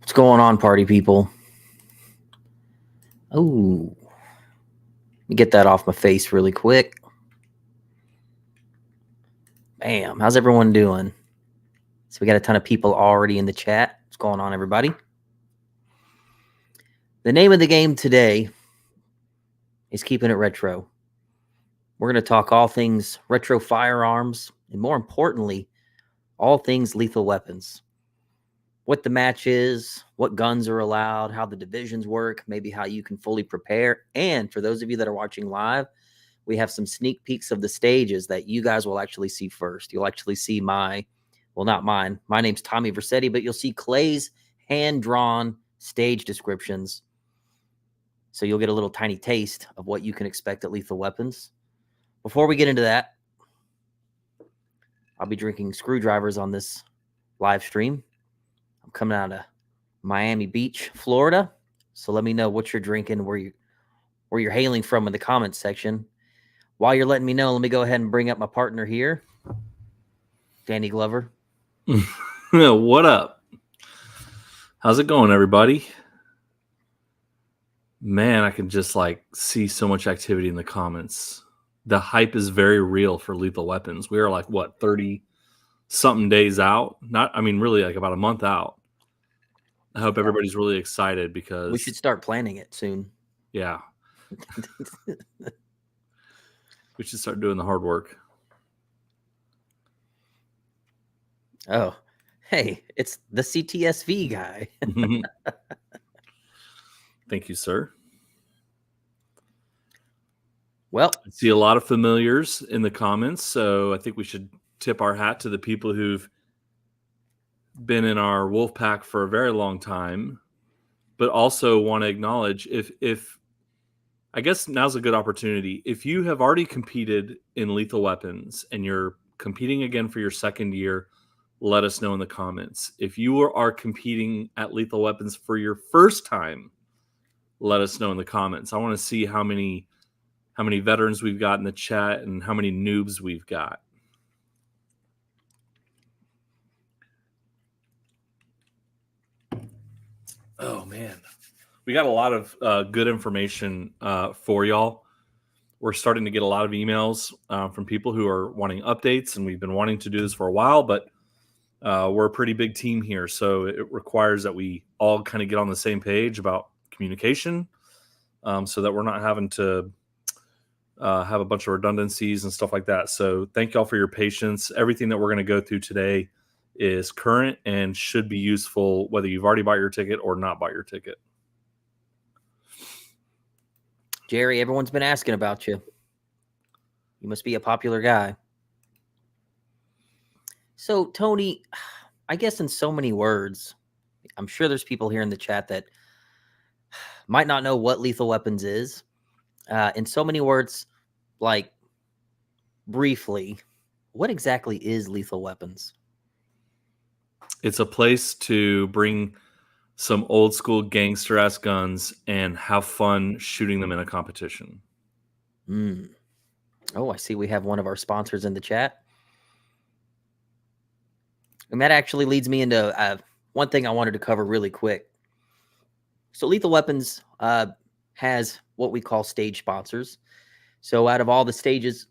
What's going on, party people? Oh, let me get that off my face really quick. Bam. How's everyone doing? So we got a ton of people already in the chat. What's going on, everybody? The name of the game today is Keeping It Retro. We're going to talk all things retro firearms, and more importantly, all things lethal weapons. What the match is, what guns are allowed, how the divisions work, maybe how you can fully prepare. And for those of you that are watching live, we have some sneak peeks of the stages that you guys will actually see first. You'll actually see not mine. My name's Tommy Versetti, but you'll see Clay's hand-drawn stage descriptions. So you'll get a little tiny taste of what you can expect at Lethal Weapons. Before we get into that, I'll be drinking screwdrivers on this live stream. I'm coming out of Miami Beach, Florida. So let me know what you're drinking, where you're hailing from in the comments section. While you're letting me know, let me go ahead and bring up my partner here, Danny Glover. What up? How's it going, everybody? Man, I can just see so much activity in the comments. The hype is very real for Lethal Weapons. We are 30-something days out. Really about a month out. I hope everybody's really excited because we should start planning it soon. Yeah. We should start doing the hard work. Oh, hey, it's the CTSV guy. Thank you, sir. Well, I see a lot of familiars in the comments, so I think we should tip our hat to the people who've been in our wolf pack for a very long time, but also want to acknowledge if I guess now's a good opportunity. If you have already competed in Lethal Weapons and you're competing again for your second year, let us know in the comments. If you are competing at Lethal Weapons for your first time, let us know in the comments. I want to see how many veterans we've got in the chat and how many noobs we've got. Oh, man. We got a lot of good information for y'all. We're starting to get a lot of emails from people who are wanting updates, and we've been wanting to do this for a while, but we're a pretty big team here, so it requires that we all kind of get on the same page about communication so that we're not having to have a bunch of redundancies and stuff like that. So thank y'all for your patience. Everything that we're going to go through today is current and should be useful whether you've already bought your ticket or not bought your ticket. Jerry, everyone's been asking about you. You must be a popular guy. So, Tony, I guess in so many words, I'm sure there's people here in the chat that might not know what Lethal Weapons is. In so many words, briefly, what exactly is Lethal Weapons? It's a place to bring some old school gangster-ass guns and have fun shooting them in a competition. Oh, I see we have one of our sponsors in the chat. And that actually leads me into one thing I wanted to cover really quick. So Lethal Weapons has what we call stage sponsors. So out of all the stages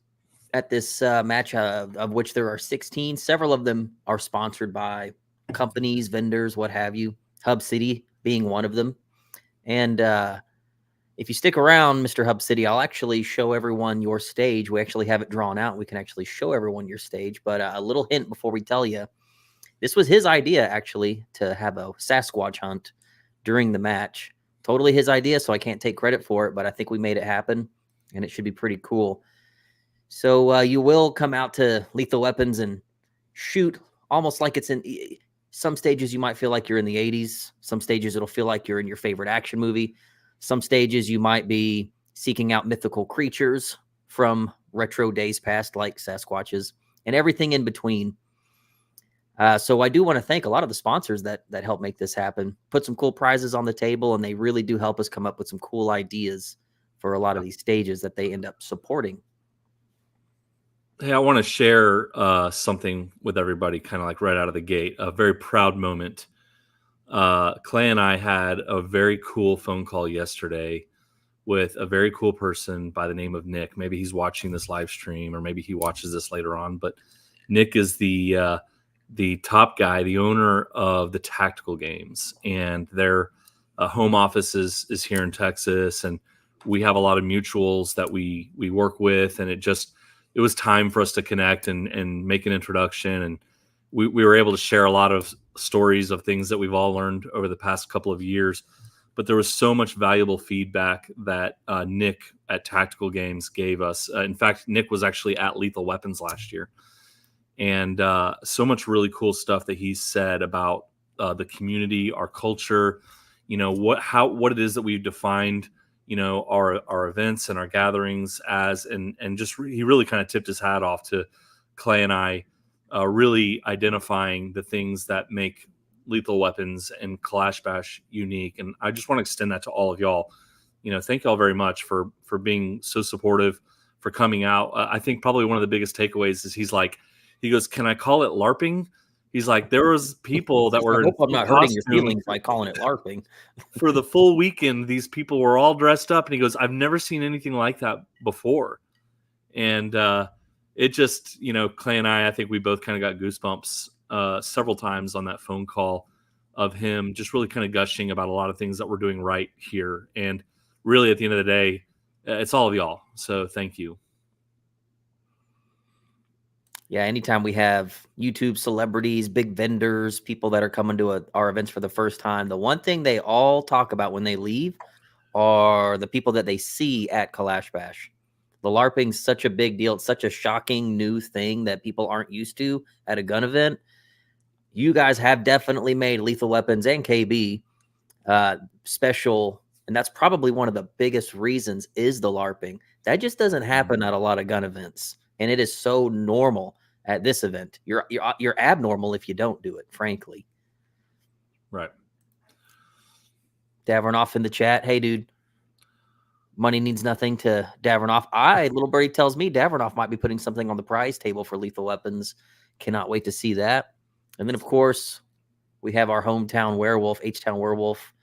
at this match, of which there are 16, several of them are sponsored by companies, vendors, what have you. Hub City being one of them. And if you stick around, Mr. Hub City, I'll actually show everyone your stage. We actually have it drawn out. We can actually show everyone your stage. But a little hint before we tell you, this was his idea, actually, to have a Sasquatch hunt during the match. Totally his idea, so I can't take credit for it, but I think we made it happen, and it should be pretty cool. So you will come out to Lethal Weapons and shoot almost like it's in some stages you might feel like you're in the 80s. Some stages it'll feel like you're in your favorite action movie. Some stages you might be seeking out mythical creatures from retro days past like Sasquatches and everything in between. So I do want to thank a lot of the sponsors that help make this happen, put some cool prizes on the table, and they really do help us come up with some cool ideas for a lot of these stages that they end up supporting. Hey, I want to share something with everybody kind of right out of the gate, a very proud moment. Clay and I had a very cool phone call yesterday with a very cool person by the name of Nick. Maybe he's watching this live stream, or maybe he watches this later on. But Nick is the top guy, the owner of the Tactical Games, and their home office is here in Texas, and we have a lot of mutuals that we work with, and it was time for us to connect and make an introduction, and we were able to share a lot of stories of things that we've all learned over the past couple of years. But there was so much valuable feedback that Nick at Tactical Games gave us. In fact, Nick was actually at Lethal Weapons last year, and so much really cool stuff that he said about the community, our culture, what it is that we've defined, our events and our gatherings as, and he really kind of tipped his hat off to Clay and I, really identifying the things that make Lethal Weapons and Kalash Bash unique. And I just want to extend that to all of y'all. Thank y'all very much for being so supportive, for coming out. I think probably one of the biggest takeaways is he goes, "Can I call it LARPing?" He's like, there was people that were I hope I'm in not hurting your costume feelings by calling it LARPing. for the full weekend. These people were all dressed up, and he goes, "I've never seen anything like that before." And it just, Clay and I think we both kind of got goosebumps several times on that phone call of him just really kind of gushing about a lot of things that we're doing right here. And really, at the end of the day, it's all of y'all. So thank you. Yeah, anytime we have YouTube celebrities, big vendors, people that are coming to our events for the first time, the one thing they all talk about when they leave are the people that they see at Kalash Bash. The LARPing's such a big deal. It's such a shocking new thing that people aren't used to at a gun event. You guys have definitely made Lethal Weapons and KB special, and that's probably one of the biggest reasons is the LARPing. That just doesn't happen at a lot of gun events, and it is so normal at this event. You're abnormal if you don't do it, frankly. Right. Davernoff in the chat. Hey, dude. Money needs nothing to Davernoff. Little Birdie tells me Davernoff might be putting something on the prize table for Lethal Weapons. Cannot wait to see that. And then, of course, we have our hometown werewolf, H-Town Werewolf,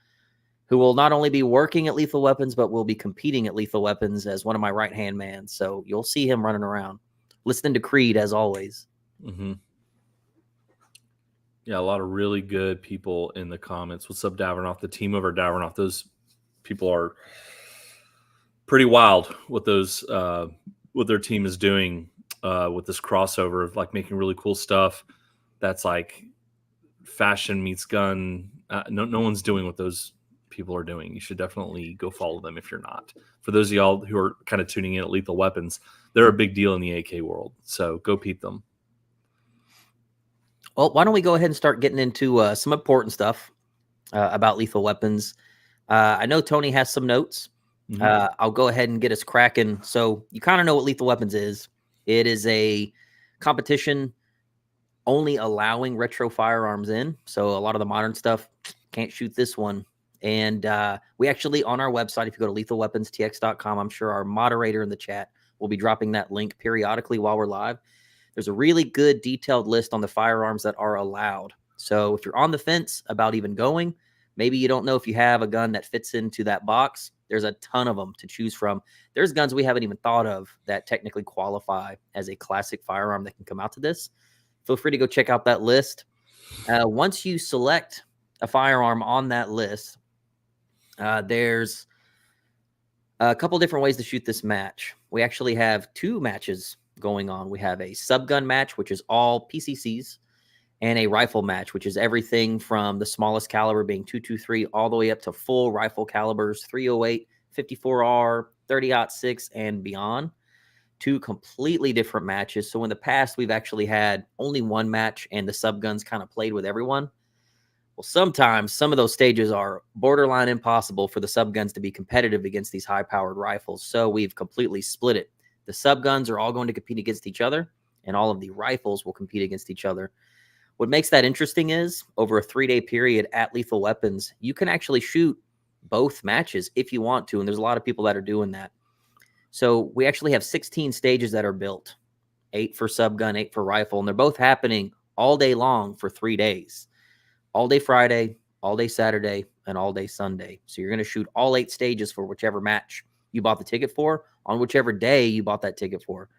who will not only be working at Lethal Weapons, but will be competing at Lethal Weapons as one of my right-hand man. So you'll see him running around, listening to Creed as always. Mm-hmm. Yeah, a lot of really good people in the comments. What's up, Davernoff? The team over Davernoff. Those people are pretty wild what their team is doing with this crossover of like making really cool stuff that's like fashion meets gun. No one's doing what those people are doing. You should definitely go follow them if you're not. For those of y'all who are kind of tuning in at Lethal Weapons, they're a big deal in the AK world. So go peep them. Well, why don't we go ahead and start getting into some important stuff about Lethal Weapons. I know Tony has some notes. Mm-hmm. I'll go ahead and get us cracking. So you kind of know what Lethal Weapons is. It is a competition only allowing retro firearms in. So a lot of the modern stuff can't shoot this one. And we actually, on our website, if you go to lethalweaponstx.com, I'm sure our moderator in the chat will be dropping that link periodically while we're live. There's a really good detailed list on the firearms that are allowed. So if you're on the fence about even going, maybe you don't know if you have a gun that fits into that box, there's a ton of them to choose from. There's guns we haven't even thought of that technically qualify as a classic firearm that can come out to this. Feel free to go check out that list. Once you select a firearm on that list, there's a couple different ways to shoot this match. We actually have two matches going on. We have a subgun match, which is all PCCs, and a rifle match, which is everything from the smallest caliber being .223 all the way up to full rifle calibers, 308, 54R, 30-06, and beyond. Two completely different matches. So in the past, we've actually had only one match, and the subguns kind of played with everyone. Well, sometimes some of those stages are borderline impossible for the subguns to be competitive against these high-powered rifles. So we've completely split it. The subguns are all going to compete against each other, and all of the rifles will compete against each other. What makes that interesting is over a 3-day period at Lethal Weapons, you can actually shoot both matches if you want to, and there's a lot of people that are doing that. So we actually have 16 stages that are built, 8 for subgun, 8 for rifle, and they're both happening all day long for 3 days. All day Friday, all day Saturday, and all day Sunday. So you're going to shoot all 8 stages for whichever match you bought the ticket for on whichever day you bought that ticket for.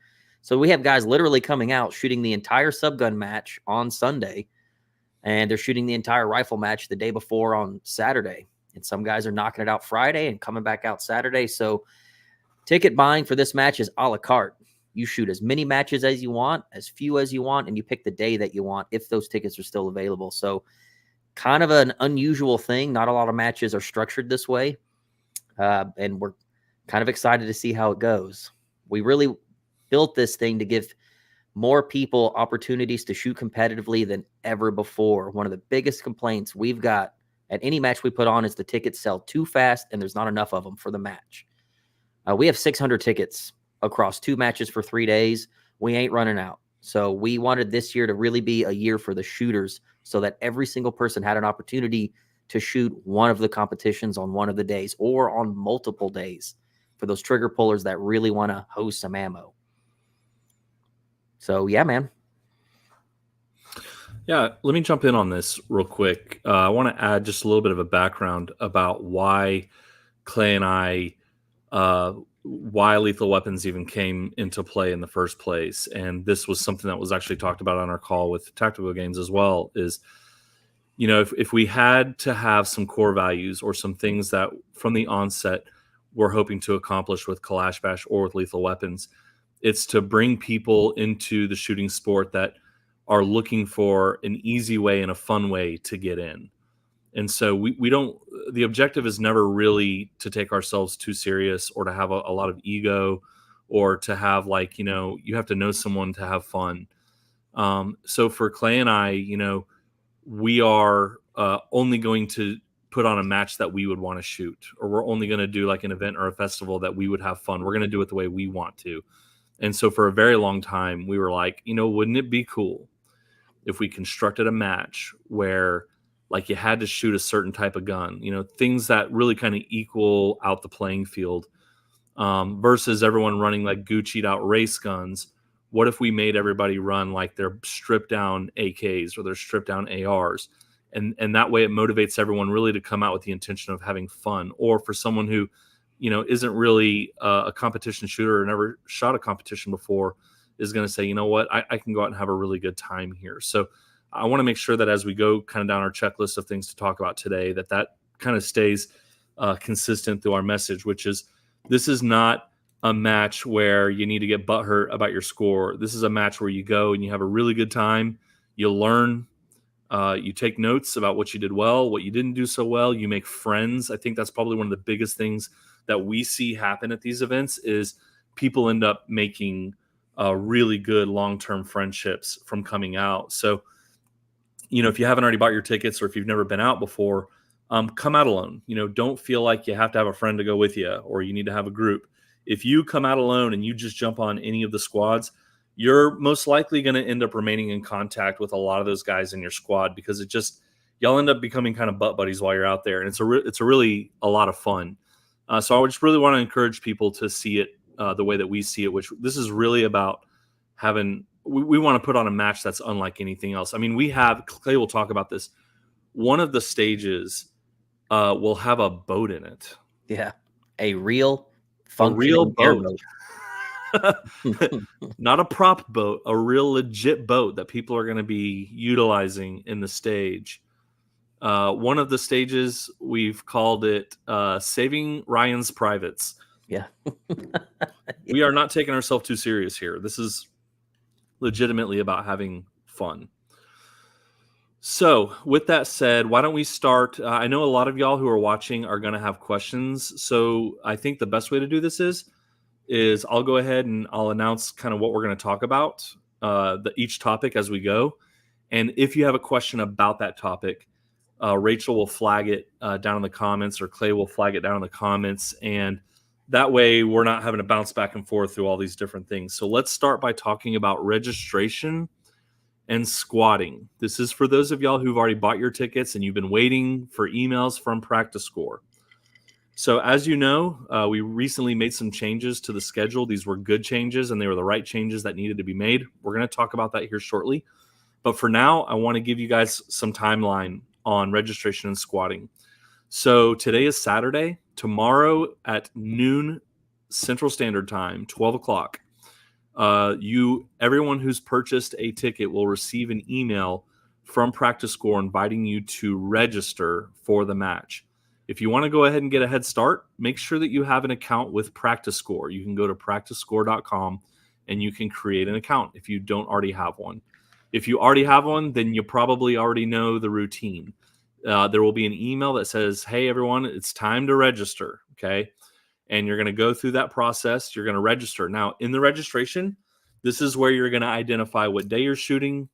So we have guys literally coming out shooting the entire subgun match on Sunday, and they're shooting the entire rifle match the day before on Saturday. And some guys are knocking it out Friday and coming back out Saturday. So ticket buying for this match is a la carte. You shoot as many matches as you want, as few as you want, and you pick the day that you want if those tickets are still available. So kind of an unusual thing. Not a lot of matches are structured this way. And we're kind of excited to see how it goes. We really built this thing to give more people opportunities to shoot competitively than ever before. One of the biggest complaints we've got at any match we put on is the tickets sell too fast and there's not enough of them for the match. We have 600 tickets across 2 matches for 3 days. We ain't running out. So we wanted this year to really be a year for the shooters so that every single person had an opportunity to shoot one of the competitions on one of the days or on multiple days for those trigger pullers that really want to host some ammo. So, yeah, man. Yeah, let me jump in on this real quick. I want to add just a little bit of a background about why Clay and I, why lethal weapons even came into play in the first place. And this was something that was actually talked about on our call with Tactical Games as well, is, you know, if we had to have some core values or some things that from the onset we're hoping to accomplish with Kalash Bash or with lethal weapons, it's to bring people into the shooting sport that are looking for an easy way and a fun way to get in. And so we don't, the objective is never really to take ourselves too serious or to have a lot of ego or to have like, you know, you have to know someone to have fun. So for Clay and I, you know, we are only going to put on a match that we would want to shoot, or we're only going to do like an event or a festival that we would have fun. We're going to do it the way we want to. And so for a very long time, we were like, you know, wouldn't it be cool if we constructed a match where like you had to shoot a certain type of gun, you know, things that really kind of equal out the playing field, versus everyone running like Gucci'd out race guns. What if we made everybody run like their stripped down AKs or their stripped down ARs? And that way it motivates everyone really to come out with the intention of having fun. Or for someone who, you know, isn't really a competition shooter or never shot a competition before, is going to say, you know what, I can go out and have a really good time here. So I want to make sure that as we go kind of down our checklist of things to talk about today, that kind of stays consistent through our message, which is this is not a match where you need to get butthurt about your score. This is a match where you go and you have a really good time. You learn, you take notes about what you did well, what you didn't do so well. You make friends. I think that's probably one of the biggest things that we see happen at these events is people end up making really good long-term friendships from coming out. So, you know, if you haven't already bought your tickets or if you've never been out before, come out alone. You know, don't feel like you have to have a friend to go with you or you need to have a group. If you come out alone and you just jump on any of the squads, you're most likely going to end up remaining in contact with a lot of those guys in your squad because it just, y'all end up becoming kind of butt buddies while you're out there. And it's really a lot of fun. So I would just really want to encourage people to see it the way that we see it, which this is really about having, we want to put on a match that's unlike anything else. I mean, we have, Clay will talk about this. One of the stages will have a boat in it. Yeah. A real functioning boat. Not a prop boat, a real legit boat that people are going to be utilizing in the stage. One of the stages, we've called it Saving Ryan's Privates. Yeah. We are not taking ourselves too serious here. This is legitimately about having fun. So with that said, why don't we start? I know a lot of y'all who are watching are going to have questions. So I think the best way to do this is I'll go ahead and I'll announce kind of what we're going to talk about, each topic as we go. And if you have a question about that topic, Rachel will flag it down in the comments, or Clay will flag it down in the comments. And that way we're not having to bounce back and forth through all these different things. So let's start by talking about registration and squatting. This is for those of y'all who've already bought your tickets and you've been waiting for emails from Practice Score. So as you know, we recently made some changes to the schedule. These were good changes and they were the right changes that needed to be made. We're going to talk about that here shortly. But for now, I want to give you guys some timeline on registration and squatting. So today is Saturday. Tomorrow at noon Central Standard Time, 12 o'clock, everyone who's purchased a ticket will receive an email from Practice Score inviting you to register for the match. If you want to go ahead and get a head start, make sure that you have an account with Practice Score. You can go to practicescore.com and you can create an account if you don't already have one. If you already have one, then you probably already know the routine. There will be an email that says, hey, everyone, it's time to register, okay? And you're going to go through that process. You're going to register. Now, in the registration, this is where you're going to identify what day you're shooting,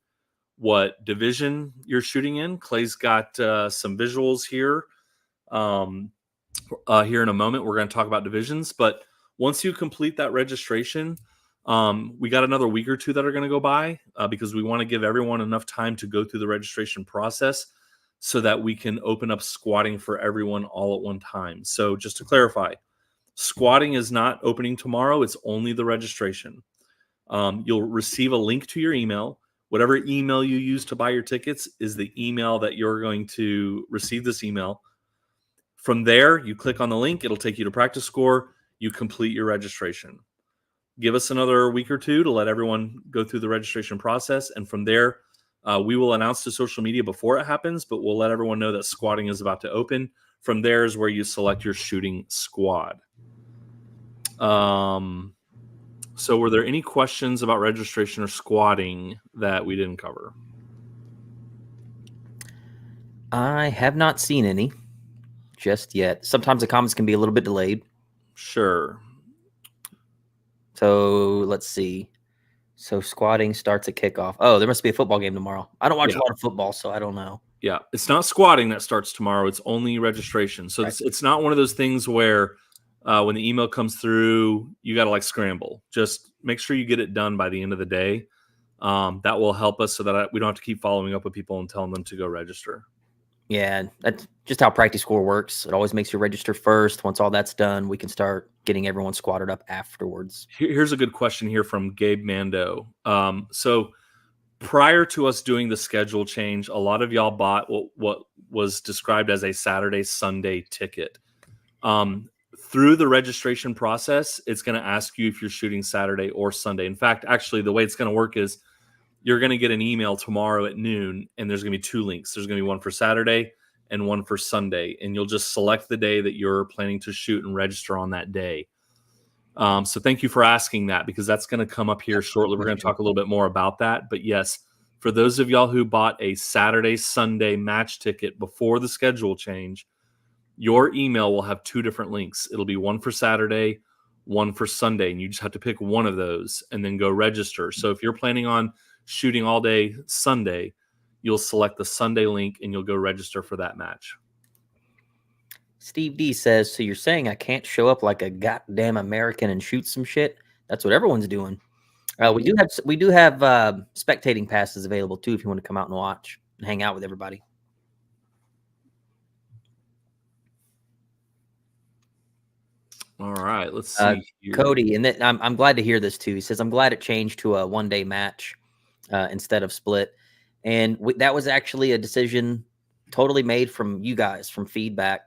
what division you're shooting in. Clay's got some visuals here. Here in a moment, we're going to talk about divisions. But once you complete that registration, we got another week or two that are going to go by because we want to give everyone enough time to go through the registration process so that we can open up squatting for everyone all at one time. So just to clarify, squatting is not opening tomorrow. It's only the registration. You'll receive a link to your email. Whatever email you use to buy your tickets is the email that you're going to receive this email. From there, you click on the link. It'll take you to Practice Score. You complete your registration. Give us another week or two to let everyone go through the registration process. And from there, we will announce to social media before it happens, but we'll let everyone know that squatting is about to open. From there is where you select your shooting squad. So were there any questions about registration or squatting that we didn't cover? I have not seen any just yet. Sometimes the comments can be a little bit delayed. Sure. So let's see. So squatting starts at kickoff. Oh, there must be a football game tomorrow. I don't watch a lot of football, so I don't know. Yeah, it's not squatting that starts tomorrow. It's only registration. So it's not one of those things where when the email comes through, you got to like scramble. Just make sure you get it done by the end of the day. That will help us so that we don't have to keep following up with people and telling them to go register. Yeah, that's just how Practice Score works. It always makes you register first. Once all that's done, we can start getting everyone squatted up afterwards. Here's a good question here from Gabe Mando. So prior to us doing the schedule change, a lot of y'all bought what was described as a Saturday, Sunday ticket. Through the registration process, it's going to ask you if you're shooting Saturday or Sunday. In fact, actually, the way it's going to work is you're going to get an email tomorrow at noon, and there's going to be two links. There's going to be one for Saturday and one for Sunday, and you'll just select the day that you're planning to shoot and register on that day. So thank you for asking that, because that's going to come up here shortly. We're going to talk a little bit more about that. But yes, for those of y'all who bought a Saturday, Sunday match ticket before the schedule change, your email will have two different links. It'll be one for Saturday, one for Sunday, and you just have to pick one of those and then go register. So if you're planning on shooting all day Sunday, you'll select the Sunday link and you'll go register for that match. Steve D says, so you're saying I can't show up like a goddamn American and shoot some shit? That's what everyone's doing. We do have spectating passes available too if you want to come out and watch and hang out with everybody. All right, let's see here. Cody, and I'm glad to hear this too. He says, I'm glad it changed to a one-day match instead of split. And that was actually a decision totally made from you guys, from feedback.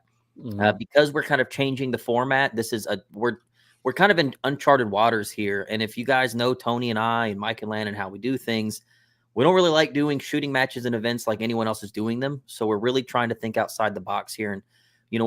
Because we're kind of changing the format. This is we're kind of in uncharted waters here. And if you guys know Tony and I and Mike and Landon, how we do things, we don't really like doing shooting matches and events like anyone else is doing them. So we're really trying to think outside the box here. And,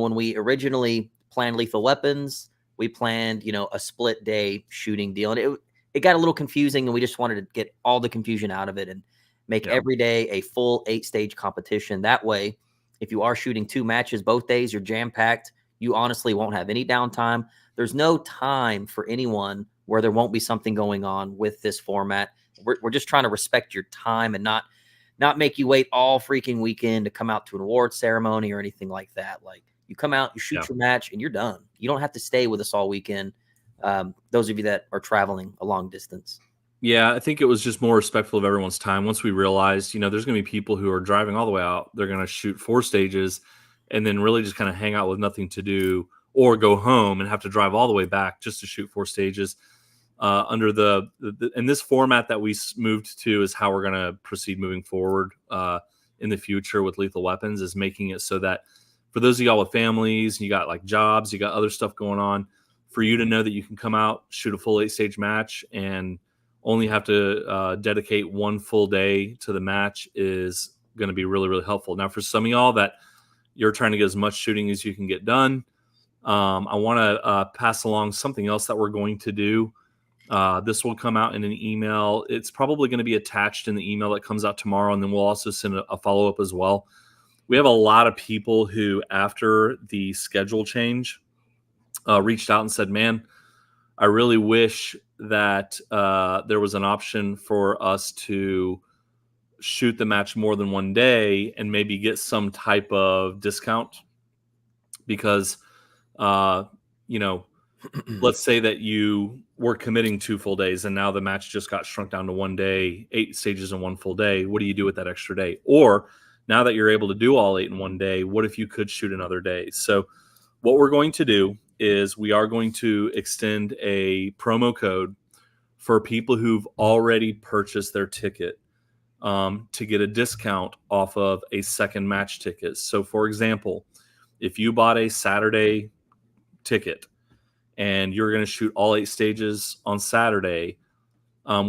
when we originally planned Lethal Weapons, we planned, a split day shooting deal. And it got a little confusing, and we just wanted to get all the confusion out of it and make every day a full 8-stage competition. That way, if you are shooting 2 matches both days, you're jam-packed. You honestly won't have any downtime. There's no time for anyone where there won't be something going on with this format. We're just trying to respect your time and not make you wait all freaking weekend to come out to an award ceremony or anything like that. Like, you come out, you shoot your match, and you're done. You don't have to stay with us all weekend. Those of you that are traveling a long distance. Yeah, I think it was just more respectful of everyone's time. Once we realized, there's going to be people who are driving all the way out. They're going to shoot 4 stages and then really just kind of hang out with nothing to do, or go home and have to drive all the way back just to shoot 4 stages. Under and this format that we moved to is how we're going to proceed moving forward. in the future with lethal weapons is making it so that for those of y'all with families, you got like jobs, you got other stuff going on, for you to know that you can come out, shoot a full 8-stage match, and only have to dedicate one full day to the match is going to be really, really helpful. Now, for some of y'all that you're trying to get as much shooting as you can get done, I want to pass along something else that we're going to do. This will come out in an email. It's probably going to be attached in the email that comes out tomorrow, and then we'll also send a follow-up as well. We have a lot of people who, after the schedule change, reached out and said, man, I really wish that there was an option for us to shoot the match more than one day and maybe get some type of discount because, let's say that you were committing 2 full days and now the match just got shrunk down to 1 day, 8 stages in 1 full day. What do you do with that extra day? Or now that you're able to do all 8 in 1 day, what if you could shoot another day? So what we're going to do is we are going to extend a promo code for people who've already purchased their ticket to get a discount off of a second match ticket. So for example, if you bought a Saturday ticket and you're going to shoot all 8 stages on Saturday,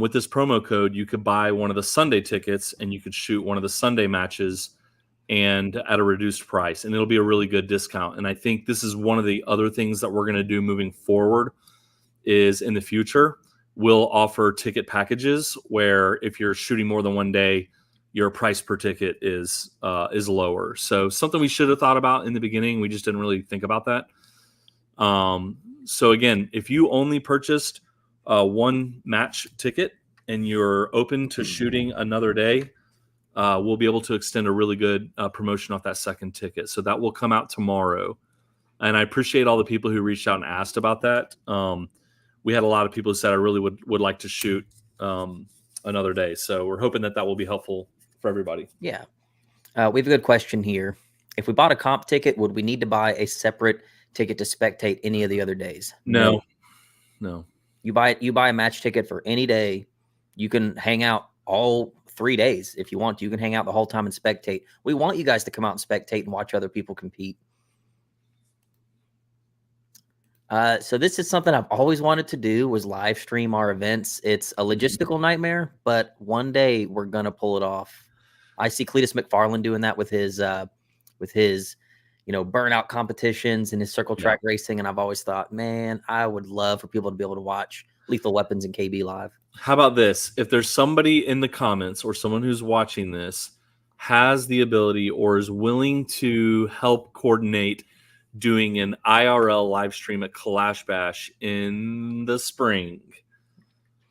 with this promo code, you could buy one of the Sunday tickets and you could shoot one of the Sunday matches and at a reduced price. And it'll be a really good discount. And I think this is one of the other things that we're going to do moving forward is in the future, we'll offer ticket packages where if you're shooting more than 1 day, your price per ticket is lower. So something we should have thought about in the beginning. We just didn't really think about that. So again, if you only purchased one match ticket and you're open to shooting another day, we'll be able to extend a really good promotion off that second ticket. So that will come out tomorrow. And I appreciate all the people who reached out and asked about that. We had a lot of people who said I really would like to shoot another day. So we're hoping that will be helpful for everybody. Yeah. We have a good question here. If we bought a comp ticket, would we need to buy a separate ticket to spectate any of the other days? No. You buy a match ticket for any day. You can hang out all 3 days if you want to. You can hang out the whole time and spectate. We want you guys to come out and spectate and watch other people compete. So this is something I've always wanted to do, was live stream our events. It's a logistical nightmare, but one day we're gonna pull it off. I see Cletus McFarland doing that with his burnout competitions and his circle track racing. And I've always thought, man, I would love for people to be able to watch Lethal Weapons and KB live. How about this? If there's somebody in the comments or someone who's watching this has the ability or is willing to help coordinate doing an IRL live stream at Kalash Bash in the spring,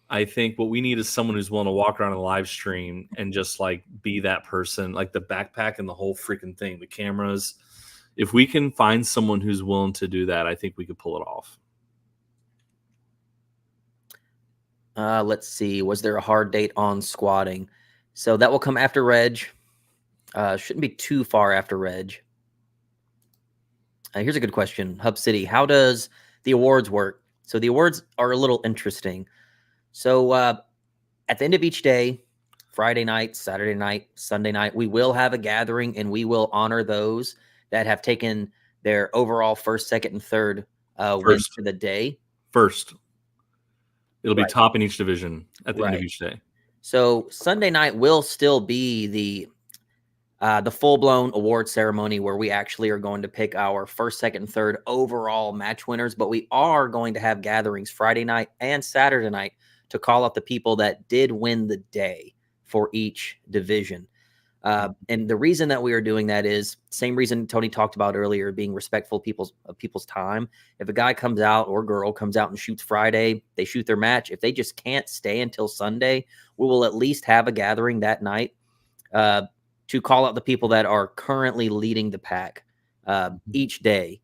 I think what we need is someone who's willing to walk around a live stream and just like be that person, like the backpack and the whole freaking thing, the cameras. If we can find someone who's willing to do that, I think we could pull it off. Let's see. Was there a hard date on squatting? So that will come after Reg. Shouldn't be too far after Reg. Here's a good question. Hub City, how does the awards work? So the awards are a little interesting. So at the end of each day, Friday night, Saturday night, Sunday night, we will have a gathering and we will honor those that have taken their overall first, second, and third wins for the day. First. It'll be top in each division at the end of each day. So Sunday night will still be the full-blown award ceremony where we actually are going to pick our first, second, and third overall match winners. But we are going to have gatherings Friday night and Saturday night to call out the people that did win the day for each division. And the reason that we are doing that is same reason Tony talked about earlier, being respectful of people's time. If a guy comes out or girl comes out and shoots Friday, they shoot their match. If they just can't stay until Sunday, we will at least have a gathering that night to call out the people that are currently leading the pack each day.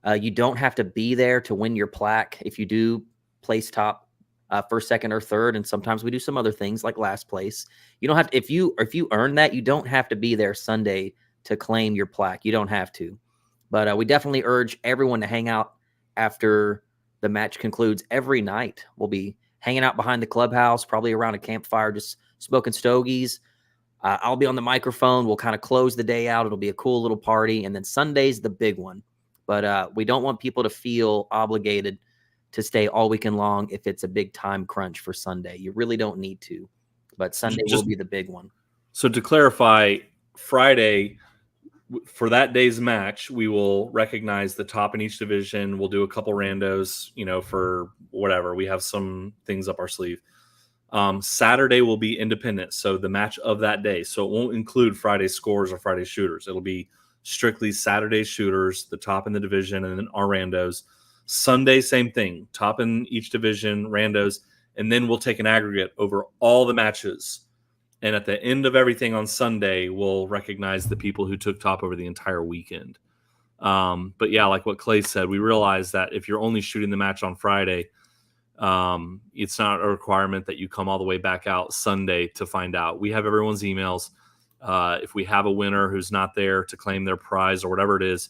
You don't have to be there to win your plaque. If you do place top, first, second, or third, and sometimes we do some other things like last place. You don't have to, if you earn that, you don't have to be there Sunday to claim your plaque. You don't have to, but we definitely urge everyone to hang out after the match concludes. Every night we'll be hanging out behind the clubhouse, probably around a campfire, just smoking stogies. I'll be on the microphone. We'll kind of close the day out. It'll be a cool little party. And then Sunday's the big one. But we don't want people to feel obligated to stay all weekend long if it's a big time crunch for Sunday. You really don't need to. But Sunday will be the big one. So to clarify, Friday, for that day's match, we will recognize the top in each division. We'll do a couple randos, for whatever. We have some things up our sleeve. Saturday will be independent, so the match of that day. So it won't include Friday scores or Friday shooters. It'll be strictly Saturday shooters, the top in the division, and then our randos. Sunday, same thing, top in each division, randos, and then we'll take an aggregate over all the matches. And at the end of everything on Sunday, we'll recognize the people who took top over the entire weekend. But yeah, like what Clay said, we realize that if you're only shooting the match on Friday, it's not a requirement that you come all the way back out Sunday to find out. We have everyone's emails. If we have a winner who's not there to claim their prize or whatever it is,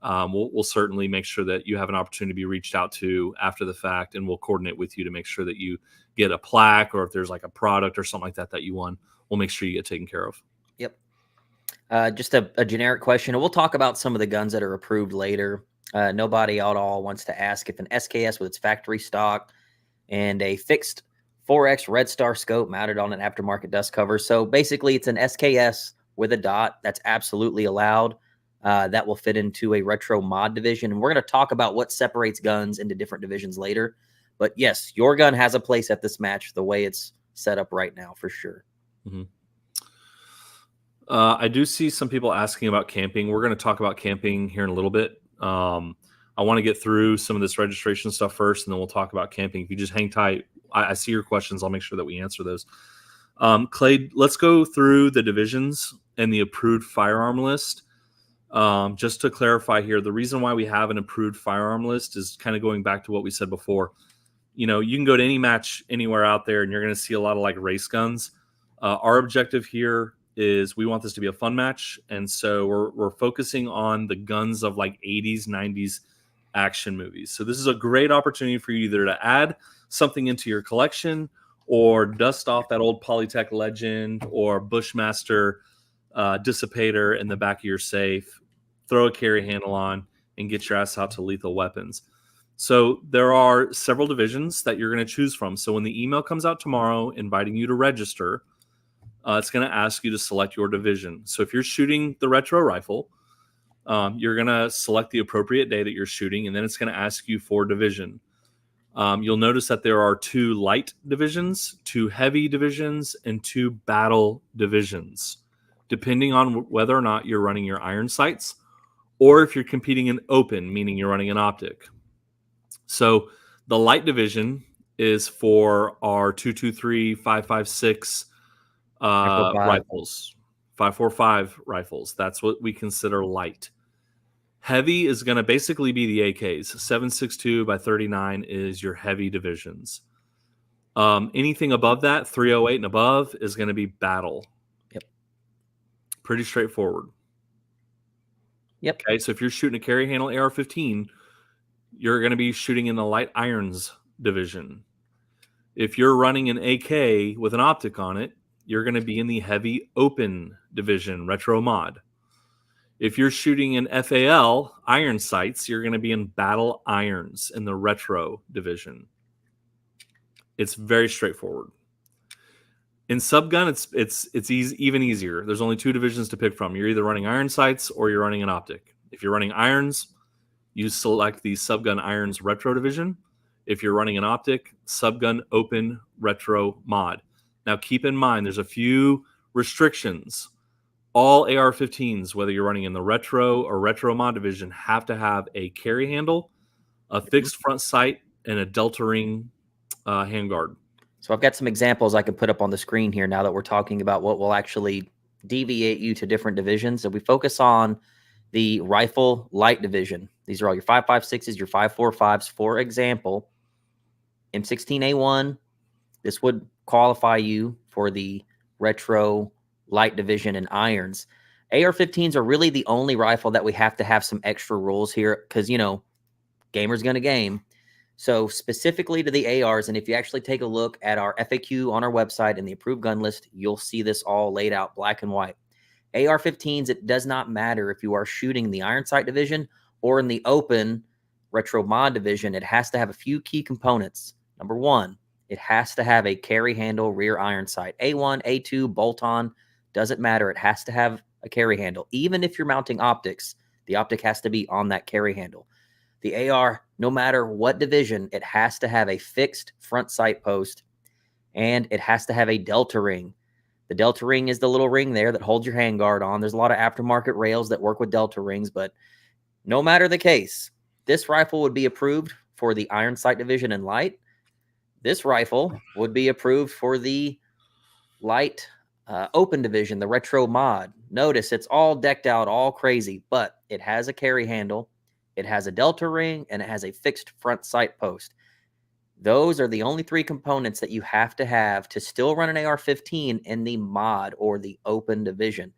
we'll certainly make sure that you have an opportunity to be reached out to after the fact, and we'll coordinate with you to make sure that you get a plaque, or if there's like a product or something like that you won, we'll make sure you get taken care of. Yep. Just a generic question, and we'll talk about some of the guns that are approved later. Nobody at all wants to ask if an SKS with its factory stock and a fixed 4X Red Star scope mounted on an aftermarket dust cover. So basically, it's an SKS with a dot. That's absolutely allowed. That will fit into a retro mod division. And we're going to talk about what separates guns into different divisions later. But yes, your gun has a place at this match the way it's set up right now, for sure. Mm-hmm. I do see some people asking about camping. We're going to talk about camping here in a little bit. I want to get through some of this registration stuff first, and then we'll talk about camping. If you just hang tight, I see your questions. I'll make sure that we answer those. Clay, let's go through the divisions and the approved firearm list. Just to clarify here, the reason why we have an approved firearm list is kind of going back to what we said before. You can go to any match anywhere out there, and you're going to see a lot of like race guns. Our objective here is we want this to be a fun match, and so we're focusing on the guns of like 80s, 90s action movies. So this is a great opportunity for you either to add something into your collection or dust off that old Polytech Legend or Bushmaster dissipator in the back of your safe, throw a carry handle on, and get your ass out to Lethal Weapons. So there are several divisions that you're going to choose from. So when the email comes out tomorrow inviting you to register, it's going to ask you to select your division. So if you're shooting the retro rifle, you're going to select the appropriate day that you're shooting, and then it's going to ask you for division. You'll notice that there are 2 light divisions, 2 heavy divisions, and 2 battle divisions, depending on whether or not you're running your iron sights or if you're competing in open, meaning you're running an optic. So the light division is for our 223, 556 rifles, 545 rifles. That's what we consider light. Heavy is going to basically be the AKs. 7.62 by 39 is your heavy divisions. Anything above that, 308 and above, is going to be battle. Yep. Pretty straightforward. Yep. Okay, so if you're shooting a carry handle AR-15, you're going to be shooting in the light irons division. If you're running an AK with an optic on it, you're going to be in the heavy open division, retro mod. If you're shooting in FAL iron sights, you're going to be in battle irons in the retro division. It's very straightforward. In subgun, it's easy, even easier. There's only 2 divisions to pick from. You're either running iron sights or you're running an optic. If you're running irons, you select the subgun irons retro division. If you're running an optic, subgun open retro mod. Now keep in mind, there's a few restrictions. All AR-15s, whether you're running in the retro or retro mod division, have to have a carry handle, a fixed front sight, and a delta ring handguard. So I've got some examples I can put up on the screen here now that we're talking about what will actually deviate you to different divisions. So we focus on the rifle light division. These are all your 5.56s, your 5.45s. For example, M16A1, this would qualify you for the retro light division and irons. AR-15s are really the only rifle that we have to have some extra rules here because, gamer's going to game. So specifically to the ARs, and if you actually take a look at our FAQ on our website and the approved gun list, you'll see this all laid out black and white. AR-15s, it does not matter if you are shooting the iron sight division or in the open retro mod division. It has to have a few key components. Number one, it has to have a carry handle rear iron sight. A1, A2, bolt-on, doesn't matter. It has to have a carry handle. Even if you're mounting optics, the optic has to be on that carry handle. The AR, no matter what division, it has to have a fixed front sight post, and it has to have a delta ring. The delta ring is the little ring there that holds your handguard on. There's a lot of aftermarket rails that work with delta rings, but no matter the case, this rifle would be approved for the iron sight division and light. This rifle would be approved for the light open division, the retro mod. Notice it's all decked out, all crazy, but it has a carry handle, it has a delta ring, and it has a fixed front sight post. Those are the only three components that you have to still run an AR-15 in the mod or the open division.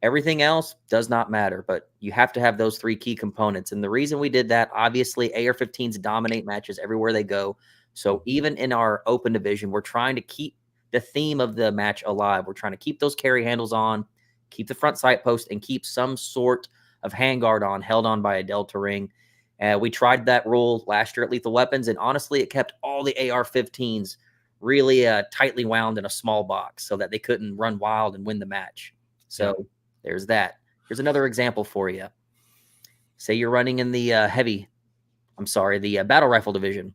Everything else does not matter, but you have to have those three key components. And the reason we did that, obviously, AR-15s dominate matches everywhere they go. So even in our open division, we're trying to keep the theme of the match alive. We're trying to keep those carry handles on, keep the front sight post, and keep some sort of handguard on, held on by a delta ring. We tried that rule last year at Lethal Weapons, and honestly, it kept all the AR-15s really tightly wound in a small box so that they couldn't run wild and win the match. So there's that. Here's another example for you. Say you're running in the battle rifle division.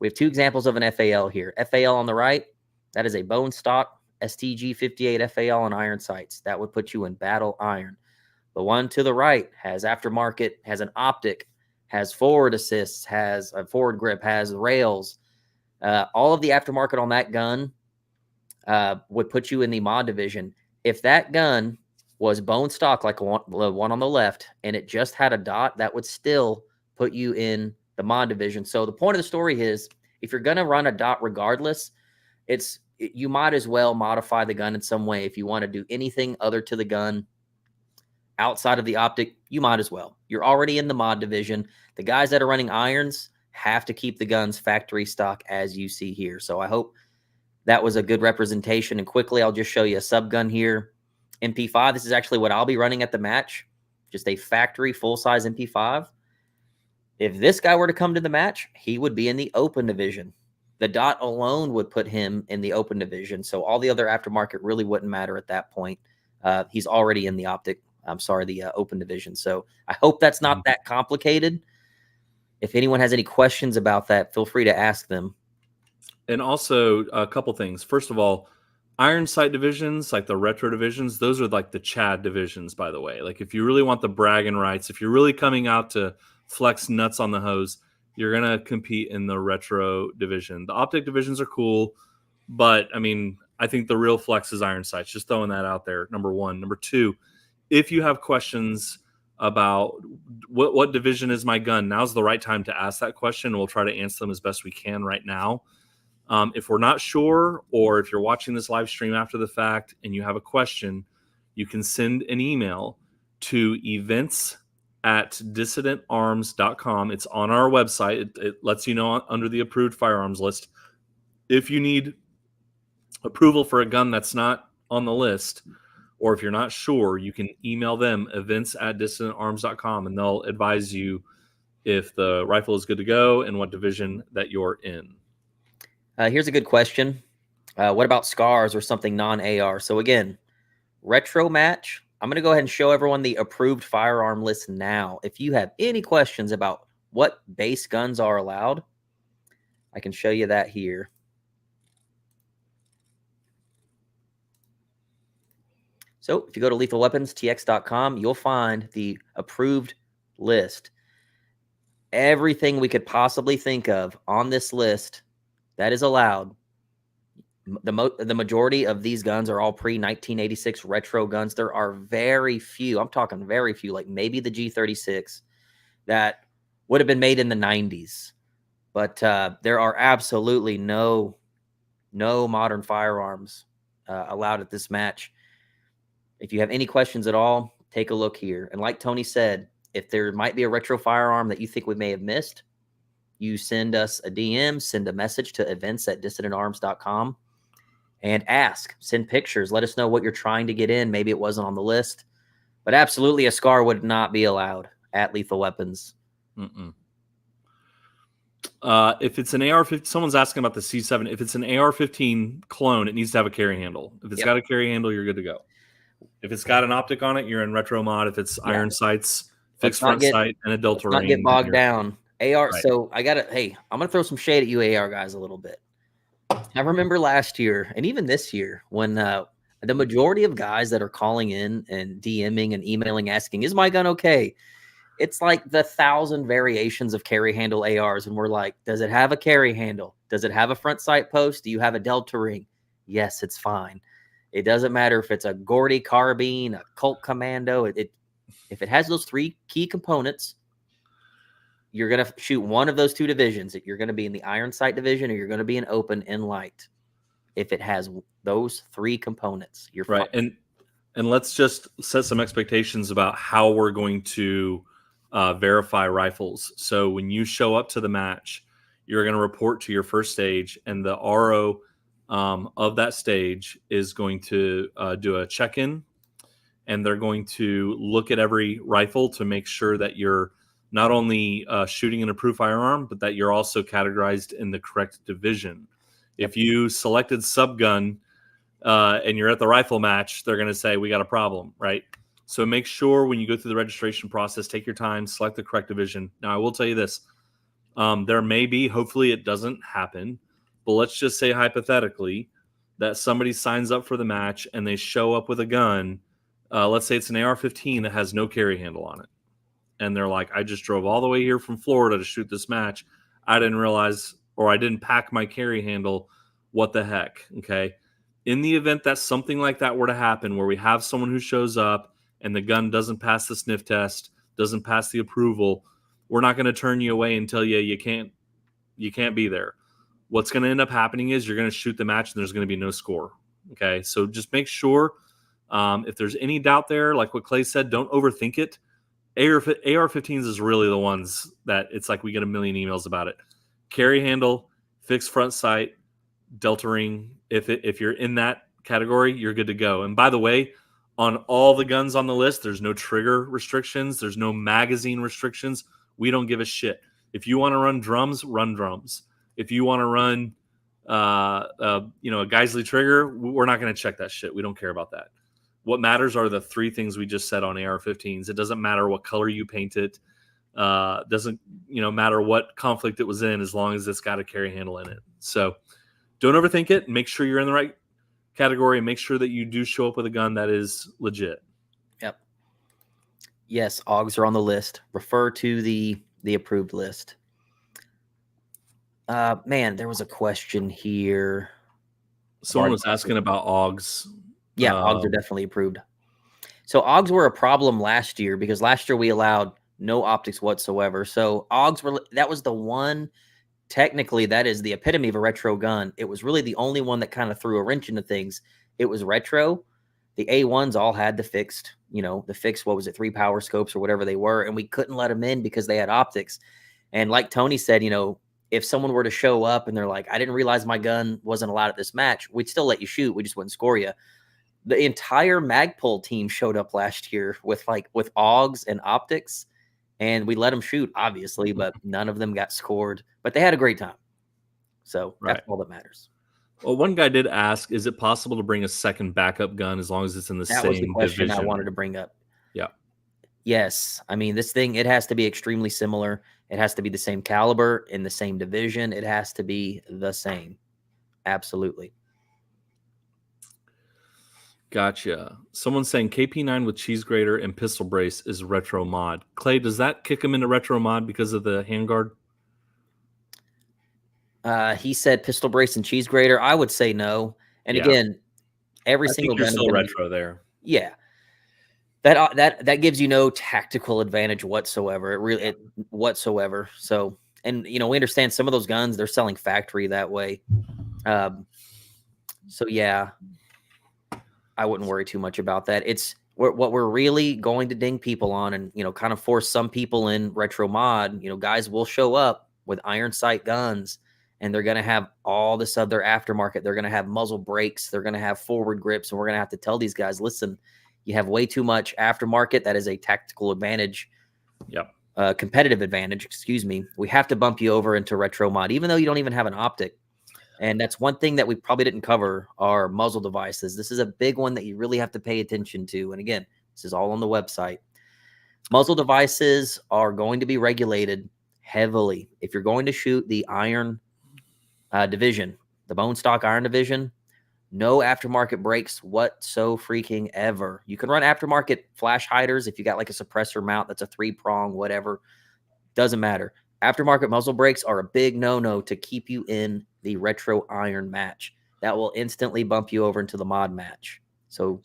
We have two examples of an FAL here. FAL on the right, that is a bone stock STG-58 FAL on iron sights. That would put you in battle iron. The one to the right has aftermarket, has an optic, has forward assists, has a forward grip, has rails. All of the aftermarket on that gun would put you in the mod division. If that gun was bone stock like the one on the left and it just had a dot, that would still put you in the mod division. So the point of the story is, if you're going to run a dot regardless, you might as well modify the gun in some way. If you want to do anything other to the gun outside of the optic, you might as well. You're already in the mod division. The guys that are running irons have to keep the guns factory stock, as you see here. So I hope that was a good representation. And quickly, I'll just show you a sub gun here. MP5, this is actually what I'll be running at the match. Just a factory full-size MP5. If this guy were to come to the match, he would be in the open division. The dot alone would put him in the open division. So all the other aftermarket really wouldn't matter at that point. He's already in the open division. So I hope that's not that complicated. If anyone has any questions about that, feel free to ask them. And also a couple things. First of all, iron sight divisions, like the retro divisions, those are like the Chad divisions, by the way. Like if you really want the bragging rights, if you're really coming out to flex nuts on the hose, you're going to compete in the retro division. The optic divisions are cool, but I mean, I think the real flex is iron sights. Just throwing that out there, number one. Number two, if you have questions about what division is my gun, now's the right time to ask that question. We'll try to answer them as best we can right now. If we're not sure, or if you're watching this live stream after the fact and you have a question, you can send an email to events@dissidentarms.com. It's on our website. It lets you know under the approved firearms list. If you need approval for a gun that's not on the list, or if you're not sure, you can email them, events@dissidentarms.com, and they'll advise you if the rifle is good to go and what division that you're in. Here's a good question. What about scars or something non-AR? So again, retro match. I'm going to go ahead and show everyone the approved firearm list now. If you have any questions about what base guns are allowed, I can show you that here. So if you go to lethalweaponstx.com, you'll find the approved list. Everything we could possibly think of on this list that is allowed. The majority of these guns are all pre-1986 retro guns. There are very few, I'm talking very few, like maybe the G36 that would have been made in the 90s. But there are absolutely no modern firearms allowed at this match. If you have any questions at all, take a look here. And like Tony said, if there might be a retro firearm that you think we may have missed, you send us a DM, send a message to events@dissidentarms.com and send pictures. Let us know what you're trying to get in. Maybe it wasn't on the list, but absolutely a SCAR would not be allowed at Lethal Weapons. If it's an AR-15, someone's asking about the C7. If it's an AR-15 clone, it needs to have a carry handle. If it's got a carry handle, you're good to go. If it's got an optic on it, you're in retro mod. If it's iron sights, fixed front sight, and a delta ring, not get bogged down. AR. Right. So I'm gonna throw some shade at you AR guys a little bit. I remember last year and even this year when the majority of guys that are calling in and DMing and emailing asking, is my gun okay? It's like the 1,000 variations of carry handle ARs. And we're like, does it have a carry handle? Does it have a front sight post? Do you have a delta ring? Yes, it's fine. It doesn't matter if it's a Gordy carbine, a Colt Commando. If it has those 3 key components, you're going to shoot one of those 2 divisions. You're going to be in the iron sight division or you're going to be in open in light. If it has those 3 components, you're right. fine. And let's just set some expectations about how we're going to verify rifles. So when you show up to the match, you're going to report to your first stage, and the RO of that stage is going to do a check-in, and they're going to look at every rifle to make sure that you're not only shooting an approved firearm, but that you're also categorized in the correct division. If you selected subgun and you're at the rifle match, they're going to say, we got a problem, right? So make sure when you go through the registration process, take your time, select the correct division. Now, I will tell you this. There may be, hopefully it doesn't happen, but let's just say hypothetically that somebody signs up for the match and they show up with a gun. Let's say it's an AR-15 that has no carry handle on it. And they're like, I just drove all the way here from Florida to shoot this match. I didn't realize, or I didn't pack my carry handle. What the heck? Okay. In the event that something like that were to happen, where we have someone who shows up and the gun doesn't pass the sniff test, doesn't pass the approval, we're not going to turn you away and tell you you can't be there. What's going to end up happening is you're going to shoot the match and there's going to be no score. Okay. So just make sure if there's any doubt there, like what Clay said, don't overthink it. AR-15s is really the ones that it's like we get a million emails about it. Carry handle, fixed front sight, delta ring. If you're in that category, you're good to go. And by the way, on all the guns on the list, there's no trigger restrictions. There's no magazine restrictions. We don't give a shit. If you want to run drums, run drums. If you want to run, a Geisley trigger, we're not going to check that shit. We don't care about that. What matters are the 3 things we just said on AR-15s. It doesn't matter what color you paint it. Doesn't matter what conflict it was in, as long as it's got a carry handle in it. So don't overthink it. Make sure you're in the right category and make sure that you do show up with a gun that is legit. Yep. Yes, AUGs are on the list. Refer to the approved list. Man, there was a question here. Someone was asking about AUGs. Yeah, AUGs are definitely approved. So AUGs were a problem last year because last year we allowed no optics whatsoever. So AUGs that was the one, technically that is the epitome of a retro gun. It was really the only one that kind of threw a wrench into things. It was retro. The A1s all had the fixed, what was it, 3 power scopes or whatever they were. And we couldn't let them in because they had optics. And like Tony said, if someone were to show up and they're like, I didn't realize my gun wasn't allowed at this match, we'd still let you shoot. We just wouldn't score you. The entire Magpul team showed up last year with AUGs and optics, and we let them shoot, obviously, but none of them got scored. But they had a great time. So that's all that matters. Well, one guy did ask, is it possible to bring a second backup gun as long as it's in the same division? That was the question I wanted to bring up. Yeah. Yes. I mean, this thing, it has to be extremely similar. It has to be the same caliber in the same division. It has to be the same. Absolutely. Gotcha. Someone's saying KP9 with cheese grater and pistol brace is retro mod. Clay, does that kick him into retro mod because of the handguard? He said pistol brace and cheese grater. I would say no. And again, every single gun still retro there. Yeah. That gives you no tactical advantage whatsoever. Whatsoever. So, and we understand some of those guns, they're selling factory that way. So yeah, I wouldn't worry too much about that. It's what we're really going to ding people on and, kind of force some people in retro mod. Guys will show up with iron sight guns, and they're going to have all this other aftermarket. They're going to have muzzle brakes. They're going to have forward grips. And we're going to have to tell these guys, listen, you have way too much aftermarket. That is a tactical advantage. Yep. Competitive advantage, excuse me. We have to bump you over into retro mod, even though you don't even have an optic. And that's one thing that we probably didn't cover, are muzzle devices. This is a big one that you really have to pay attention to. And again, this is all on the website. Muzzle devices are going to be regulated heavily. If you're going to shoot the iron division, the bone stock iron division, no aftermarket brakes freaking ever. You can run aftermarket flash hiders if you got like a suppressor mount that's a 3-prong, whatever. Doesn't matter. Aftermarket muzzle brakes are a big no-no to keep you in the retro iron match. That will instantly bump you over into the mod match. So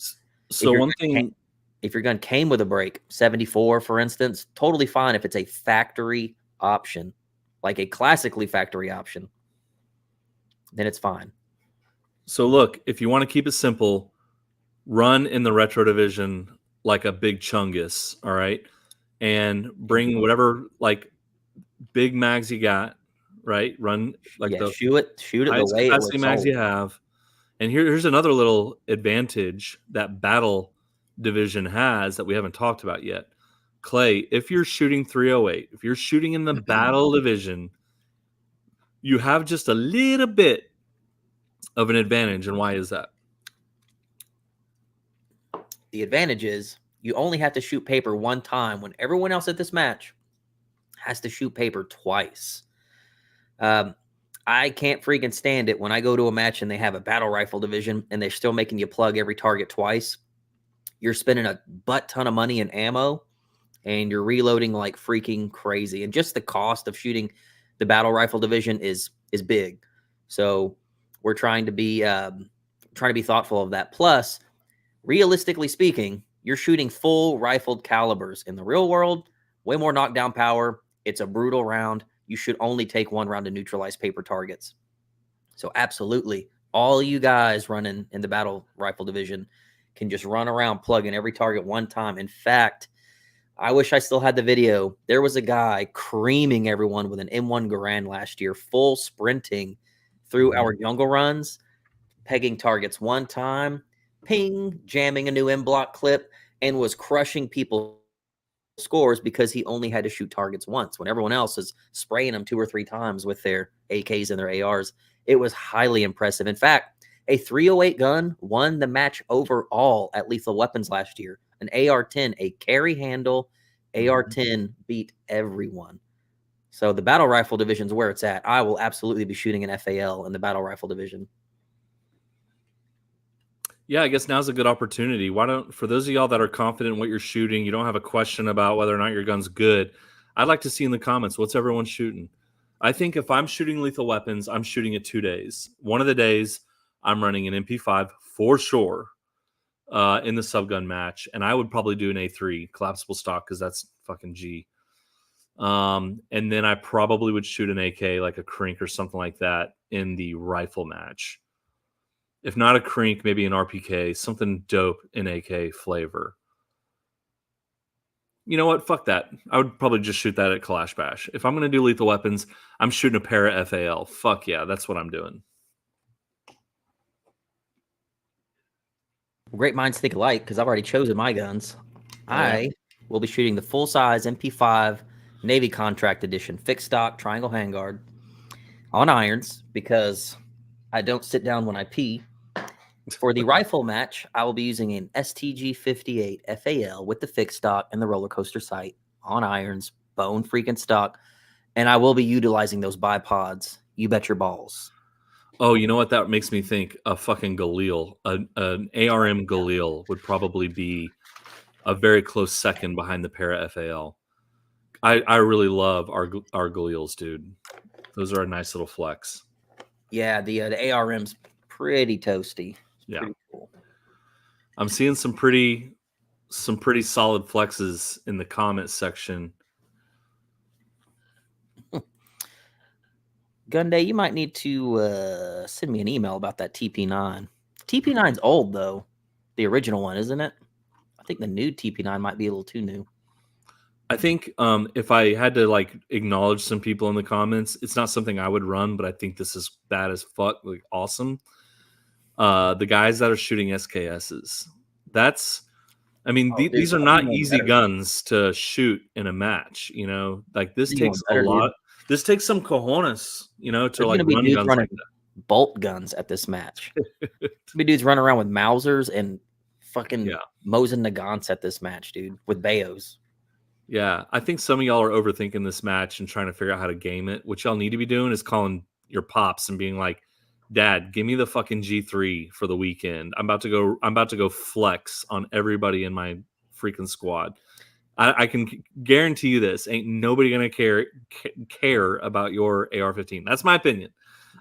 one thing, if your gun came with a brake, 74, for instance, totally fine if it's a factory option, like a classically factory option, then it's fine. So look, if you want to keep it simple, run in the retro division like a big chungus, all right? And bring whatever like big mags you got, right? Run like the shoot it highest the way capacity it was mags sold. you have. And here's another little advantage that battle division has that we haven't talked about yet. Clay, if you're shooting 308, if you're shooting in the battle division, you have just a little bit of an advantage. And why is that? The advantage is you only have to shoot paper one time when everyone else at this match has to shoot paper twice. I can't freaking stand it when I go to a match and they have a battle rifle division and they're still making you plug every target twice. You're spending a butt ton of money in ammo and you're reloading like freaking crazy. And just the cost of shooting the battle rifle division is big. So we're trying to be thoughtful of that. Plus, realistically speaking, you're shooting full rifled calibers. In the real world, way more knockdown power. It's a brutal round. You should only take one round to neutralize paper targets. So absolutely, all you guys running in the battle rifle division can just run around plugging every target one time. In fact, I wish I still had the video. There was a guy creaming everyone with an M1 Garand last year, full sprinting through our jungle runs, pegging targets one time, ping, jamming a new M-block clip, and was crushing people's scores because he only had to shoot targets once when everyone else is spraying them 2 or 3 times with their AKs and their ARs. It was highly impressive. In fact, a 308 gun won the match overall at Lethal Weapons last year. An AR-10, a carry handle AR-10 beat everyone. So the battle rifle division is where it's at. I will absolutely be shooting an FAL in the battle rifle division. Yeah, I guess now's a good opportunity. Why don't, for those of y'all that are confident in what you're shooting, you don't have a question about whether or not your gun's good, I'd like to see in the comments, what's everyone shooting? I think if I'm shooting Lethal Weapons, I'm shooting it 2 days. One of the days, I'm running an MP5 for sure in the subgun match, and I would probably do an A3 collapsible stock because that's fucking G. And then I probably would shoot an AK, like a Crink or something like that, in the rifle match. If not a Crink, maybe an RPK, something dope in AK flavor. You know what? Fuck that. I would probably just shoot that at Clash Bash. If I'm going to do Lethal Weapons, I'm shooting a Para FAL. Fuck yeah, that's what I'm doing. Great minds think alike because I've already chosen my guns. I will be shooting the full-size MP5 Navy Contract Edition fixed stock triangle handguard on irons because I don't sit down when I pee. For the rifle match, I will be using an STG-58 FAL with the fixed stock and the roller coaster sight on irons, bone freaking stock, and I will be utilizing those bipods. You bet your balls. Oh, you know what? That makes me think a fucking Galil. An ARM Galil would probably be a very close second behind the Para FAL. I really love our Galils, dude. Those are a nice little flex. Yeah, the ARM's pretty toasty. Yeah. Pretty cool. I'm seeing some pretty solid flexes in the comment section. Gunday, you might need to send me an email about that TP9. TP9's old, though. The original one, isn't it? I think the new TP9 might be a little too new. I think if I had to like acknowledge some people in the comments, it's not something I would run, but I think this is bad as fuck, like awesome. The guys that are shooting SKSs. That's, I mean, Oh, dude, these are I'll be not one easy better. guns to shoot in a match. You know, like this Be one takes a better, dude. lot. This takes some cojones, you know, to There's like gonna be run dudes guns running like bolt guns at this match. There's gonna be dudes running around with Mausers and fucking Yeah. Mosin Nagants at this match, dude, with Bayos. Yeah, I think some of y'all are overthinking this match and trying to figure out how to game it. What y'all need to be doing is calling your pops and being like, "Dad, give me the fucking G3 for the weekend. I'm about to go flex on everybody in my freaking squad. I can guarantee you this: ain't nobody gonna care about your AR-15. That's my opinion.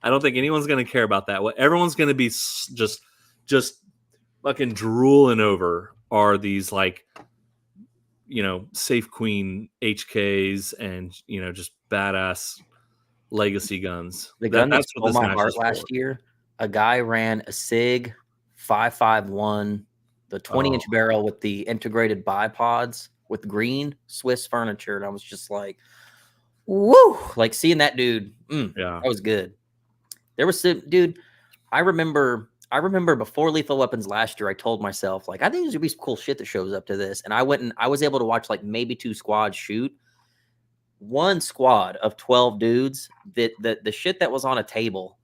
I don't think anyone's gonna care about that. What everyone's gonna be just fucking drooling over are these like, you know, Safe Queen HKs and, you know, just badass legacy guns. The gun that That's what stole this my match heart is for. last year, a guy ran a SIG 551, the 20-inch barrel with the integrated bipods with green Swiss furniture, and I was just like, woo! Like seeing that dude, Yeah. that was good. There was some dude. I remember before Lethal Weapons last year, I told myself, like, I think there's gonna be some cool shit that shows up to this. And I went and I was able to watch like maybe 2 squads shoot. One squad of 12 dudes, that the shit that was on a table,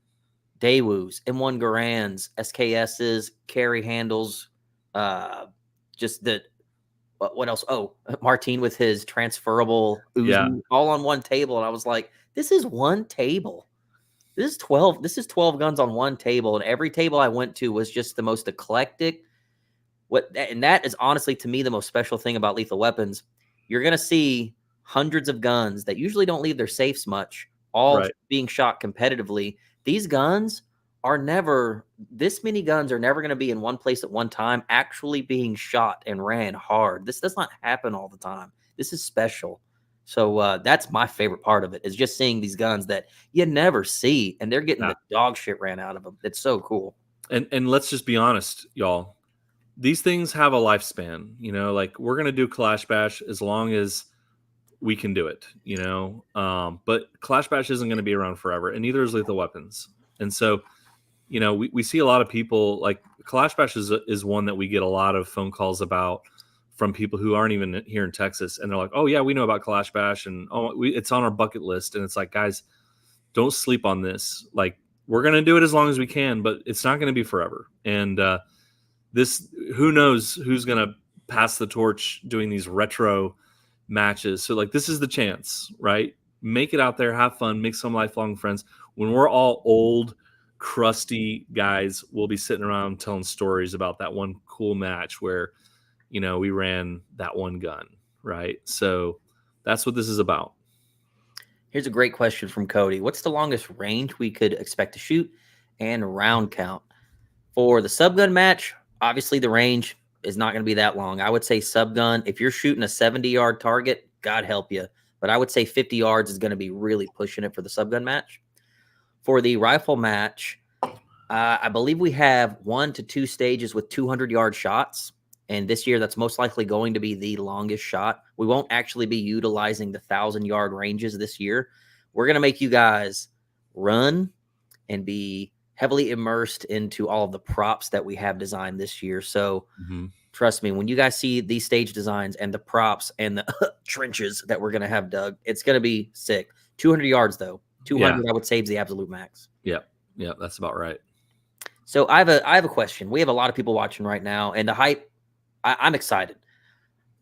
Daewoo's, M1 Garands, SKS's, carry handles, just the what else? Oh, Martine with his transferable Uzi, Yeah. all on one table. And I was like, this is one table. This is 12 guns on one table, and every table I went to was just the most eclectic. And that is honestly to me the most special thing about Lethal Weapons. You're going to see hundreds of guns that usually don't leave their safes much, all Right. being shot competitively. These guns are never, this many guns are never going to be in one place at one time, actually being shot and ran hard. This does not happen all the time. This is special. So that's my favorite part of it, is just seeing these guns that you never see, and they're getting the dog shit ran out of them. It's so cool. And let's just be honest, y'all. These things have a lifespan, you know, like we're going to do Clash Bash as long as we can do it, you know, but Clash Bash isn't going to be around forever, and neither is Lethal Weapons. And so, you know, we see a lot of people, like Clash Bash is one that we get a lot of phone calls about from people who aren't even here in Texas. And they're like, oh yeah, we know about Clash Bash, and it's on our bucket list. And it's like, guys, don't sleep on this. Like, we're going to do it as long as we can, but it's not going to be forever. And who knows who's going to pass the torch doing these retro matches. So like, this is the chance, right? Make it out there, have fun, make some lifelong friends. When we're all old, crusty guys, we'll be sitting around telling stories about that one cool match where, you know, we ran that one gun, right? So that's what this is about. Here's a great question from Cody. What's the longest range we could expect to shoot and round count? For the subgun match, obviously the range is not going to be that long. I would say subgun, if you're shooting a 70-yard target, God help you. But I would say 50 yards is going to be really pushing it for the subgun match. For the rifle match, I believe we have 1 to 2 stages with 200-yard shots. And this year, that's most likely going to be the longest shot. We won't actually be utilizing the 1,000-yard ranges this year. We're going to make you guys run and be heavily immersed into all of the props that we have designed this year. So trust me, when you guys see these stage designs and the props and the trenches that we're going to have dug, it's going to be sick. 200 yards, though. 200, I would say, is the absolute max. Yeah, that's about right. So I have a question. We have a lot of people watching right now, and the hype, I'm excited.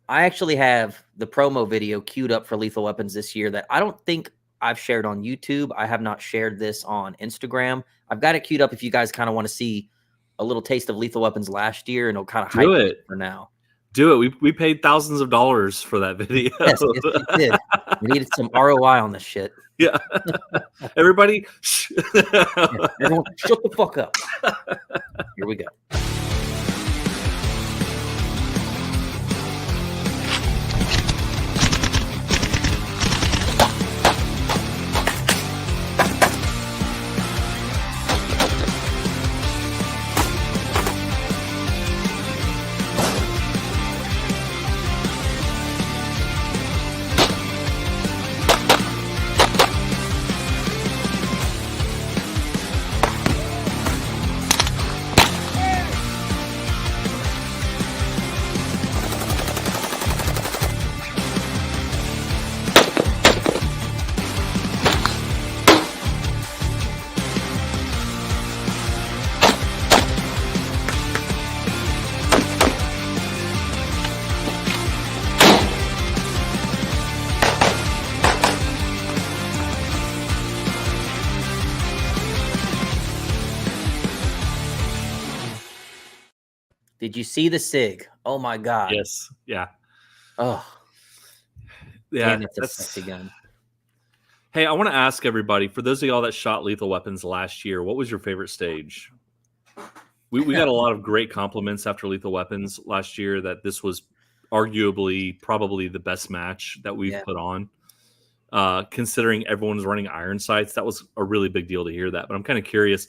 I actually have the promo video queued up for Lethal Weapons this year that I don't think I've shared on YouTube. I have not shared this on Instagram. I've got it queued up if you guys kind of want to see a little taste of Lethal Weapons last year, and it'll kind of hype it for now. Do it. We paid thousands of dollars for that video. Yes, we did. We needed some ROI on this shit. Yeah. Everybody, everyone, shut the fuck up. Here we go. Did you see the SIG? Oh my God. Yes. Yeah. Oh, Yeah. damn, it's a sexy gun. Hey, I want to ask everybody, for those of y'all that shot Lethal Weapons last year, what was your favorite stage? We got a lot of great compliments after Lethal Weapons last year that this was arguably probably the best match that we've Yeah. put on. Considering everyone was running iron sights, that was a really big deal to hear that. But I'm kind of curious,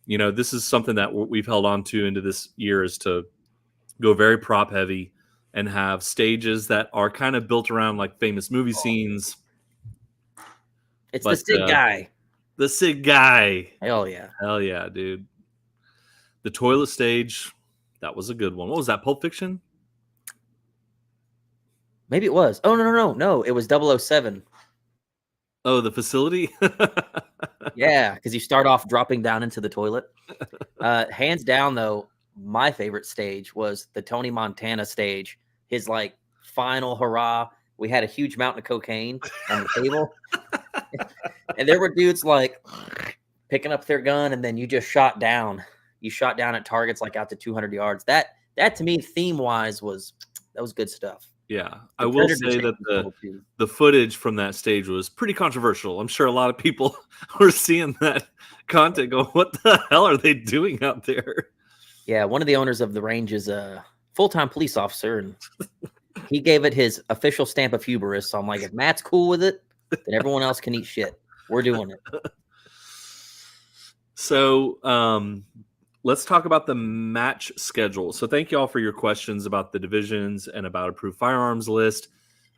this is something that we've held on to into this year, is to go very prop heavy and have stages that are kind of built around like famous movie scenes. It's the But SIG guy. the SIG guy. Hell yeah. Hell yeah, dude. The toilet stage, that was a good one. What was that, Pulp Fiction? Maybe it was. Oh, no. It was 007. Oh, the facility? Yeah, because you start off dropping down into the toilet. Hands down, though, my favorite stage was the Tony Montana stage. His like final hurrah. We had a huge mountain of cocaine on the table, and there were dudes like picking up their gun, and then you just shot down. You shot down at targets like out to 200 yards. That to me, theme wise, was good stuff. Yeah, The I will Predator say stage that was cool, too. the footage from that stage was pretty controversial. I'm sure a lot of people were seeing that content go, what the hell are they doing out there? Yeah, one of the owners of the range is a full-time police officer, and he gave it his official stamp of hubris. So I'm like, if Matt's cool with it, then everyone else can eat shit. We're doing it. So let's talk about the match schedule. So thank you all for your questions about the divisions and about approved firearms list.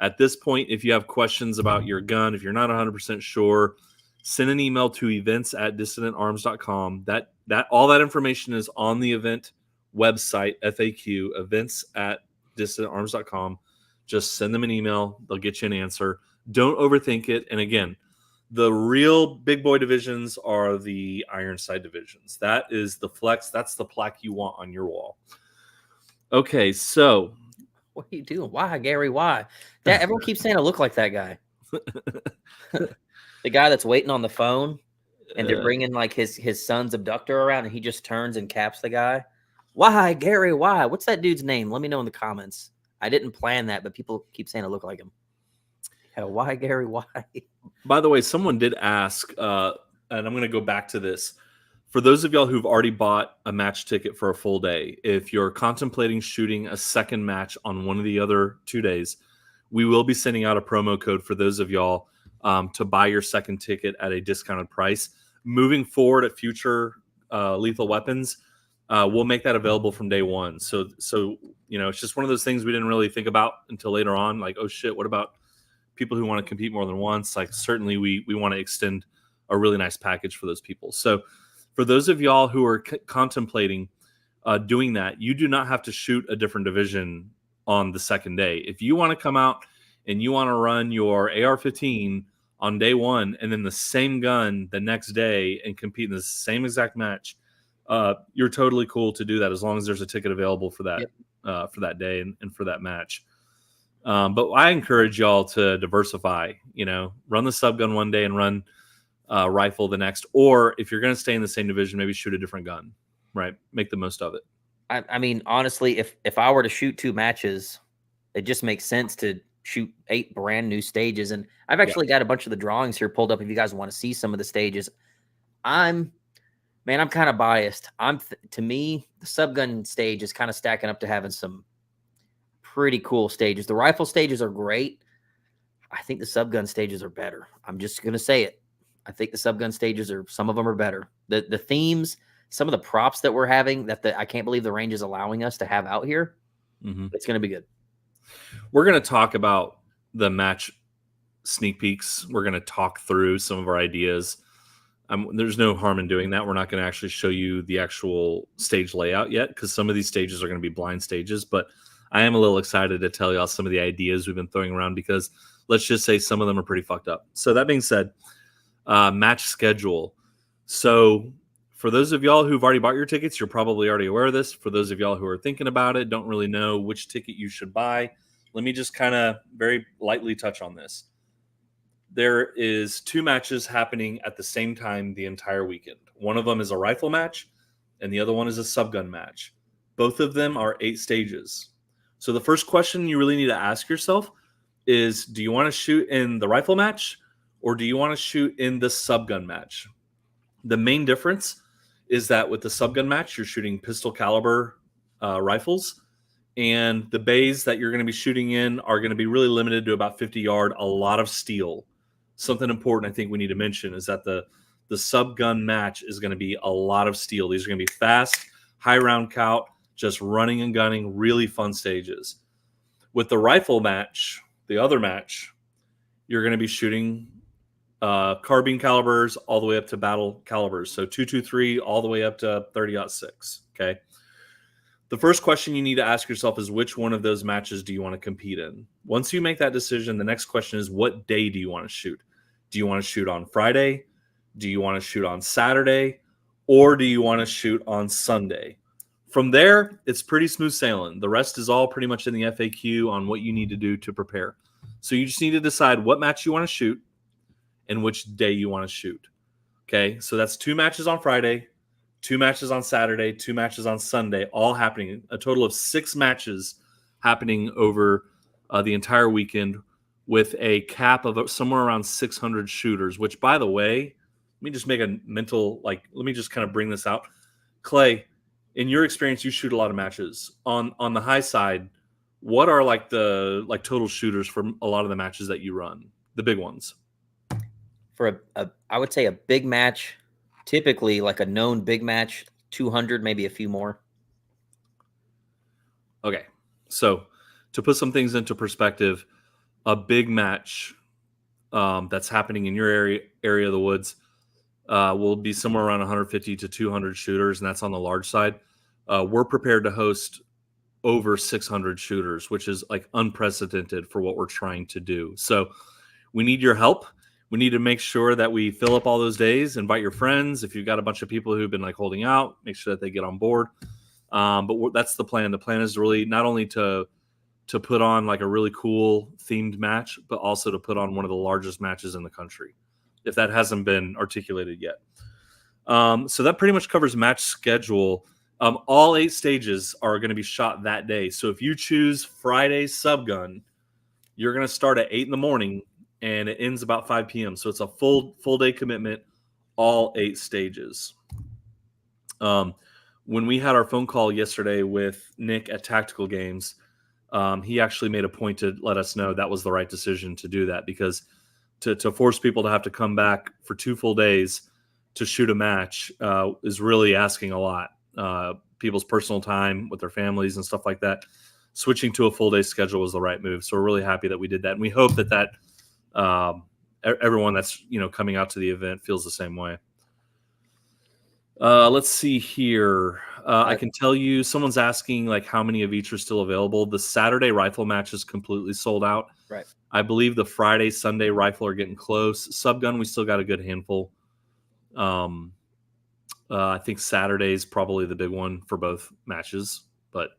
At this point, if you have questions about your gun, if you're not 100% sure, send an email to events@dissidentarms.com. That all that information is on the event website, FAQ, events@dissidentarms.com. Just send them an email. They'll get you an answer. Don't overthink it. And again, the real big boy divisions are the iron sight divisions. That is the flex. That's the plaque you want on your wall. Okay, so What are you doing? Why, Gary? Why? That everyone keeps saying I look like that guy. The guy that's waiting on the phone, and they're bringing like his son's abductor around, and he just turns and caps the guy. Why, Gary? Why? What's that dude's name? Let me know in the comments. I didn't plan that, but people keep saying I look like him. Yeah, why, Gary? Why? by the way, someone did ask, and I'm going to go back to this. For those of y'all who've already bought a match ticket for a full day, if you're contemplating shooting a second match on one of the other 2 days, we will be sending out a promo code for those of y'all to buy your second ticket at a discounted price. Moving forward at future Lethal Weapons, we'll make that available from day one. So it's just one of those things we didn't really think about until later on. Like, oh shit, what about people who want to compete more than once? Like, certainly we want to extend a really nice package for those people. So for those of y'all who are contemplating doing that, you do not have to shoot a different division on the second day. If you want to come out and you want to run your AR-15 on day one and then the same gun the next day and compete in the same exact match, you're totally cool to do that as long as there's a ticket available for that for that day and for that match. But I encourage y'all to diversify. Run the subgun one day and run rifle the next, or if you're going to stay in the same division, maybe shoot a different gun. Right, make the most of it. I mean, honestly, if I were to shoot 2 matches, it just makes sense to shoot 8 brand new stages. And I've actually got a bunch of the drawings here pulled up if you guys want to see some of the stages. I'm kind of biased. To me, the subgun stage is kind of stacking up to having some pretty cool stages. The rifle stages are great. I think the subgun stages are better. I'm just going to say it. I think the subgun stages some of them are better. The themes, some of the props that we're having I can't believe the range is allowing us to have out here. Mm-hmm. It's going to be good. We're going to talk about the match sneak peeks. We're going to talk through some of our ideas. There's no harm in doing that. We're not going to actually show you the actual stage layout yet, because some of these stages are going to be blind stages, but I am a little excited to tell y'all some of the ideas we've been throwing around, because let's just say some of them are pretty fucked up. So that being said, match schedule. So for those of y'all who've already bought your tickets, you're probably already aware of this. For those of y'all who are thinking about it, don't really know which ticket you should buy, let me just kind of very lightly touch on this. There is 2 matches happening at the same time the entire weekend. One of them is a rifle match, and the other one is a subgun match. Both of them are 8 stages. So the first question you really need to ask yourself is, do you want to shoot in the rifle match or do you want to shoot in the subgun match? The main difference is that with the subgun match, you're shooting pistol caliber rifles, and the bays that you're going to be shooting in are going to be really limited to about 50 yard, a lot of steel. Something important I think we need to mention is that the subgun match is going to be a lot of steel. These are going to be fast, high round count, just running and gunning, really fun stages. With the rifle match, the other match, you're going to be shooting carbine calibers all the way up to battle calibers. So 223 all the way up to 30-06. Okay. The first question you need to ask yourself is, which one of those matches do you want to compete in? Once you make that decision, the next question is, what day do you want to shoot? Do you want to shoot on Friday? Do you want to shoot on Saturday? Or do you want to shoot on Sunday? From there, it's pretty smooth sailing. The rest is all pretty much in the FAQ on what you need to do to prepare. So you just need to decide what match you want to shoot and which day you want to shoot. Okay, so that's 2 matches on Friday, 2 matches on Saturday, 2 matches on Sunday, all happening. A total of 6 matches happening over the entire weekend with a cap of somewhere around 600 shooters, which, by the way, let me just make a mental, let me just kind of bring this out. Clay, in your experience, you shoot a lot of matches. On the high side, what are the total shooters for a lot of the matches that you run, the big ones? For I would say a big match, typically like a known big match, 200, maybe a few more. Okay, so to put some things into perspective, a big match that's happening in your area of the woods will be somewhere around 150 to 200 shooters, and that's on the large side. We're prepared to host over 600 shooters, which is unprecedented for what we're trying to do. So we need your help. We need to make sure that we fill up all those days. Invite your friends. If you've got a bunch of people who've been holding out, make sure that they get on board. But that's the plan. The plan is really not only to put on a really cool themed match, but also to put on one of the largest matches in the country, if that hasn't been articulated yet. So that pretty much covers match schedule. All 8 stages are going to be shot that day. So if you choose Friday subgun, you're going to start at 8 in the morning and it ends about 5 p.m. So it's a full day commitment, all 8 stages. When we had our phone call yesterday with Nick at Tactical Games, he actually made a point to let us know that was the right decision to do that, because to force people to have to come back for 2 full days to shoot a match is really asking a lot. People's personal time with their families and stuff like that. Switching to a full day schedule was the right move. So we're really happy that we did that. And we hope that everyone that's coming out to the event feels the same way. Let's see here. I can tell you, someone's asking how many of each are still available. The Saturday rifle match is completely sold out. Right. I believe the Friday, Sunday rifle are getting close. Subgun, we still got a good handful. I think Saturday is probably the big one for both matches, but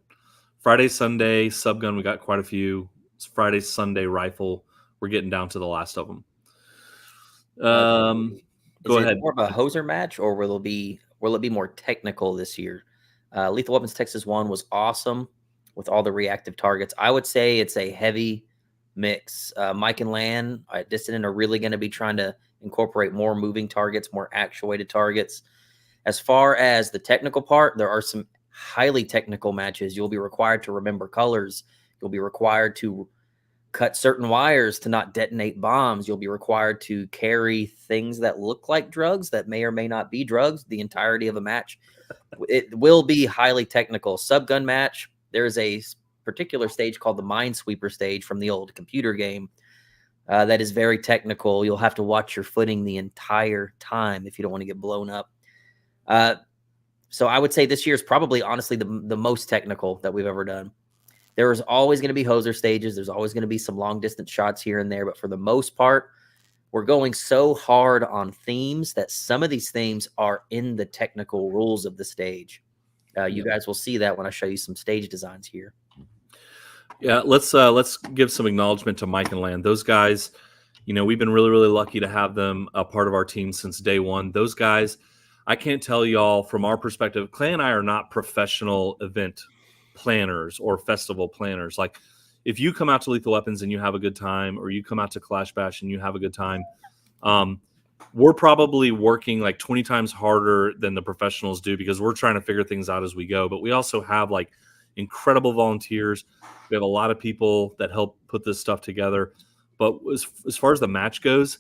Friday, Sunday, subgun, we got quite a few. Friday, Sunday rifle, we're getting down to the last of them. Go ahead. More of a hoser match, or will it be more technical this year? Lethal Weapons Texas 1 was awesome with all the reactive targets. I would say it's a heavy mix. Mike and Lan at Dissident are really going to be trying to incorporate more moving targets, more actuated targets. As far as the technical part, there are some highly technical matches. You'll be required to remember colors. You'll be required to cut certain wires to not detonate bombs. You'll be required to carry things that look like drugs that may or may not be drugs the entirety of a match. It will be highly technical. Subgun match, there's a particular stage called the Minesweeper stage from the old computer game that is very technical. You'll have to watch your footing the entire time if you don't want to get blown up. So I would say this year is probably honestly the most technical that we've ever done. There is always going to be hoser stages. There's always going to be some long distance shots here and there. But for the most part, we're going so hard on themes that some of these themes are in the technical rules of the stage. You guys will see that when I show you some stage designs here. Yeah, let's give some acknowledgement to Mike and Land. Those guys, we've been really, really lucky to have them a part of our team since day one. Those guys, I can't tell y'all from our perspective, Clay and I are not professional event planners or festival planners. Like if you come out to Lethal Weapons and you have a good time, or you come out to Clash Bash and you have a good time, we're probably working like 20 times harder than the professionals do because we're trying to figure things out as we go. But we also have like incredible volunteers. We have a lot of people that help put this stuff together. But as far as the match goes,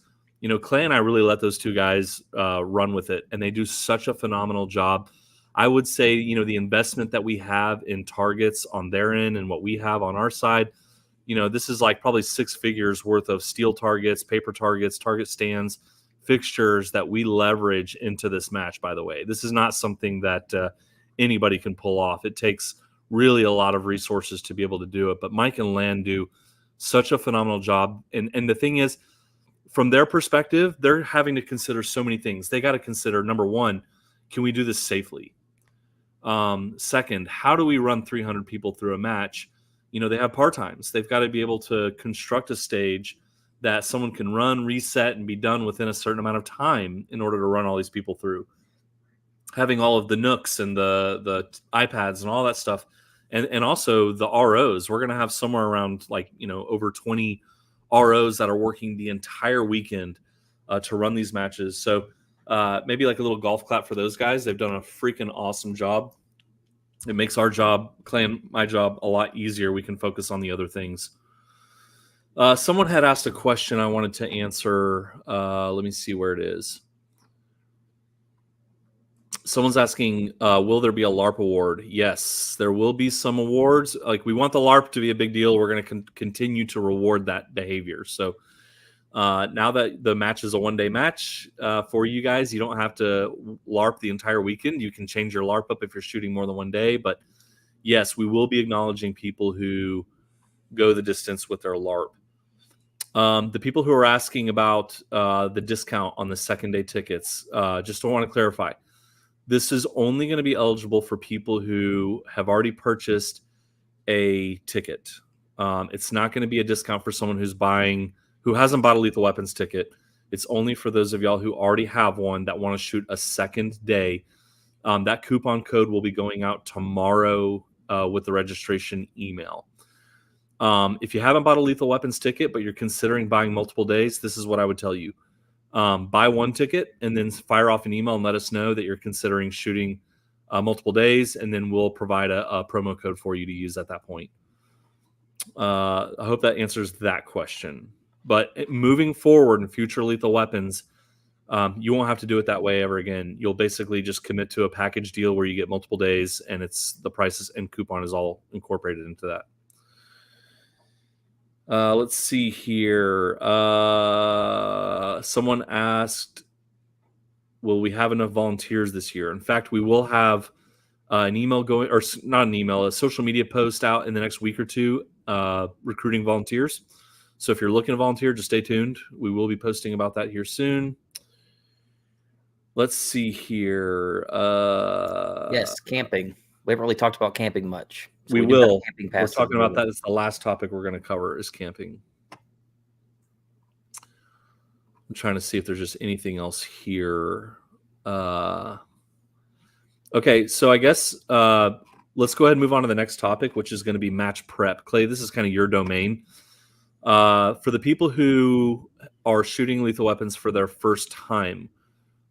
Clay and I really let those two guys run with it, and they do such a phenomenal job. I would say, the investment that we have in targets on their end and what we have on our side, this is like probably 6 figures worth of steel targets, paper targets, target stands, fixtures that we leverage into this match. By the way, this is not something that anybody can pull off. It takes really a lot of resources to be able to do it. But Mike and Lan do such a phenomenal job. And the thing is, from their perspective, they're having to consider so many things. They got to consider, number one, can we do this safely? Second, how do we run 300 people through a match? They have part-times. They've got to be able to construct a stage that someone can run, reset, and be done within a certain amount of time in order to run all these people through. Having all of the nooks and the iPads and all that stuff. And also the ROs. We're going to have somewhere around over 20 ROs that are working the entire weekend to run these matches. So maybe like a little golf clap for those guys. They've done a freaking awesome job. It makes our job, Clay and my job, a lot easier. We can focus on the other things. Someone had asked a question I wanted to answer. Let me see where it is. Someone's asking, will there be a LARP award? Yes, there will be some awards. Like, we want the LARP to be a big deal. We're going to continue to reward that behavior. So now that the match is a one-day match for you guys, you don't have to LARP the entire weekend. You can change your LARP up if you're shooting more than one day. But yes, we will be acknowledging people who go the distance with their LARP. The people who are asking about the discount on the second day tickets, just want to clarify. This is only going to be eligible for people who have already purchased a ticket. It's not going to be a discount for someone who hasn't bought a Lethal Weapons ticket. It's only for those of y'all who already have one that want to shoot a second day. That coupon code will be going out tomorrow with the registration email. If you haven't bought a Lethal Weapons ticket, but you're considering buying multiple days, this is what I would tell you. Buy one ticket and then fire off an email and let us know that you're considering shooting multiple days, and then we'll provide a promo code for you to use at that point. I hope that answers that question. But moving forward in future Lethal Weapons, you won't have to do it that way ever again. You'll basically just commit to a package deal where you get multiple days, and it's the prices and coupon is all incorporated into that. Let's see here. Someone asked, will we have enough volunteers this year? In fact, we will have an email going, or not an email, a social media post out in the next week or two recruiting volunteers. So if you're looking to volunteer, just stay tuned. We will be posting about that here soon. Let's see here. Yes, camping. We haven't really talked about camping much. So we will. We're talking about that. It's the last topic we're going to cover is camping. I'm trying to see if there's just anything else here. Okay, so I guess let's go ahead and move on to the next topic, which is going to be match prep. Clay, this is kind of your domain. For the people who are shooting Lethal Weapons for their first time,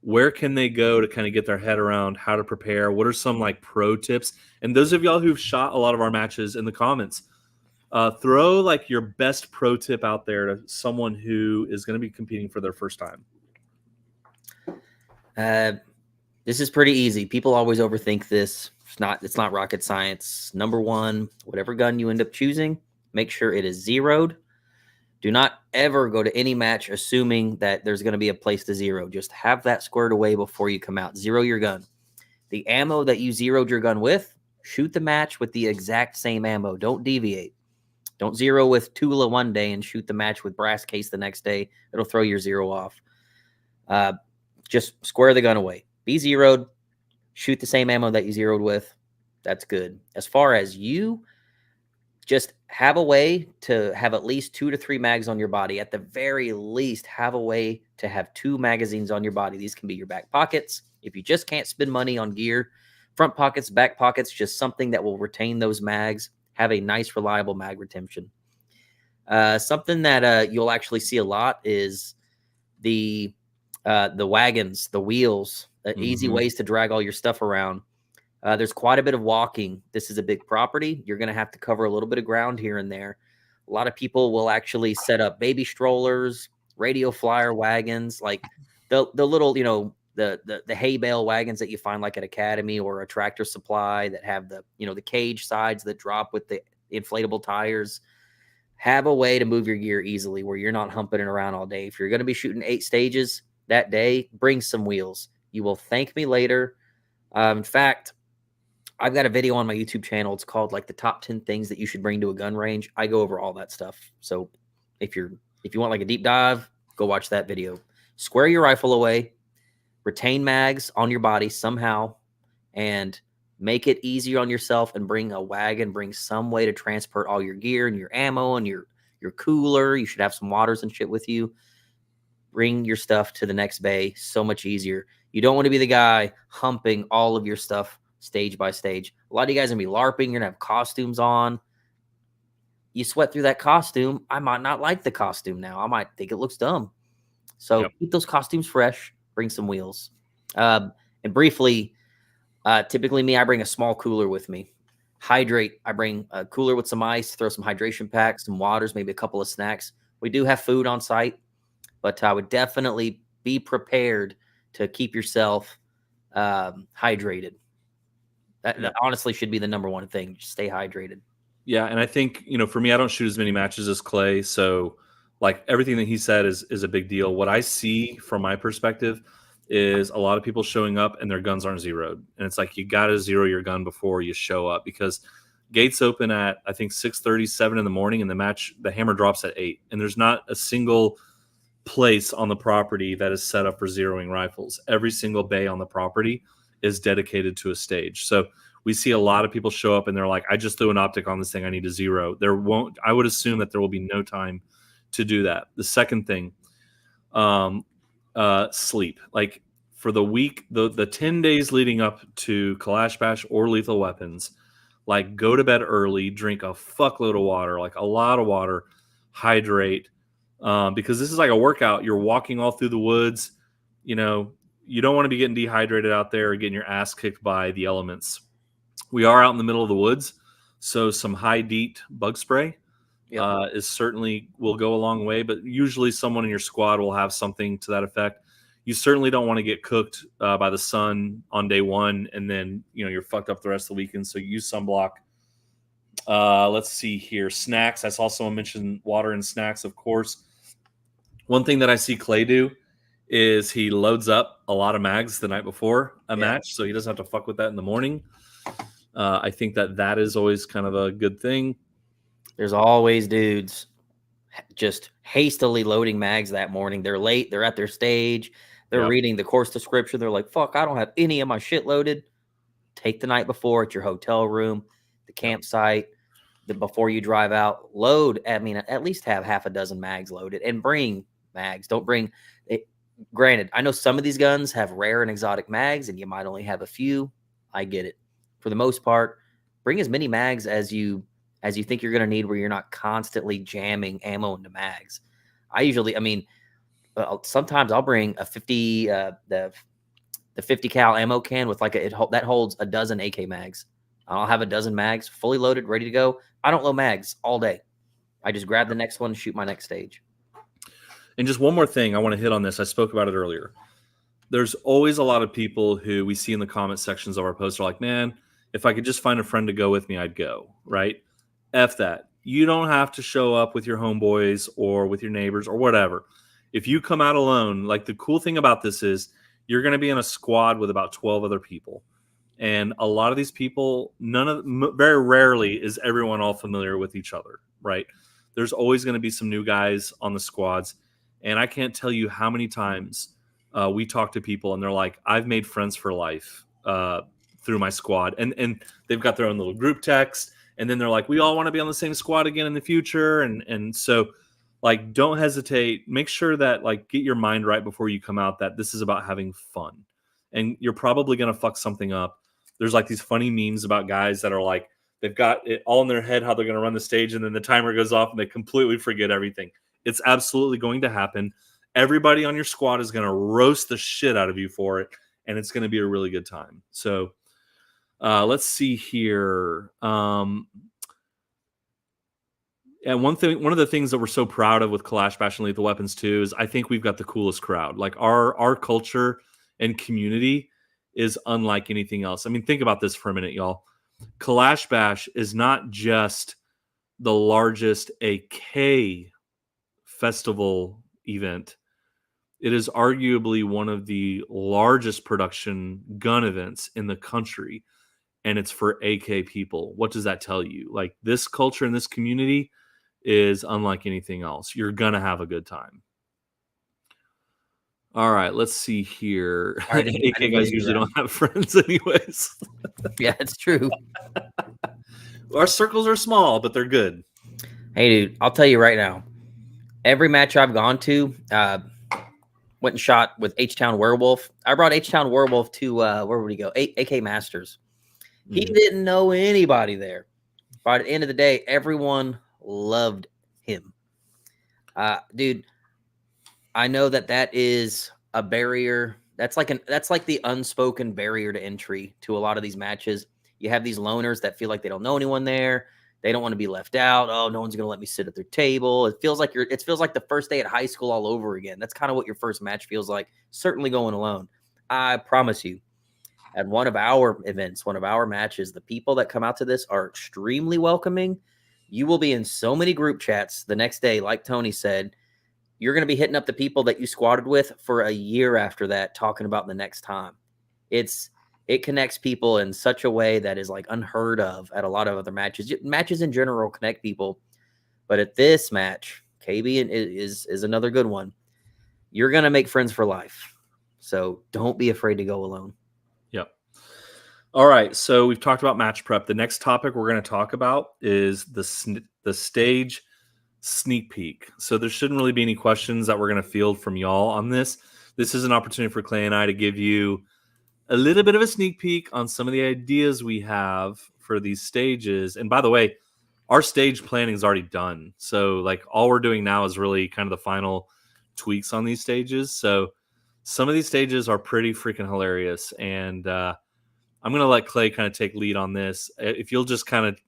where can they go to kind of get their head around how to prepare? What are some like pro tips? And those of y'all who've shot a lot of our matches, in the comments, throw like your best pro tip out there to someone who is going to be competing for their first time. This is pretty easy. People always overthink this. It's not rocket science. Number one, whatever gun you end up choosing, make sure it is zeroed. Do not ever go to any match assuming that there's going to be a place to zero. Just have that squared away before you come out. Zero your gun. The ammo that you zeroed your gun with, shoot the match with the exact same ammo. Don't deviate. Don't zero with Tula one day and shoot the match with brass case the next day. It'll throw your zero off. Just square the gun away. Be zeroed. Shoot the same ammo that you zeroed with. That's good. As far as you, just have a way to have at least 2 to 3 mags on your body. At the very least, have a way to have 2 magazines on your body. These can be your back pockets. If you just can't spend money on gear, front pockets, back pockets, just something that will retain those mags, have a nice, reliable mag retention. Something that you'll actually see a lot is the wagons, the wheels, easy ways to drag all your stuff around. There's quite a bit of walking. This is a big property. You're going to have to cover a little bit of ground here and there. A lot of people will actually set up baby strollers, radio flyer wagons, like the little, the hay bale wagons that you find like at Academy or a Tractor Supply that have the cage sides that drop with the inflatable tires. Have a way to move your gear easily where you're not humping it around all day. If you're going to be shooting 8 stages that day, bring some wheels. You will thank me later. In fact, I've got a video on my YouTube channel. It's called like the top 10 things that you should bring to a gun range. I go over all that stuff. So if you want like a deep dive, go watch that video. Square your rifle away, retain mags on your body somehow, and make it easier on yourself, and bring a wagon, bring some way to transport all your gear and your ammo and your cooler. You should have some waters and shit with you. Bring your stuff to the next bay. So much easier. You don't want to be the guy humping all of your stuff stage by stage. A lot of you guys are going to be LARPing. You're going to have costumes on. You sweat through that costume. I might not like the costume now. I might think it looks dumb. So keep those costumes fresh. Bring some wheels. And briefly, typically me, I bring a small cooler with me. Hydrate. I bring a cooler with some ice, throw some hydration packs, some waters, maybe a couple of snacks. We do have food on site, but I would definitely be prepared to keep yourself hydrated. That honestly should be the number one thing. Just stay hydrated. Yeah, and I think, for me, I don't shoot as many matches as Clay, so like everything that he said is a big deal. What I see from my perspective is a lot of people showing up and their guns aren't zeroed. And it's like you got to zero your gun before you show up, because gates open at, I think, 6:30, 7 in the morning, and the hammer drops at 8. And there's not a single place on the property that is set up for zeroing rifles. Every single bay on the property is dedicated to a stage. So we see a lot of people show up and they're like, I just threw an optic on this thing, I need to zero. I would assume that there will be no time to do that. The second thing, sleep. Like for the week, the 10 days leading up to Kalash Bash or Lethal Weapons, like go to bed early, drink a fuckload of water, like a lot of water, hydrate, because this is like a workout. You're walking all through the woods. You don't want to be getting dehydrated out there or getting your ass kicked by the elements. We are out in the middle of the woods, so some high DEET bug spray is certainly will go a long way, but usually someone in your squad will have something to that effect. You certainly don't want to get cooked by the sun on day one, and then you're fucked up the rest of the weekend, so use sunblock. Let's see here. Snacks. I saw someone mention water and snacks, of course. One thing that I see Clay do is he loads up a lot of mags the night before a match, so he doesn't have to fuck with that in the morning. I think that is always kind of a good thing. There's always dudes just hastily loading mags that morning. They're late. They're at their stage. They're reading the course description. They're like, fuck, I don't have any of my shit loaded. Take the night before at your hotel room, the campsite, before you drive out. Load. I mean, at least have half a dozen mags loaded, and bring mags. Don't bring it. Granted, I know some of these guns have rare and exotic mags, and you might only have a few. I get it. For the most part, bring as many mags as you think you're going to need, where you're not constantly jamming ammo into mags. Sometimes I'll bring a 50, the 50 cal ammo can with like that holds a dozen AK mags. I'll have a dozen mags fully loaded, ready to go. I don't load mags all day. I just grab the next one and shoot my next stage. And just one more thing I want to hit on this. I spoke about it earlier. There's always a lot of people who we see in the comment sections of our posts are like, man, if I could just find a friend to go with me, I'd go, right? F that. You don't have to show up with your homeboys or with your neighbors or whatever. If you come out alone, like the cool thing about this is you're going to be in a squad with about 12 other people. And a lot of these people, very rarely is everyone all familiar with each other, right? There's always going to be some new guys on the squads. And I can't tell you how many times we talk to people and they're like, I've made friends for life through my squad. And they've got their own little group text. And then they're like, we all want to be on the same squad again in the future. And so, like, don't hesitate. Make sure that, like, get your mind right before you come out that this is about having fun. and you're probably going to fuck something up. There's like these funny memes about guys that are like, they've got it all in their head how they're going to run the stage, and then the timer goes off and they completely forget everything. It's absolutely going to happen. Everybody on your squad is going to roast the shit out of you for it, and it's going to be a really good time. So let's see here. And one of the things that we're so proud of with Kalash Bash and Lethal Weapons 2 is I think we've got the coolest crowd. Like our culture and community is unlike anything else. I mean, think about this for a minute, y'all. Kalash Bash is not just the largest AK festival event. It is arguably one of the largest production gun events in the country, and it's for AK people. What does that tell you? Like, this culture and this community is unlike anything else. You're gonna have a good time. All right, let's see here. AK guys usually don't have friends anyways. Yeah, it's true. Our circles are small, but they're good. Hey, dude, I'll tell you right now. Every match I've gone to, went and shot with H-Town Werewolf. I brought H-Town Werewolf to, where would he go? AK Masters. He didn't know anybody there. But at the end of the day, everyone loved him. Dude, I know that is a barrier. That's like the unspoken barrier to entry to a lot of these matches. You have these loners that feel like they don't know anyone there. They don't want to be left out. Oh, no one's going to let me sit at their table. It feels like the first day at high school all over again. That's kind of what your first match feels like. Certainly going alone. I promise you, at one of our events, one of our matches, the people that come out to this are extremely welcoming. You will be in so many group chats the next day, like Tony said. You're going to be hitting up the people that you squatted with for a year after that, talking about the next time. It connects people in such a way that is like unheard of at a lot of other matches. Matches in general connect people, but at this match, KB is another good one. You're going to make friends for life. So don't be afraid to go alone. Yep. All right. So we've talked about match prep. The next topic we're going to talk about is the stage sneak peek. So there shouldn't really be any questions that we're going to field from y'all on this. This is an opportunity for Clay and I to give you a little bit of a sneak peek on some of the ideas we have for these stages. And by the way, our stage planning is already done. So like all we're doing now is really kind of the final tweaks on these stages. So some of these stages are pretty freaking hilarious. And I'm going to let Clay kind of take lead on this. If you'll just kind of,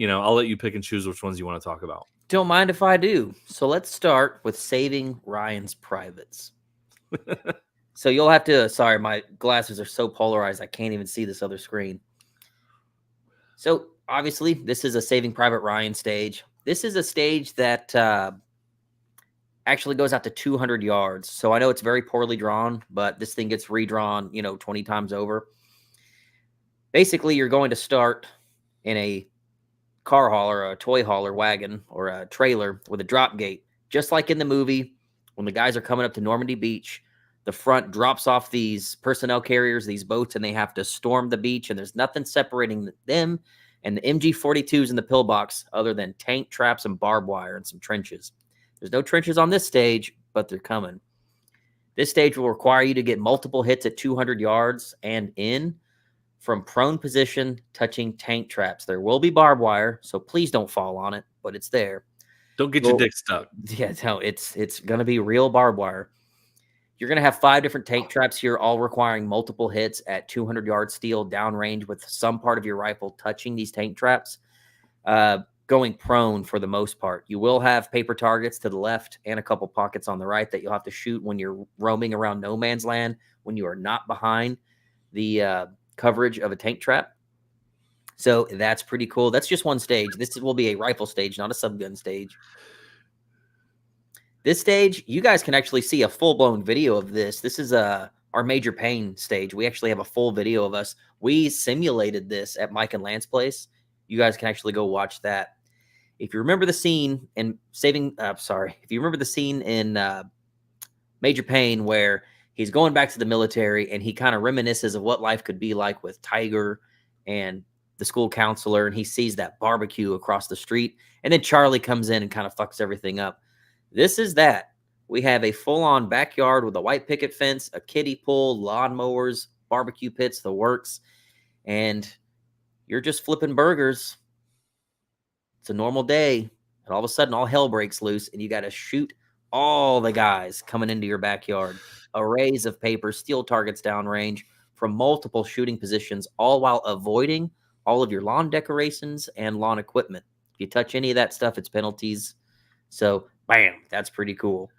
I'll let you pick and choose which ones you want to talk about. Don't mind if I do. So let's start with saving Ryan's privates. So you'll have to, sorry, my glasses are so polarized, I can't even see this other screen. So obviously, this is a Saving Private Ryan stage. This is a stage that actually goes out to 200 yards. So I know it's very poorly drawn, but this thing gets redrawn, 20 times over. Basically, you're going to start in a car hauler, a toy hauler wagon, or a trailer with a drop gate. Just like in the movie, when the guys are coming up to Normandy Beach, the front drops off these personnel carriers, these boats, and they have to storm the beach, and there's nothing separating them and the MG-42s in the pillbox other than tank traps and barbed wire and some trenches. There's no trenches on this stage, but they're coming. This stage will require you to get multiple hits at 200 yards and in from prone position touching tank traps. There will be barbed wire, so please don't fall on it, but it's there. Don't get your dick stuck. Yeah, no, it's going to be real barbed wire. You're going to have 5 different tank traps here, all requiring multiple hits at 200 yards steel downrange with some part of your rifle touching these tank traps, going prone for the most part. You will have paper targets to the left and a couple pockets on the right that you'll have to shoot when you're roaming around no man's land, when you are not behind the coverage of a tank trap. So that's pretty cool. That's just one stage. This will be a rifle stage, not a subgun stage. This stage, you guys can actually see a full-blown video of this. This is our Major Pain stage. We actually have a full video of us. We simulated this at Mike and Lance's place. You guys can actually go watch that. If you remember the scene in Major Pain where he's going back to the military and he kind of reminisces of what life could be like with Tiger and the school counselor, and he sees that barbecue across the street, and then Charlie comes in and kind of fucks everything up. This is that, We have a full-on backyard with a white picket fence, a kiddie pool, lawnmowers, barbecue pits, the works, and you're just flipping burgers. It's a normal day, and all of a sudden, all hell breaks loose, and you got to shoot all the guys coming into your backyard. Arrays of paper, steel targets downrange from multiple shooting positions, all while avoiding all of your lawn decorations and lawn equipment. If you touch any of that stuff, it's penalties. So, bam, that's pretty cool.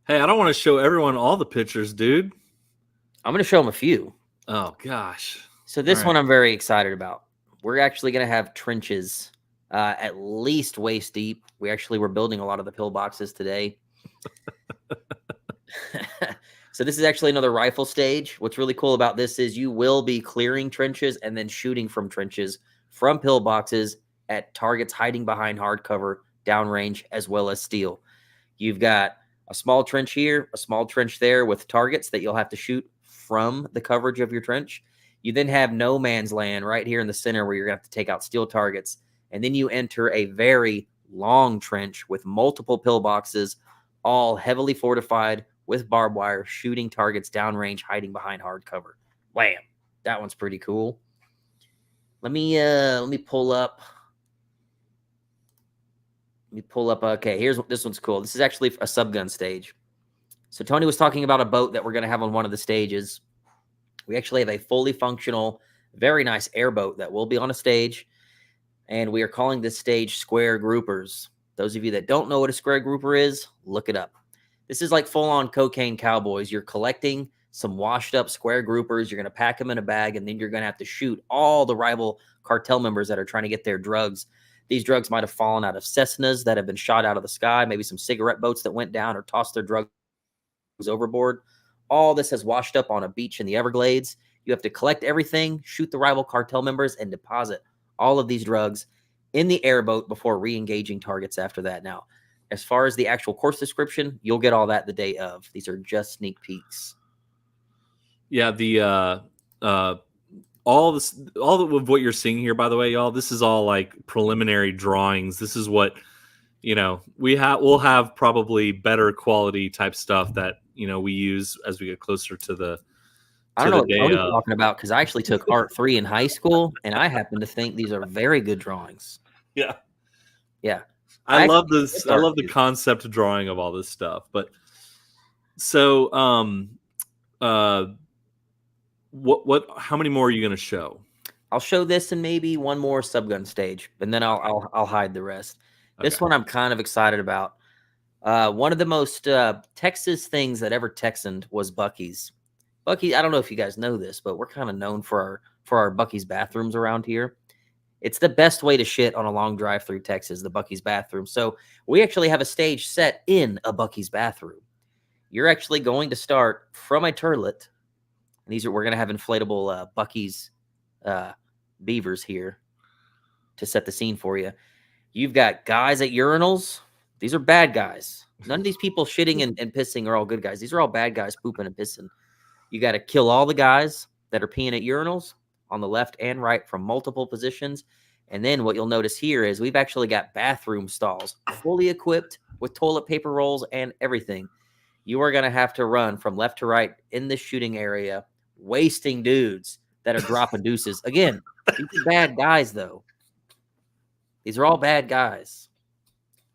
Hey, I don't want to show everyone all the pictures, dude. I'm going to show them a few. Oh, gosh. So this one I'm very excited about. We're actually going to have trenches at least waist deep. We actually were building a lot of the pillboxes today. So this is actually another rifle stage. What's really cool about this is you will be clearing trenches and then shooting from trenches from pillboxes at targets hiding behind hardcover, downrange, as well as steel. You've got a small trench here, a small trench there with targets that you'll have to shoot from the coverage of your trench. You then have no man's land right here in the center where you're going to have to take out steel targets. And then you enter a very long trench with multiple pillboxes, all heavily fortified with barbed wire, shooting targets downrange, hiding behind hardcover. Wham! That one's pretty cool. Let me pull up. Okay, here's this one's cool. This is actually a subgun stage. So Tony was talking about a boat that we're going to have on one of the stages. We actually have a fully functional, very nice airboat that will be on a stage, and we are calling this stage Square Groupers. Those of you that don't know what a square grouper is, look it up. This is like full-on cocaine cowboys. You're collecting some washed-up square groupers. You're going to pack them in a bag, and then you're going to have to shoot all the rival cartel members that are trying to get their drugs. These drugs might have fallen out of Cessnas that have been shot out of the sky, maybe some cigarette boats that went down or tossed their drugs overboard. All this has washed up on a beach in the Everglades. You have to collect everything, shoot the rival cartel members, and deposit all of these drugs in the airboat before re-engaging targets after that. Now, as far as the actual course description, you'll get all that the day of. These are just sneak peeks. Yeah, all of what you're seeing here, by the way, y'all, this is all like preliminary drawings. This is what, we'll have probably better quality type stuff that, we use as we get closer to the I don't know what Tony's talking about, because I actually took Art 3 in high school, and I happen to think these are very good drawings. Yeah. Yeah. I love this. I love the concept drawing of all this stuff. But so how many more are you going to show? I'll show this and maybe one more subgun stage, and then I'll hide the rest. This one I'm kind of excited about. One of the most Texas things that ever Texaned was Buc-ee's. Buc-ee, I don't know if you guys know this, but we're kind of known for our Buc-ee's bathrooms around here. It's the best way to shit on a long drive through Texas, the Buc-ee's bathroom. So we actually have a stage set in a Buc-ee's bathroom. You're actually going to start from a turlet. And we're going to have inflatable Buc-ee's beavers here to set the scene for you. You've got guys at urinals. These are bad guys. None of these people shitting and pissing are all good guys. These are all bad guys pooping and pissing. You got to kill all the guys that are peeing at urinals on the left and right from multiple positions. And then what you'll notice here is we've actually got bathroom stalls fully equipped with toilet paper rolls and everything. You are going to have to run from left to right in this shooting area, wasting dudes that are dropping deuces. Again, these are bad guys, though. These are all bad guys.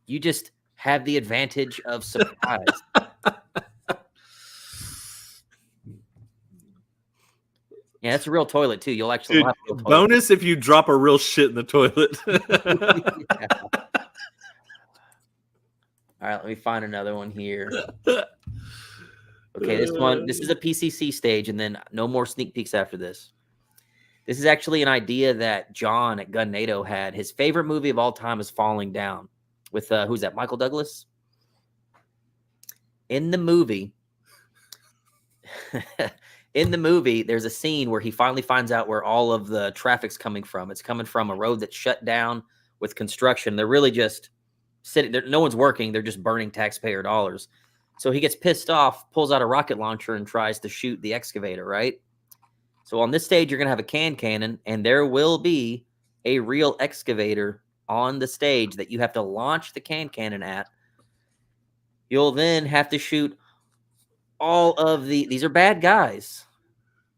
You just have the advantage of surprise. Yeah, that's a real toilet, too. You'll actually have a real toilet. Bonus if you drop a real shit in the toilet. Yeah. All right, let me find another one here. Okay, this is a PCC stage, and then no more sneak peeks after this. This is actually an idea that John at Gun NATO had. His favorite movie of all time is Falling Down with, who's that, Michael Douglas? In the movie, there's a scene where he finally finds out where all of the traffic's coming from. It's coming from a road that's shut down with construction. They're really just sitting there. No one's working. They're just burning taxpayer dollars. So he gets pissed off, pulls out a rocket launcher, and tries to shoot the excavator, right? So on this stage, you're going to have a cannon, and there will be a real excavator on the stage that you have to launch the cannon at. You'll then have to shoot all of these are bad guys.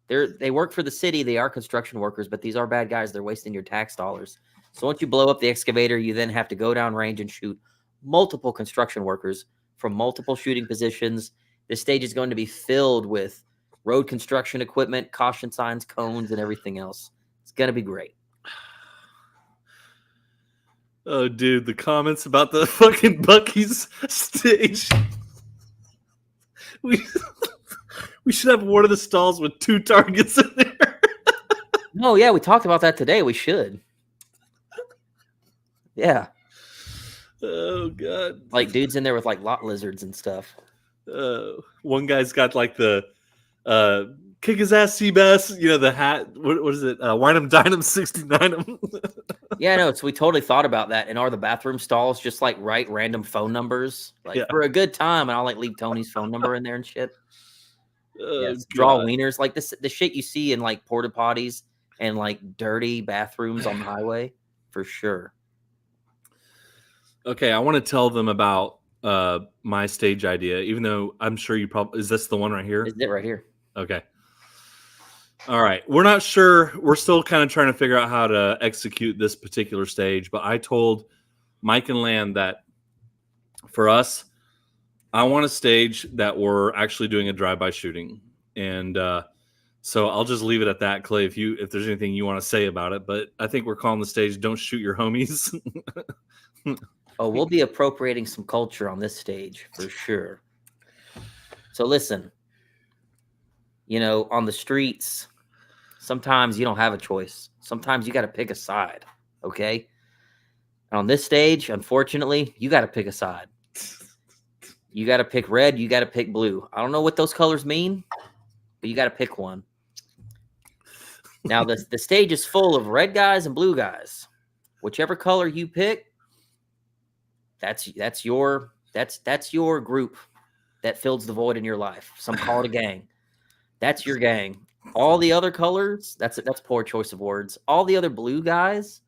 They work for the city. They are construction workers, but these are bad guys. They're wasting your tax dollars. So once you blow up the excavator, you then have to go down range and shoot multiple construction workers from multiple shooting positions. This stage is going to be filled with road construction equipment, caution signs, cones, and everything else. It's going to be great. Oh, dude, the comments about the fucking Bucky's stage. We should have one of the stalls with 2 targets in there. No, yeah, we talked about that today. We should. Yeah. Oh, God. Like dudes in there with like lot lizards and stuff. One guy's got like the kick his ass Seabass, you know, the hat. What is it? Wine 'em, dine 'em, 69 'em. Yeah, no, so we totally thought about that. And are the bathroom stalls just like write random phone numbers like for a good time? And I'll like leave Tony's phone number in there and shit. Yes, draw wieners like this, the shit you see in like porta potties and like dirty bathrooms on the highway for sure. Okay, I want to tell them about my stage idea, even though I'm sure you probably is this the one right here? Is it right here? Okay. All right. We're not sure. We're still kind of trying to figure out how to execute this particular stage. But I told Mike and Land that for us, I want a stage that we're actually doing a drive-by shooting. And so I'll just leave it at that, Clay, if there's anything you want to say about it. But I think we're calling the stage Don't Shoot Your Homies. Oh, we'll be appropriating some culture on this stage for sure. So listen, you know, on the streets, sometimes you don't have a choice. Sometimes you got to pick a side, okay? And on this stage, unfortunately, you got to pick a side. You got to pick red. You got to pick blue. I don't know what those colors mean, but you got to pick one. Now, the stage is full of red guys and blue guys. Whichever color you pick, that's your group that fills the void in your life. Some call it a gang. That's your gang. All the other colors, that's poor choice of words. All the other blue guys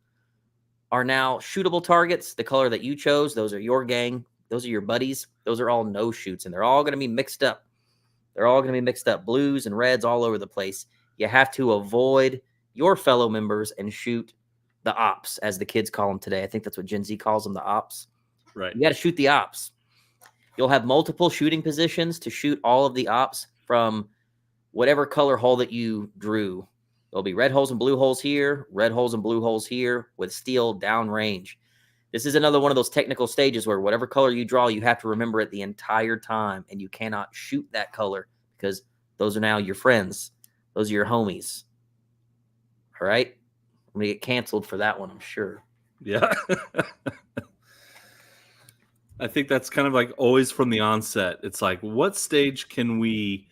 are now shootable targets. The color that you chose, those are your gang. Those are your buddies. Those are all no shoots, and they're all going to be mixed up. They're all going to be mixed up, blues and reds all over the place. You have to avoid your fellow members and shoot the ops, as the kids call them today. I think that's what Gen Z calls them, the ops. Right. You got to shoot the ops. You'll have multiple shooting positions to shoot all of the ops from whatever color hole that you drew. There'll be red holes and blue holes here, red holes and blue holes here with steel downrange. This is another one of those technical stages where whatever color you draw, you have to remember it the entire time, and you cannot shoot that color because those are now your friends. Those are your homies. All right? I'm going to get canceled for that one, I'm sure. Yeah. I think that's kind of like always from the onset. It's like, what stage can we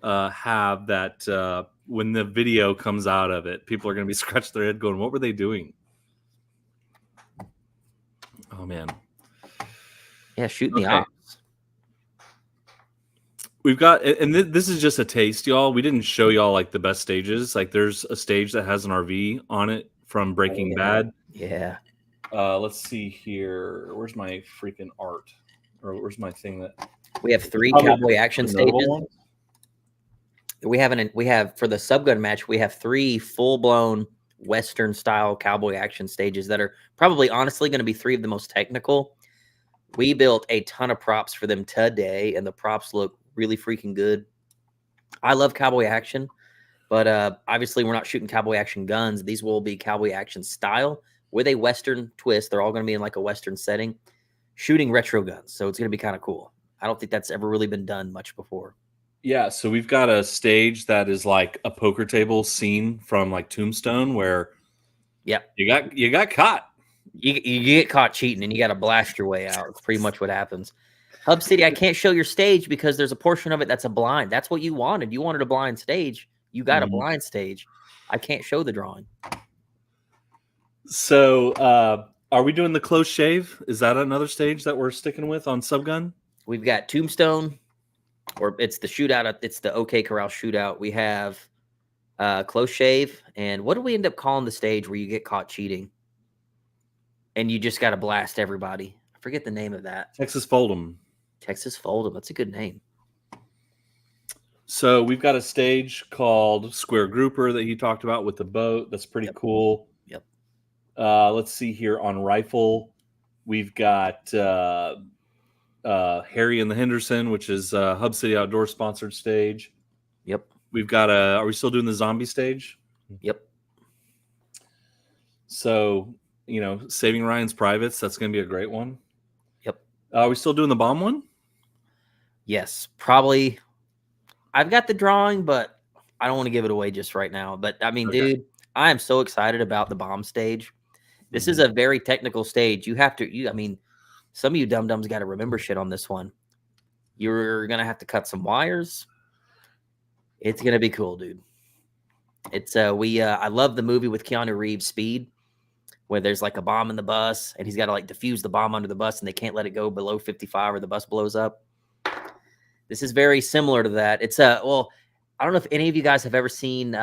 have that when the video comes out of it, people are going to be scratching their head going, what were they doing? Oh, man. Yeah, shooting the ops. We've got, and this is just a taste, y'all. We didn't show y'all like the best stages. Like there's a stage that has an RV on it from Breaking Bad. Yeah. Let's see here. Where's my freaking art? Or where's my thing that we have 3 cowboy action stages. We have for the subgun match, we have 3 full-blown Western style cowboy action stages that are probably honestly going to be 3 of the most technical. We built a ton of props for them today, and the props look really freaking good. I love cowboy action, but obviously we're not shooting cowboy action guns. These will be cowboy action style with a Western twist. They're all going to be in like a Western setting, shooting retro guns. So it's going to be kind of cool. I don't think that's ever really been done much before. Yeah, so we've got a stage that is like a poker table scene from like Tombstone where you got caught. You get caught cheating and you got to blast your way out. It's pretty much what happens. Hub City, I can't show your stage because there's a portion of it that's a blind. That's what you wanted. You wanted a blind stage. You got a blind stage. I can't show the drawing. So are we doing the close shave? Is that another stage that we're sticking with on Subgun? We've got Tombstone, or it's the shootout. It's the OK Corral shootout. We have close shave. And what do we end up calling the stage where you get caught cheating and you just got to blast everybody? I forget the name of that. Texas Fold'em. Texas Fold'em. That's a good name. So we've got a stage called Square Grouper that he talked about with the boat. That's pretty cool. Yep. Let's see here on rifle. We've got Harry and the Henderson, which is Hub City Outdoor sponsored stage. Yep. We've got are we still doing the zombie stage? Yep. So, Saving Ryan's Privates, that's going to be a great one. Yep. Are we still doing the bomb one? Yes, probably. I've got the drawing, but I don't want to give it away just right now. But I mean, Okay. dude, I am so excited about the bomb stage. This is a very technical stage. You have to, I mean, some of you dum-dums got to remember shit on this one. You're going to have to cut some wires. It's going to be cool, dude. It's, I love the movie with Keanu Reeves, Speed, where there's like a bomb in the bus and he's got to like defuse the bomb under the bus and they can't let it go below 55 or the bus blows up. This is very similar to that. It's well, I don't know if any of you guys have ever seen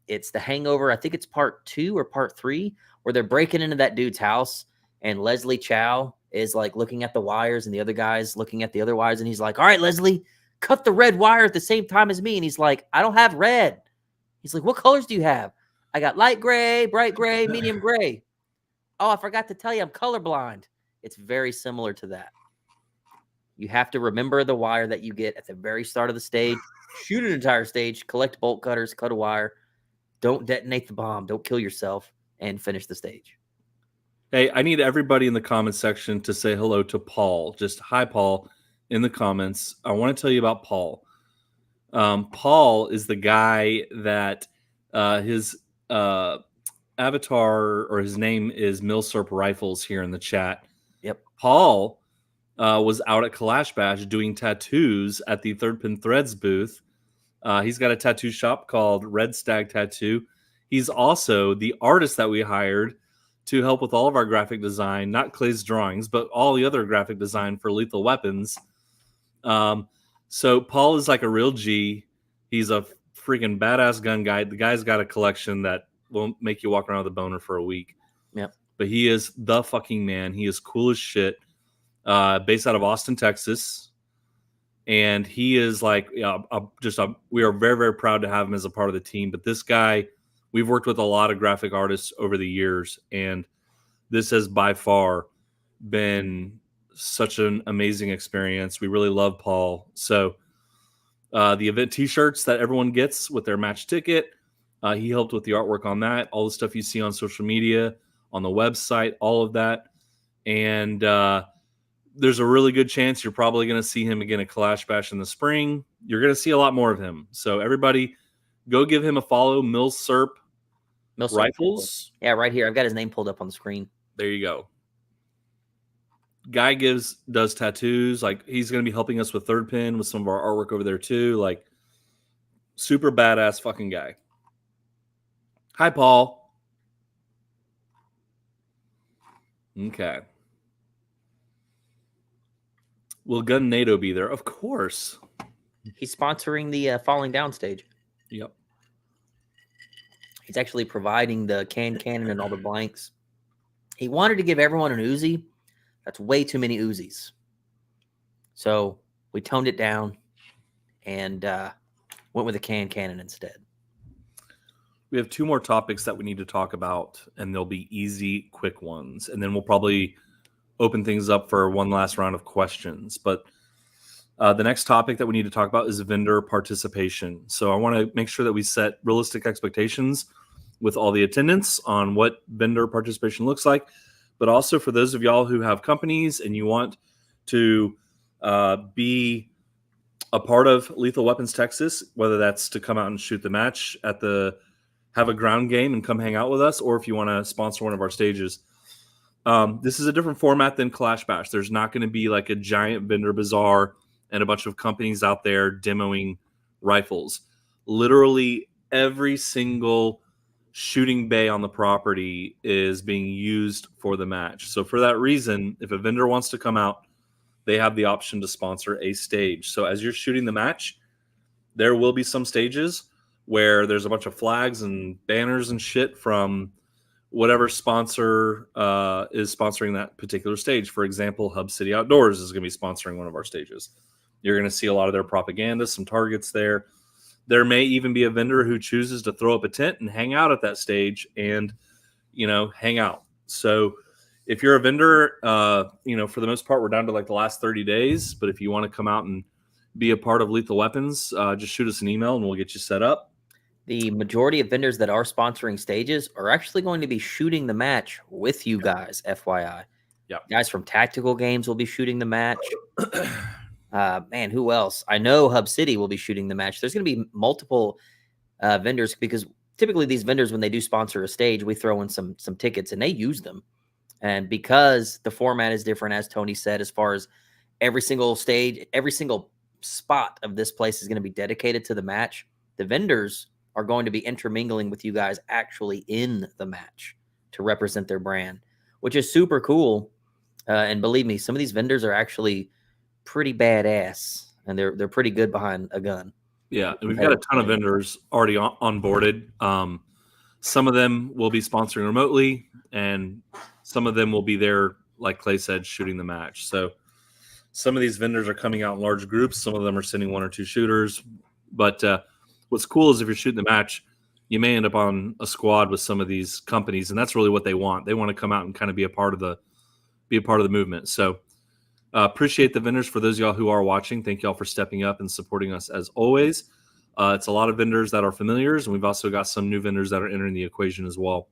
it's The Hangover. I think it's part 2 or part 3 where they're breaking into that dude's house and Leslie Chow is like looking at the wires and the other guy's looking at the other wires and he's like, "All right, Leslie, cut the red wire at the same time as me." And he's like, "I don't have red." He's like, "What colors do you have?" "I got light gray, bright gray, medium gray." "Oh, I forgot to tell you, I'm colorblind." It's very similar to that. You have to remember the wire that you get at the very start of the stage, shoot an entire stage, collect bolt cutters, cut a wire, don't detonate the bomb, don't kill yourself, and finish the stage. Hey, I need everybody in the comments section to say hello to Paul. Just hi, Paul, in the comments. I want to tell you about Paul. Paul is the guy that his avatar or his name is Milsurp Rifles here in the chat. Yep. Paul was out at Kalash Bash doing tattoos at the Third Pin Threads booth. He's got a tattoo shop called Red Stag Tattoo. He's also the artist that we hired to help with all of our graphic design, not Clay's drawings, but all the other graphic design for Lethal Weapons. So Paul is like a real G. He's a freaking badass gun guy. The guy's got a collection that won't make you walk around with a boner for a week. Yep. But he is the fucking man. He is cool as shit. Based out of Austin, Texas. And he is like, we are very, very proud to have him as a part of the team. But this guy, we've worked with a lot of graphic artists over the years, and this has by far been such an amazing experience. We really love Paul. So the event t-shirts that everyone gets with their match ticket, he helped with the artwork on that. All the stuff you see on social media, on the website, all of that. And there's a really good chance you're probably going to see him again at Kalash Bash in the spring. You're going to see a lot more of him. So everybody, go give him a follow. Milsurp Rifles. Yeah, right here. I've got his name pulled up on the screen. There you go. Guy does tattoos. Like, he's going to be helping us with Third Pin with some of our artwork over there too. Like, super badass fucking guy. Hi, Paul. Okay. Will Gun NATO be there? Of course. He's sponsoring the Falling Down stage. Yep. He's actually providing the cannon and all the blanks. He wanted to give everyone an Uzi. That's way too many Uzis. So we toned it down and went with a cannon instead. We have 2 more topics that we need to talk about, and they'll be easy, quick ones. And then we'll probably open things up for one last round of questions. But the next topic that we need to talk about is vendor participation. So I want to make sure that we set realistic expectations with all the attendants on what vendor participation looks like. But also for those of y'all who have companies and you want to be a part of Lethal Weapons Texas, whether that's to come out and shoot the match have a ground game and come hang out with us, or if you want to sponsor one of our stages. This is a different format than Kalash Bash. There's not going to be like a giant vendor bazaar and a bunch of companies out there demoing rifles. Literally every single shooting bay on the property is being used for the match. So for that reason, if a vendor wants to come out, they have the option to sponsor a stage. So as you're shooting the match, there will be some stages where there's a bunch of flags and banners and shit from whatever sponsor is sponsoring that particular stage. For example, Hub City Outdoors is going to be sponsoring one of our stages. You're going to see a lot of their propaganda, some targets there. There may even be a vendor who chooses to throw up a tent and hang out at that stage and, hang out. So if you're a vendor, for the most part, we're down to like the last 30 days. But if you want to come out and be a part of Lethal Weapons, just shoot us an email and we'll get you set up. The majority of vendors that are sponsoring stages are actually going to be shooting the match with you guys, FYI. Yeah. Guys from Tactical Games will be shooting the match. Man, who else? I know Hub City will be shooting the match. There's going to be multiple vendors, because typically these vendors, when they do sponsor a stage, we throw in some tickets and they use them. And because the format is different, as Tony said, as far as every single stage, every single spot of this place is going to be dedicated to the match, the vendors are going to be intermingling with you guys actually in the match to represent their brand, which is super cool. And believe me, some of these vendors are actually pretty badass, and they're pretty good behind a gun. Yeah, and we've got a ton of vendors already onboarded. Some of them will be sponsoring remotely, and some of them will be there, like Clay said, shooting the match. So some of these vendors are coming out in large groups. Some of them are sending 1 or 2 shooters. But what's cool is if you're shooting the match, you may end up on a squad with some of these companies, and that's really what they want. They want to come out and kind of be a part of the movement. So appreciate the vendors. For those of y'all who are watching, thank y'all for stepping up and supporting us as always. It's a lot of vendors that are familiars, and we've also got some new vendors that are entering the equation as well.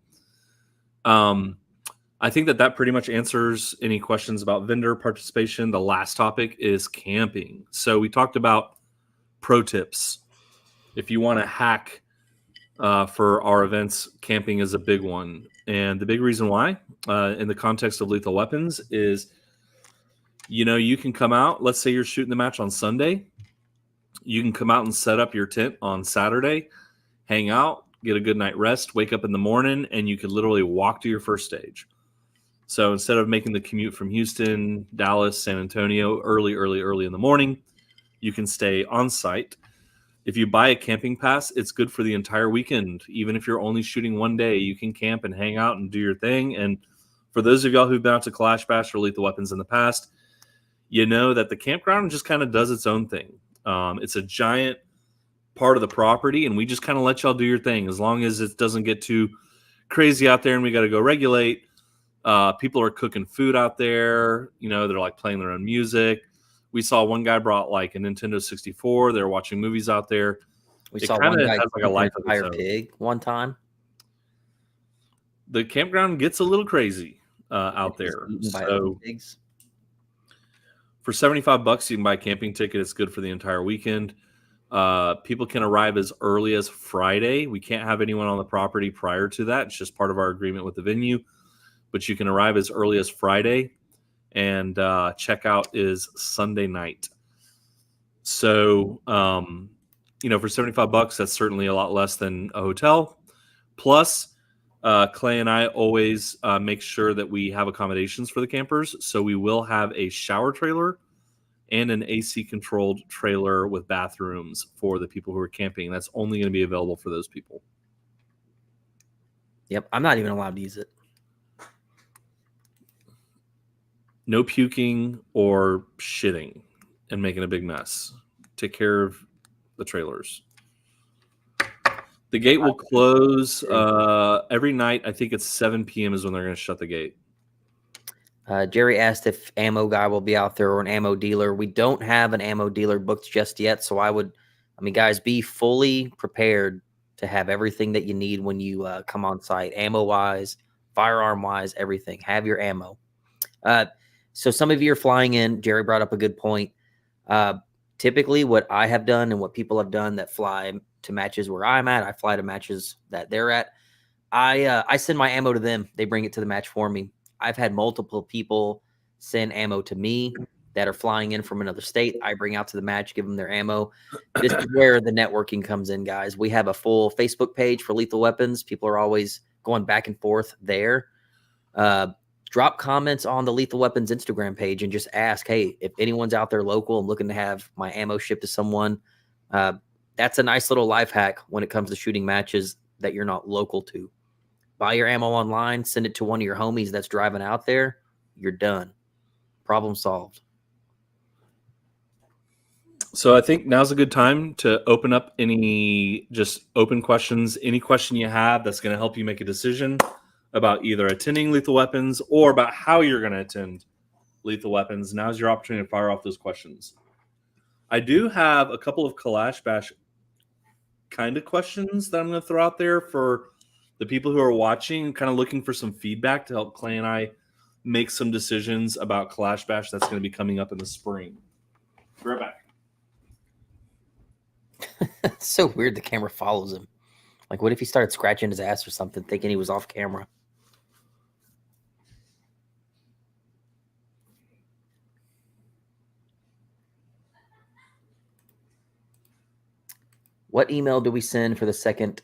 I think that pretty much answers any questions about vendor participation. The last topic is camping. So we talked about pro tips. If you want to hack for our events, camping is a big one. And the big reason why, in the context of Lethal Weapons, is, you can come out. Let's say you're shooting the match on Sunday. You can come out and set up your tent on Saturday, hang out, get a good night rest, wake up in the morning, and you could literally walk to your first stage. So instead of making the commute from Houston, Dallas, San Antonio early in the morning, you can stay on site. If you buy a camping pass, it's good for the entire weekend. Even if you're only shooting one day, you can camp and hang out and do your thing. And for those of y'all who've been out to Clash Bash or Lethal Weapons in the past, you know that the campground just kind of does its own thing. It's a giant part of the property, and we just kind of let y'all do your thing as long as it doesn't get too crazy out there and we got to go regulate. People are cooking food out there. They're like playing their own music. We saw one guy brought like a Nintendo 64. They're watching movies out there. We saw one guy has like a life of its own. Pig one time. The campground gets a little crazy out there. So pigs. For $75, you can buy a camping ticket. It's good for the entire weekend. People can arrive as early as Friday. We can't have anyone on the property prior to that. It's just part of our agreement with the venue. But you can arrive as early as Friday, and checkout is Sunday night. So, for $75, that's certainly a lot less than a hotel. Plus, Clay and I always make sure that we have accommodations for the campers. So we will have a shower trailer and an AC controlled trailer with bathrooms for the people who are camping. That's only going to be available for those people. Yep. I'm not even allowed to use it. No puking or shitting and making a big mess. Take care of the trailers. The gate will close every night. I think it's 7 p.m. is when they're going to shut the gate. Jerry asked if ammo guy will be out there or an ammo dealer. We don't have an ammo dealer booked just yet. So guys, be fully prepared to have everything that you need when you come on site. Ammo wise, firearm wise, everything. Have your ammo. So some of you are flying in. Jerry brought up a good point. Typically what I have done and what people have done that fly to matches where I'm at, I fly to matches that they're at. I send my ammo to them. They bring it to the match for me. I've had multiple people send ammo to me that are flying in from another state. I bring out to the match, give them their ammo. This is where the networking comes in, guys. We have a full Facebook page for Lethal Weapons. People are always going back and forth there. Drop comments on the Lethal Weapons Instagram page and just ask, hey, if anyone's out there local and looking to have my ammo shipped to someone, that's a nice little life hack when it comes to shooting matches that you're not local to. buy your ammo online, send it to one of your homies that's driving out there. You're done. Problem solved. So I think now's a good time to open up any just open questions. Any question you have that's going to help you make a decision about either attending Lethal Weapons or about how you're going to attend Lethal Weapons. Now's your opportunity to fire off those questions. I do have a couple of Kalash Bash kind of questions that I'm going to throw out there for the people who are watching, kind of looking for some feedback to help Clay and I make some decisions about Kalash Bash that's going to be coming up in the spring. Be right back. It's so weird the camera follows him. Like, what if he started scratching his ass or something, thinking he was off camera? What email do we send for the second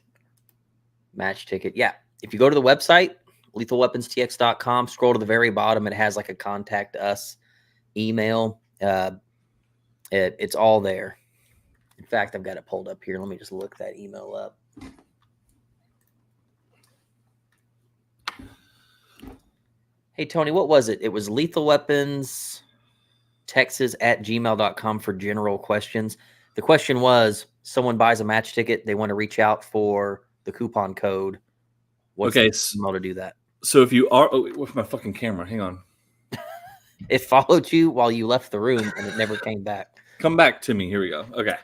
match ticket? Yeah, if you go to the website, lethalweaponstx.com, scroll to the very bottom, it has like a contact us email. It's all there. In fact, I've got it pulled up here. Let me just look that email up. Hey, Tony, what was it? It was lethalweaponstexas@gmail.com for general questions. The question was, someone buys a match ticket, they want to reach out for the coupon code. What's the email to do that? So if you are, with my fucking camera, hang on. It followed you while you left the room and it never came back. Come back to me. Here we go. Okay.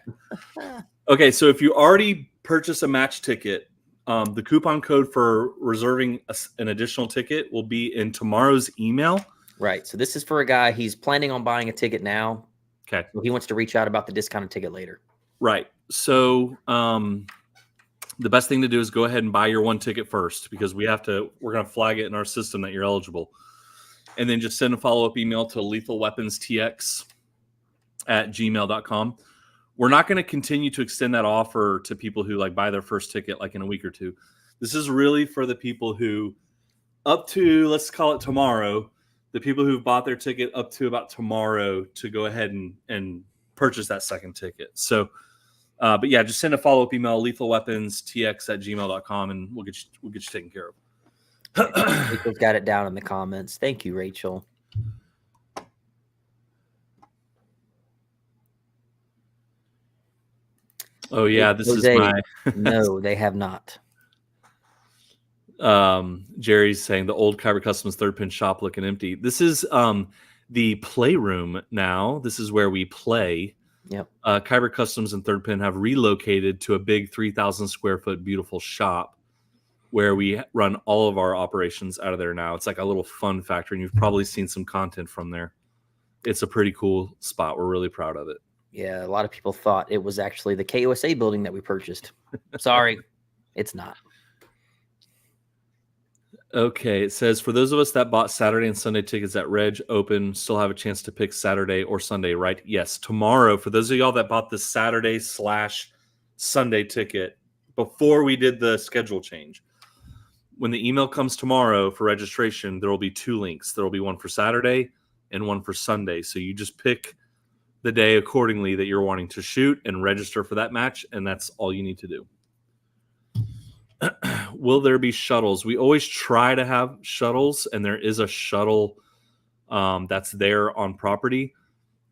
Okay. So if you already purchased a match ticket, the coupon code for reserving an additional ticket will be in tomorrow's email. Right. So this is for a guy, he's planning on buying a ticket now. Okay. So he wants to reach out about the discounted ticket later. Right. So the best thing to do is go ahead and buy your one ticket first, because we're going to flag it in our system that you're eligible. And then just send a follow-up email to lethalweaponstx@gmail.com. We're not going to continue to extend that offer to people who like buy their first ticket like in a week or two. This is really for the people who up to, let's call it tomorrow, the people who've bought their ticket up to about tomorrow to go ahead and purchase that second ticket. So, but yeah, just send a follow-up email, lethalweaponstx@gmail.com, and we'll get you taken care of. Rachel's got it down in the comments. Thank you, Rachel. Oh yeah, this is my. No, they have not. Jerry's saying the old Kyber Customs third pin shop looking empty. This is the playroom now. This is where we play. Yep. Kyber Customs and Third Pin have relocated to a big 3,000 square foot beautiful shop where we run all of our operations out of there now. It's like a little fun factory, and you've probably seen some content from there. It's a pretty cool spot. We're really proud of it. Yeah, a lot of people thought it was actually the KUSA building that we purchased. Sorry, it's not. Okay, it says, for those of us that bought Saturday and Sunday tickets at Reg Open, still have a chance to pick Saturday or Sunday, right? Yes, tomorrow, for those of y'all that bought the Saturday/Sunday ticket before we did the schedule change, when the email comes tomorrow for registration, there will be two links. There will be one for Saturday and one for Sunday. So you just pick the day accordingly that you're wanting to shoot and register for that match, and that's all you need to do. Will there be shuttles? We always try to have shuttles, and there is a shuttle that's there on property.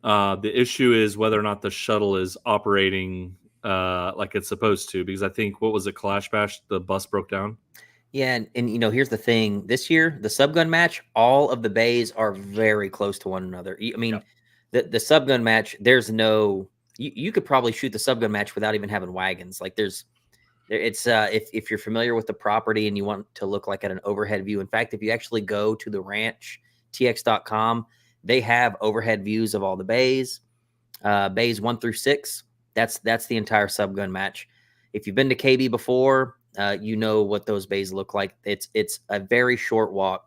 The issue is whether or not the shuttle is operating like it's supposed to, because I think, what was it, Kalash Bash, the bus broke down? Yeah, and you know, here's the thing. This year, the subgun match, all of the bays are very close to one another. I mean, the subgun match, there's no... You could probably shoot the subgun match without even having wagons. Like, it's if you're familiar with the property and you want to look like at an overhead view. In fact, if you actually go to the ranch tx.com, they have overhead views of all the bays, bays 1 through 6. That's the entire subgun match. If you've been to KB before, you know what those bays look like. It's a very short walk.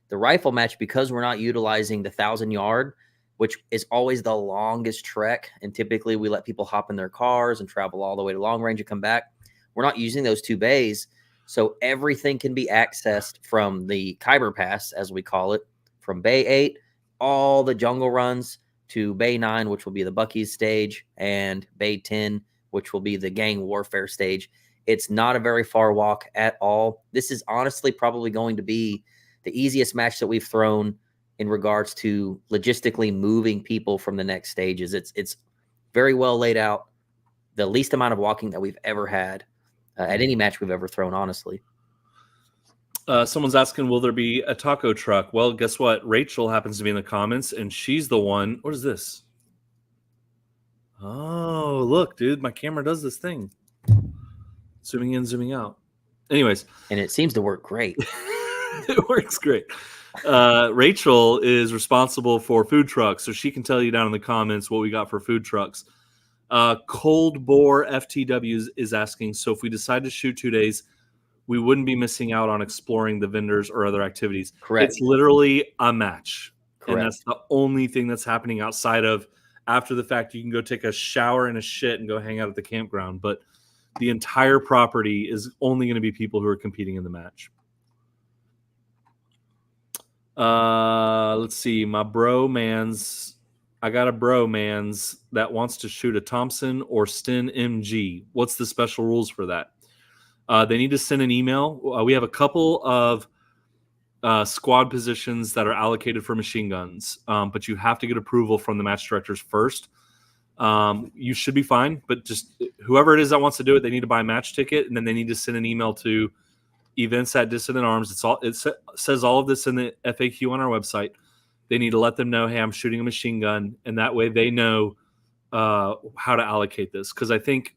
The rifle match, because we're not utilizing the 1,000-yard, which is always the longest trek, and typically we let people hop in their cars and travel all the way to long range and come back. We're not using those two bays, so everything can be accessed from the Kyber Pass, as we call it, from Bay 8, all the jungle runs, to Bay 9, which will be the Bucky's stage, and Bay 10, which will be the gang warfare stage. It's not a very far walk at all. This is honestly probably going to be the easiest match that we've thrown in regards to logistically moving people from the next stages. It's very well laid out. The least amount of walking that we've ever had at any match we've ever thrown, honestly. Someone's asking, will there be a taco truck? Well, guess what? Rachel happens to be in the comments, and she's the one. What is this? Oh, look, dude, my camera does this thing. Zooming in, zooming out. Anyways. And it seems to work great. It works great. Rachel is responsible for food trucks, so she can tell you down in the comments what we got for food trucks. Cold Bore FTW is asking, so if we decide to shoot 2 days, we wouldn't be missing out on exploring the vendors or other activities. Correct. It's literally a match. Correct. And that's the only thing that's happening outside of after the fact. You can go take a shower and a shit and go hang out at the campground. But the entire property is only going to be people who are competing in the match. Let's see. I got a bro mans that wants to shoot a Thompson or Sten MG. What's the special rules for that? They need to send an email. We have a couple of squad positions that are allocated for machine guns, but you have to get approval from the match directors first. You should be fine, but just whoever it is that wants to do it, they need to buy a match ticket, and then they need to send an email to events@dissidentArms. It says all of this in the FAQ on our website. They need to let them know, hey, I'm shooting a machine gun, and that way they know how to allocate this. Because I think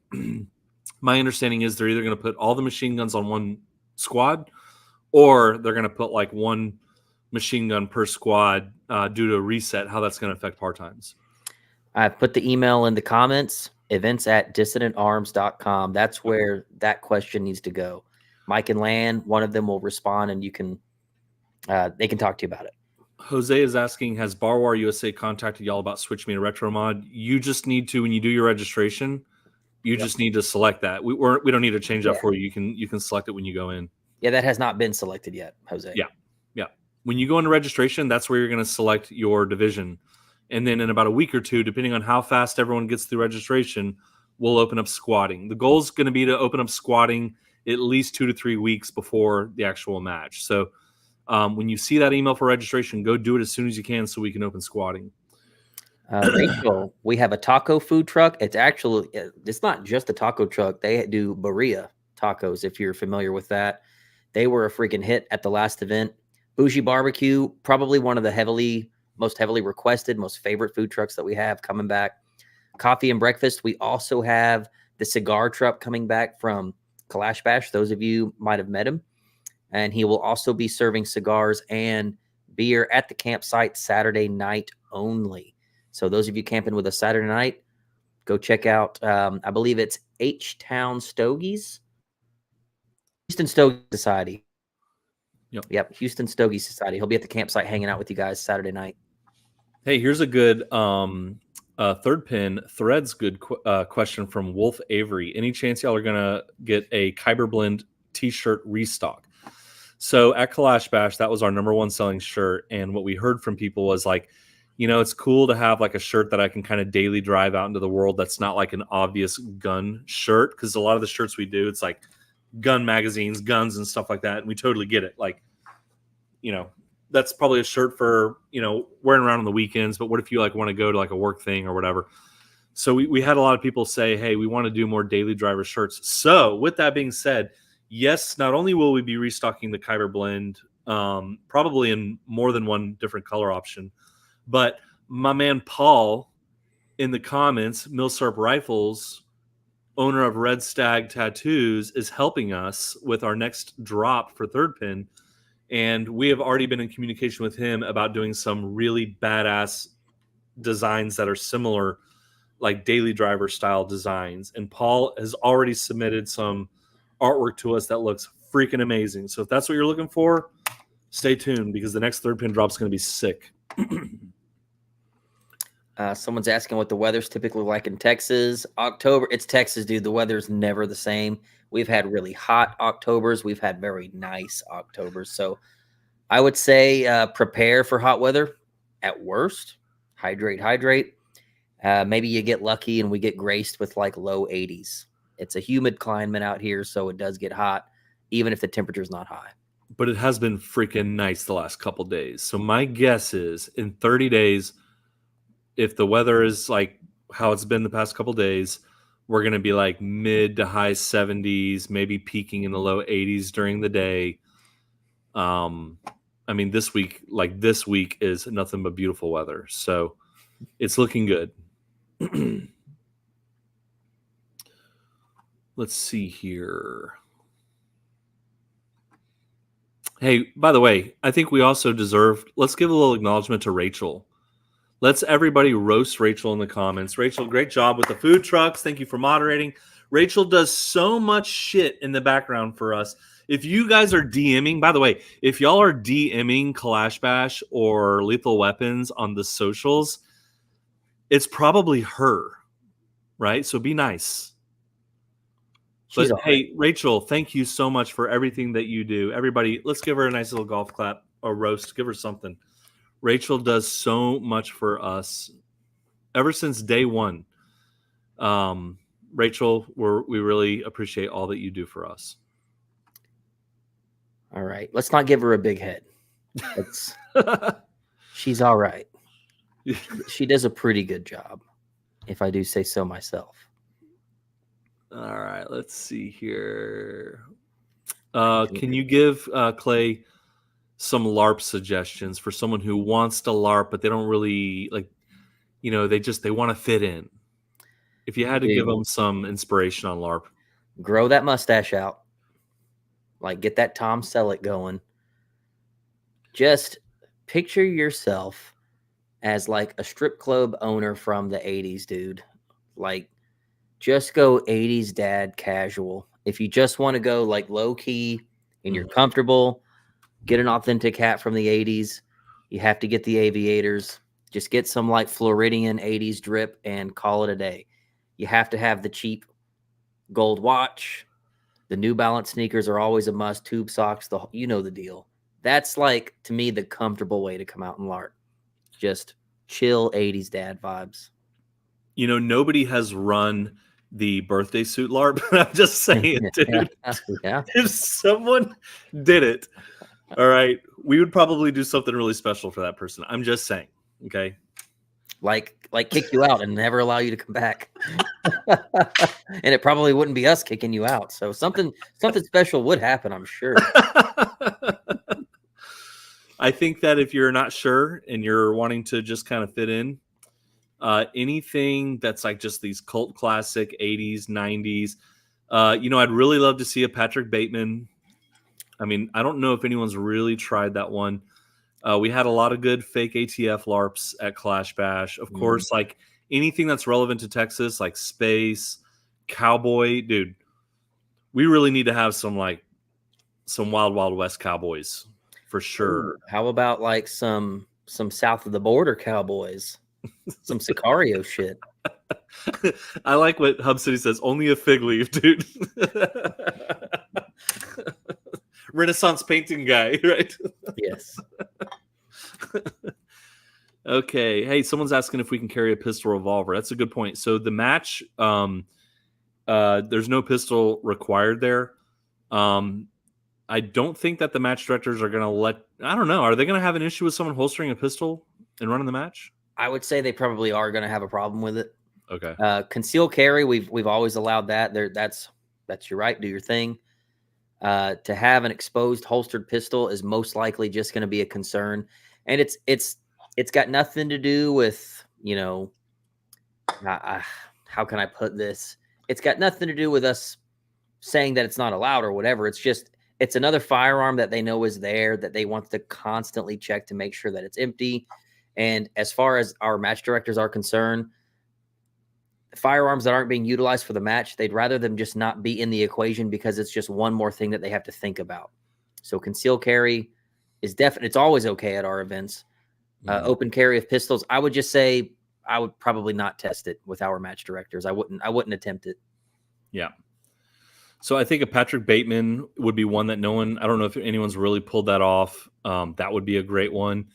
my understanding is they're either going to put all the machine guns on one squad, or they're going to put like one machine gun per squad due to a reset, how that's going to affect par times. I put the email in the comments, events@dissidentarms.com. That's where that question needs to go. Mike and Lan, one of them will respond, and you can they can talk to you about it. Jose is asking, has Barwar USA contacted y'all about Switch Me to Retro Mod? You just need to, when you do your registration, you just need to select that. We don't need to change that for you. You can select it when you go in. Yeah, that has not been selected yet, Jose. Yeah. When you go into registration, that's where you're going to select your division. And then in about a week or two, depending on how fast everyone gets through registration, we'll open up squatting. The goal is going to be to open up squatting at least 2 to 3 weeks before the actual match. So when you see that email for registration, go do it as soon as you can so we can open squatting. Rachel, we have a taco food truck. It's not just a taco truck. They do birria tacos, if you're familiar with that. They were a freaking hit at the last event. Bougie Barbecue, probably one of the most heavily requested, most favorite food trucks that we have coming back. Coffee and breakfast. We also have the cigar truck coming back from Kalash Bash. Those of you might have met him. And he will also be serving cigars and beer at the campsite Saturday night only. So those of you camping with us Saturday night, go check out, I believe it's H-Town Stogies. Houston Stogie Society. Yep, Houston Stogie Society. He'll be at the campsite hanging out with you guys Saturday night. Hey, here's a good third pin threads good question from Wolf Avery. Any chance y'all are going to get a Kyber Blend t-shirt restock? So at Kalash Bash, that was our #1 selling shirt. And what we heard from people was like, it's cool to have like a shirt that I can kind of daily drive out into the world that's not like an obvious gun shirt. Because a lot of the shirts we do, it's like gun magazines, guns and stuff like that. And we totally get it. Like, that's probably a shirt for, wearing around on the weekends. But what if you like want to go to like a work thing or whatever? So we had a lot of people say, hey, we want to do more daily driver shirts. So with that being said, yes, not only will we be restocking the Kyber Blend, probably in more than one different color option, but my man Paul in the comments, Millsarp Rifles, owner of Red Stag Tattoos, is helping us with our next drop for third pin. And we have already been in communication with him about doing some really badass designs that are similar, like daily driver style designs. And Paul has already submitted some artwork to us that looks freaking amazing. So if that's what you're looking for, stay tuned because the next third pin drop is going to be sick. Someone's asking what the weather's typically like in Texas. October, it's Texas, dude. The weather's never the same. We've had really hot Octobers. We've had very nice Octobers. So I would say prepare for hot weather. At worst, hydrate. Maybe you get lucky and we get graced with like low 80s. It's a humid climate out here, so it does get hot, even if the temperature is not high. But it has been freaking nice the last couple days. So my guess is in 30 days, if the weather is like how it's been the past couple days, we're going to be like mid to high 70s, maybe peaking in the low 80s during the day. I mean, this week is nothing but beautiful weather. So it's looking good. Let's see here. Hey, by the way, I think we also let's give a little acknowledgement to Rachel. Let's everybody roast Rachel in the comments. Rachel, great job with the food trucks. Thank you for moderating. Rachel does so much shit in the background for us. If you guys are DMing, by the way, if y'all are DMing Kalash Bash or Lethal Weapons on the socials, it's probably her, right? So be nice. But hey, Rachel, thank you so much for everything that you do. Everybody, let's give her a nice little golf clap or roast. Give her something. Rachel does so much for us ever since day one. Rachel, we really appreciate all that you do for us. All right. Let's not give her a big head. She's all right. She does a pretty good job, if I do say so myself. All right, let's see here. Can you give Clay some LARP suggestions for someone who wants to LARP, but they don't really they want to fit in? If you had to give them some inspiration on LARP. Grow that mustache out. Like, get that Tom Selleck going. Just picture yourself as like a strip club owner from the 80s, dude. Like, just go 80s dad casual. If you just want to go like low key and you're comfortable, get an authentic hat from the 80s. You have to get the aviators. Just get some like Floridian 80s drip and call it a day. You have to have the cheap gold watch. The New Balance sneakers are always a must. Tube socks, you know the deal. That's like, to me, the comfortable way to come out and LARP. Just chill 80s dad vibes. You know, nobody has run the birthday suit LARP. I'm just saying, dude. Yeah. If someone did it, all right, we would probably do something really special for that person. I'm just saying, okay? Like kick you out and never allow you to come back. And it probably wouldn't be us kicking you out. So something special would happen, I'm sure. I think that if you're not sure and you're wanting to just kind of fit in, anything that's like just these cult classic 80s, 90s, I'd really love to see a Patrick Bateman. I mean, I don't know if anyone's really tried that one. We had a lot of good fake ATF LARPs at Clash Bash. Of course, like anything that's relevant to Texas, like Space, Cowboy, dude, we really need to have some Wild Wild West Cowboys for sure. Ooh, how about like some south of the border cowboys? Some Sicario shit. I like what Hub City says. Only a fig leaf, dude. Renaissance painting guy, right? Yes. Okay. Hey, someone's asking if we can carry a pistol revolver. That's a good point. So the match, there's no pistol required there. I don't think that the match directors are going to I don't know. Are they going to have an issue with someone holstering a pistol and running the match? I would say they probably are going to have a problem with it. Okay. Concealed carry, we've always allowed that. That's your right. Do your thing. To have an exposed holstered pistol is most likely just going to be a concern, and it's got nothing to do with how can I put this? It's got nothing to do with us saying that it's not allowed or whatever. It's another firearm that they know is there that they want to constantly check to make sure that it's empty. And as far as our match directors are concerned, firearms that aren't being utilized for the match, they'd rather them just not be in the equation because it's just one more thing that they have to think about. So concealed carry is definitely, it's always okay at our events. Open carry of pistols, I would just say I would probably not test it with our match directors. I wouldn't attempt it. Yeah. So I think a Patrick Bateman would be one that I don't know if anyone's really pulled that off. That would be a great one.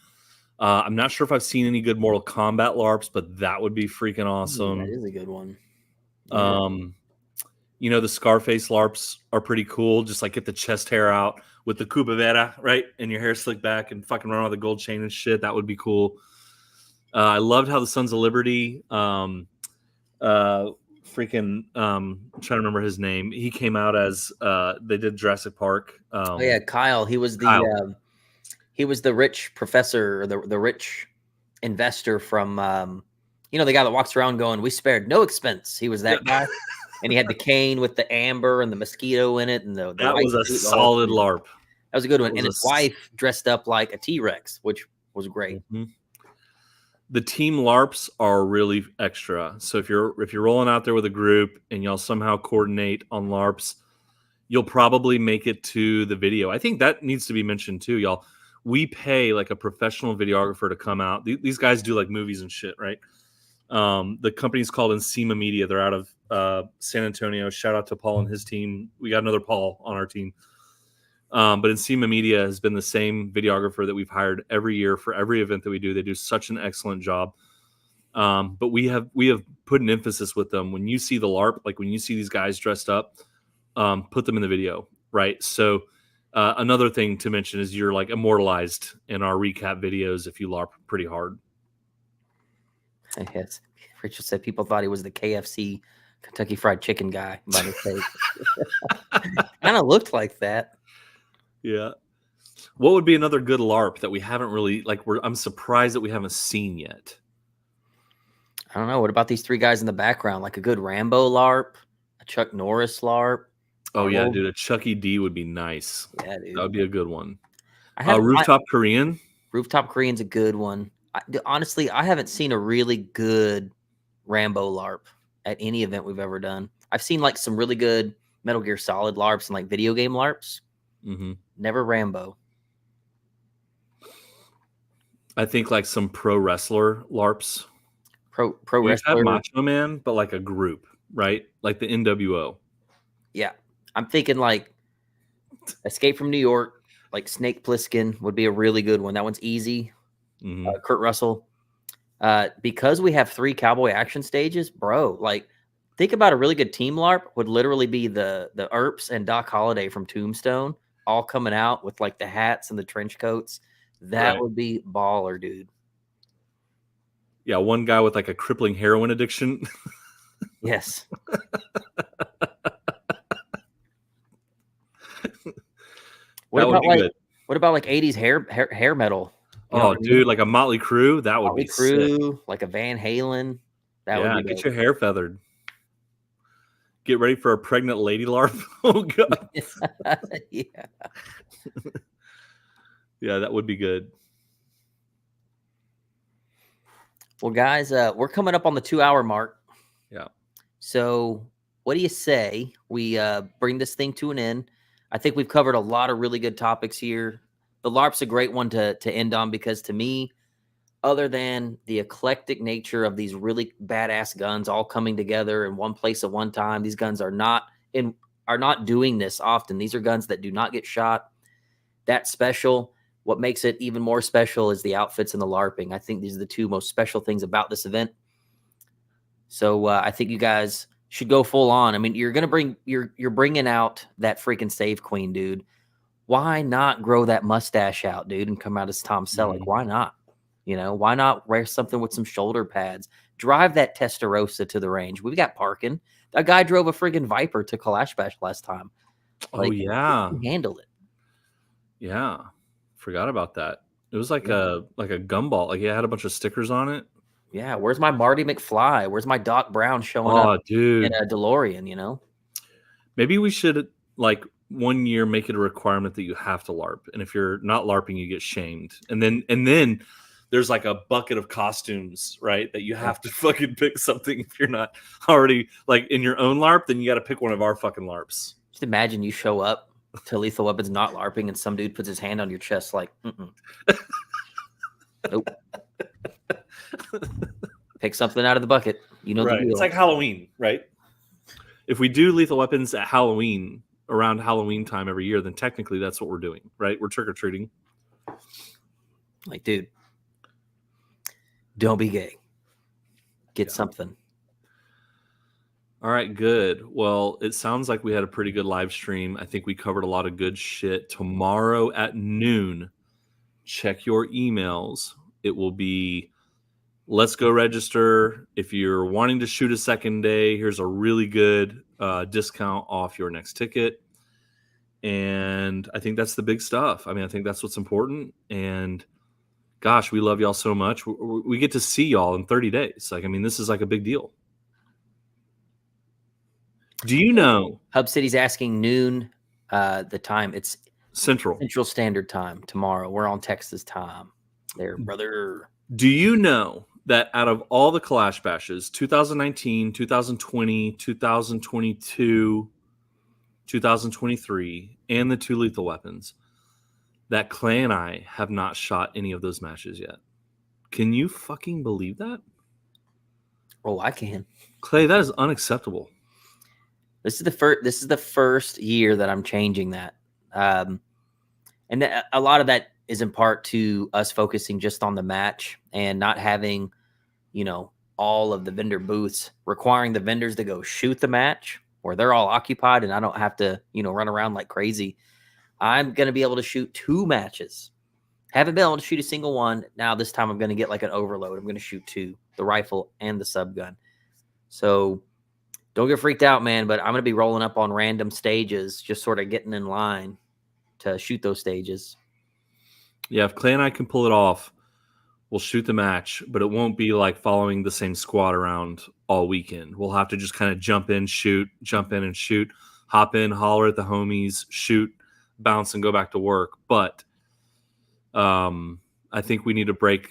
I'm not sure if I've seen any good Mortal Kombat LARPs, but that would be freaking awesome. That is a good one. The Scarface LARPs are pretty cool. Just like get the chest hair out with the Cubavera, right? And your hair slicked back and fucking run on the gold chain and shit. That would be cool. I loved how the Sons of Liberty, I'm trying to remember his name. He came out as they did Jurassic Park. Oh yeah, Kyle. He was Kyle. the rich professor, or the rich investor from the guy that walks around going, "We spared no expense." He was that guy, and he had the cane with the amber and the mosquito in it, and the That white was a suit, solid LARP. That was a good one. And his wife dressed up like a T-Rex, which was great. Mm-hmm. The team LARPs are really extra. So if you're rolling out there with a group and y'all somehow coordinate on LARPs, you'll probably make it to the video. I think that needs to be mentioned too, y'all. We pay like a professional videographer to come out. These guys do like movies and shit, right? The company's called Encima Media. They're out of San Antonio. Shout out to Paul and his team. We got another Paul on our team. But Encima Media has been the same videographer that we've hired every year for every event that we do. They do such an excellent job. But we have put an emphasis with them. When you see the LARP, like when you see these guys dressed up, put them in the video, right? So another thing to mention is you're like immortalized in our recap videos if you LARP pretty hard. Yes. Rachel said people thought he was the KFC Kentucky Fried Chicken guy by mistake. Kind of looked like that. Yeah. What would be another good LARP that we haven't really I'm surprised that we haven't seen yet? I don't know. What about these three guys in the background? Like a good Rambo LARP, a Chuck Norris LARP. Oh yeah, dude, a Chucky D would be nice. Yeah, dude, that would be a good one. Rooftop Korean. Rooftop Korean's a good one. Honestly, I haven't seen a really good Rambo LARP at any event we've ever done. I've seen like some really good Metal Gear Solid LARPs and like video game LARPs. Mm-hmm. Never Rambo. I think like some pro wrestler LARPs. Pro We've wrestler. had Macho Man, but like a group, right? Like the NWO. Yeah. I'm thinking like Escape from New York, like Snake Plissken would be a really good one. That one's easy. Mm-hmm. Kurt Russell. Because we have 3 cowboy action stages, bro, like think about a really good team LARP would literally be the Earps and Doc Holliday from Tombstone all coming out with like the hats and the trench coats. That would be baller, dude. Yeah, one guy with like a crippling heroin addiction. Yes. What about like 80s hair metal? Dude, like a Motley Crue, that would be sick. Like a Van Halen. That would be get your hair feathered. Get ready for a pregnant lady LARP. Oh god. Yeah. Yeah, that would be good. Well, guys, we're coming up on the 2-hour mark. Yeah. So what do you say we bring this thing to an end? I think we've covered a lot of really good topics here. The LARP's a great one to end on because to me, other than the eclectic nature of these really badass guns all coming together in one place at one time, these guns are not doing this often. These are guns that do not get shot. That's special. What makes it even more special is the outfits and the LARPing. I think these are the 2 most special things about this event. So I think you guys should go full on. I mean, you're bringing out that freaking Save Queen, dude. Why not grow that mustache out, dude, and come out as Tom Selleck? Why not? Why not wear something with some shoulder pads? Drive that Testarossa to the range. We've got parking. That guy drove a friggin' Viper to Kalash Bash last time. Like, oh yeah, he handled it. Yeah, forgot about that. It was like a gumball. Like it had a bunch of stickers on it. Yeah, where's my Marty McFly? Where's my Doc Brown showing up in a DeLorean? Maybe we should like one year make it a requirement that you have to LARP, and if you're not LARPing, you get shamed. And then there's like a bucket of costumes, right? That you have to fucking pick something if you're not already like in your own LARP. Then you got to pick one of our fucking LARPs. Just imagine you show up to Lethal Weapons not LARPing, and some dude puts his hand on your chest like, nope. Pick something out of the bucket. Right. The deal. It's like Halloween, right? If we do Lethal Weapons at Halloween, around Halloween time every year, then technically that's what we're doing, right? We're trick-or-treating. Like, dude, don't be gay. Get something. All right, good. Well, it sounds like we had a pretty good live stream. I think we covered a lot of good shit. Tomorrow at noon, check your emails. It will be let's go register. If you're wanting to shoot a second day, here's a really good discount off your next ticket. And I think that's the big stuff. I mean, I think that's what's important. And gosh, we love y'all so much. We get to see y'all in 30 days. Like, I mean, this is like a big deal. Do you know? Hub City's asking noon the time. It's Central Standard Time tomorrow. We're on Texas time there, brother. Do you know that out of all the Clash Bashes, 2019, 2020, 2022, 2023, and the 2 lethal weapons, that Clay and I have not shot any of those matches yet? Can you fucking believe that? Oh, I can. Clay, that is unacceptable. This is the first year that I'm changing that. And a lot of that is in part to us focusing just on the match and not having, all of the vendor booths requiring the vendors to go shoot the match where they're all occupied and I don't have to, run around like crazy. I'm going to be able to shoot 2 matches. Haven't been able to shoot a single one. Now this time I'm going to get like an overload. I'm going to shoot 2, the rifle and the subgun. So don't get freaked out, man, but I'm going to be rolling up on random stages, just sort of getting in line to shoot those stages. Yeah, if Clay and I can pull it off, we'll shoot the match, but it won't be like following the same squad around all weekend. We'll have to just kind of jump in and shoot, hop in, holler at the homies, shoot, bounce, and go back to work. But I think we need to break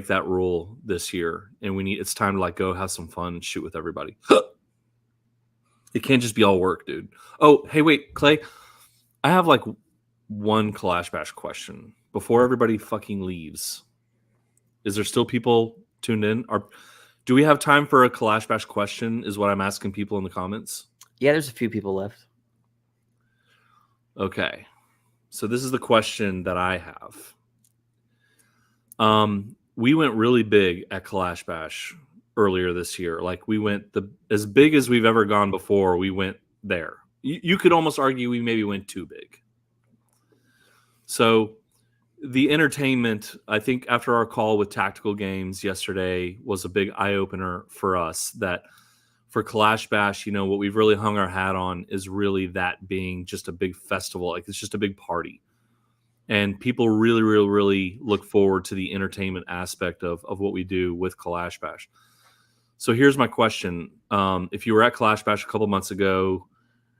that rule this year, and it's time to like go have some fun and shoot with everybody. It can't just be all work, dude. Oh, hey, wait, Clay, I have like one Clash Bash question before everybody fucking leaves. Is there still people tuned in? Or do we have time for a Clash Bash question is what I'm asking people in the comments? Yeah, there's a few people left. Okay. So this is the question that I have. We went really big at Clash Bash earlier this year. Like we went as big as we've ever gone before. We went there. You could almost argue we maybe went too big. So the entertainment, I think after our call with Tactical Games yesterday was a big eye-opener for us that for Clash Bash, what we've really hung our hat on is really that being just a big festival. Like it's just a big party. And people really, really, really look forward to the entertainment aspect of what we do with Clash Bash. So here's my question. If you were at Clash Bash a couple months ago,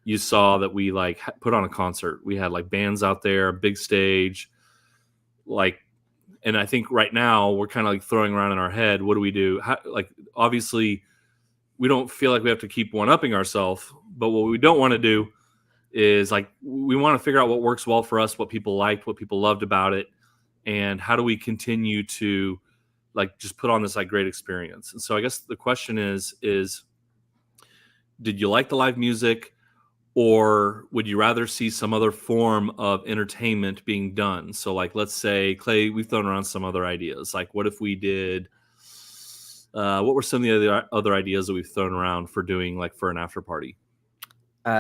you saw that we like put on a concert. We had like bands out there, a big stage, and I think right now we're kind of like throwing around in our head, what do we do? Obviously we don't feel like we have to keep one-upping ourselves, but what we don't want to do is like, we want to figure out what works well for us, what people liked, what people loved about it. And how do we continue to like, just put on this like great experience? And so I guess the question is, did you like the live music? Or would you rather see some other form of entertainment being done? So like, let's say, Clay, we've thrown around some other ideas. Like what if we did, what were some of the other ideas that we've thrown around for doing like for an after party?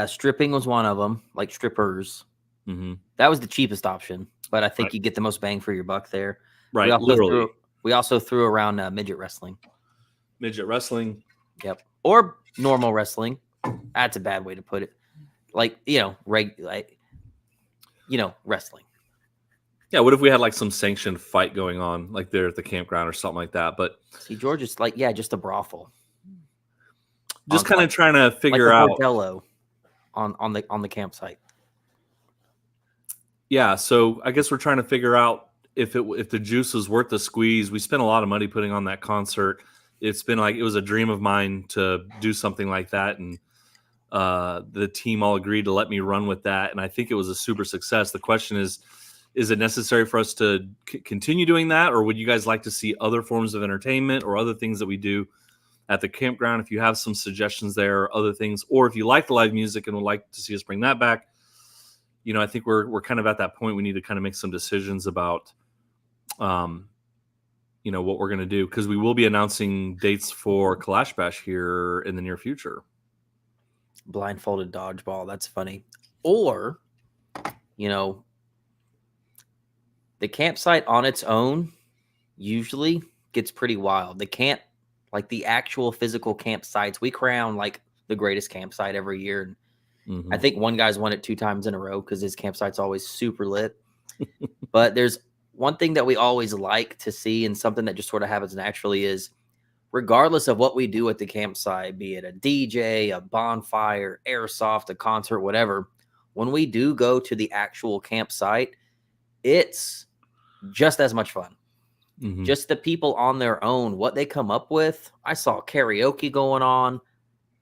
Stripping was one of them, like strippers. Mm-hmm. That was the cheapest option, but I think you get the most bang for your buck there. Right, literally. We also threw around midget wrestling. Midget wrestling? Yep. Or normal wrestling. That's a bad way to put it. Like, wrestling. Yeah, what if we had like some sanctioned fight going on, like there at the campground or something like that? But see, George is like, just a brothel. Just kind of trying to figure like out bordello on the campsite. Yeah, so I guess we're trying to figure out if the juice is worth the squeeze. We spent a lot of money putting on that concert. It's been like it was a dream of mine to do something like that, and the team all agreed to let me run with that, and I think it was a super success. The question is it necessary for us to continue doing that, or would you guys like to see other forms of entertainment or other things that we do at the campground? If you have some suggestions there or other things, or if you like the live music and would like to see us bring that back, I think we're kind of at that point. We need to kind of make some decisions about, what we're going to do, because we will be announcing dates for Clash Bash here in the near future. Blindfolded dodgeball. That's funny. Or, you know, the campsite on its own usually gets pretty wild. Like the actual physical campsites, we crown like the greatest campsite every year. And I think one guy's won it 2 times in a row because his campsite's always super lit. But there's one thing that we always like to see, and something that just sort of happens naturally, is regardless of what we do at the campsite, be it a DJ, a bonfire, airsoft, a concert, whatever, when we do go to the actual campsite, it's just as much fun. Just the people on their own, what they come up with. I saw karaoke going on.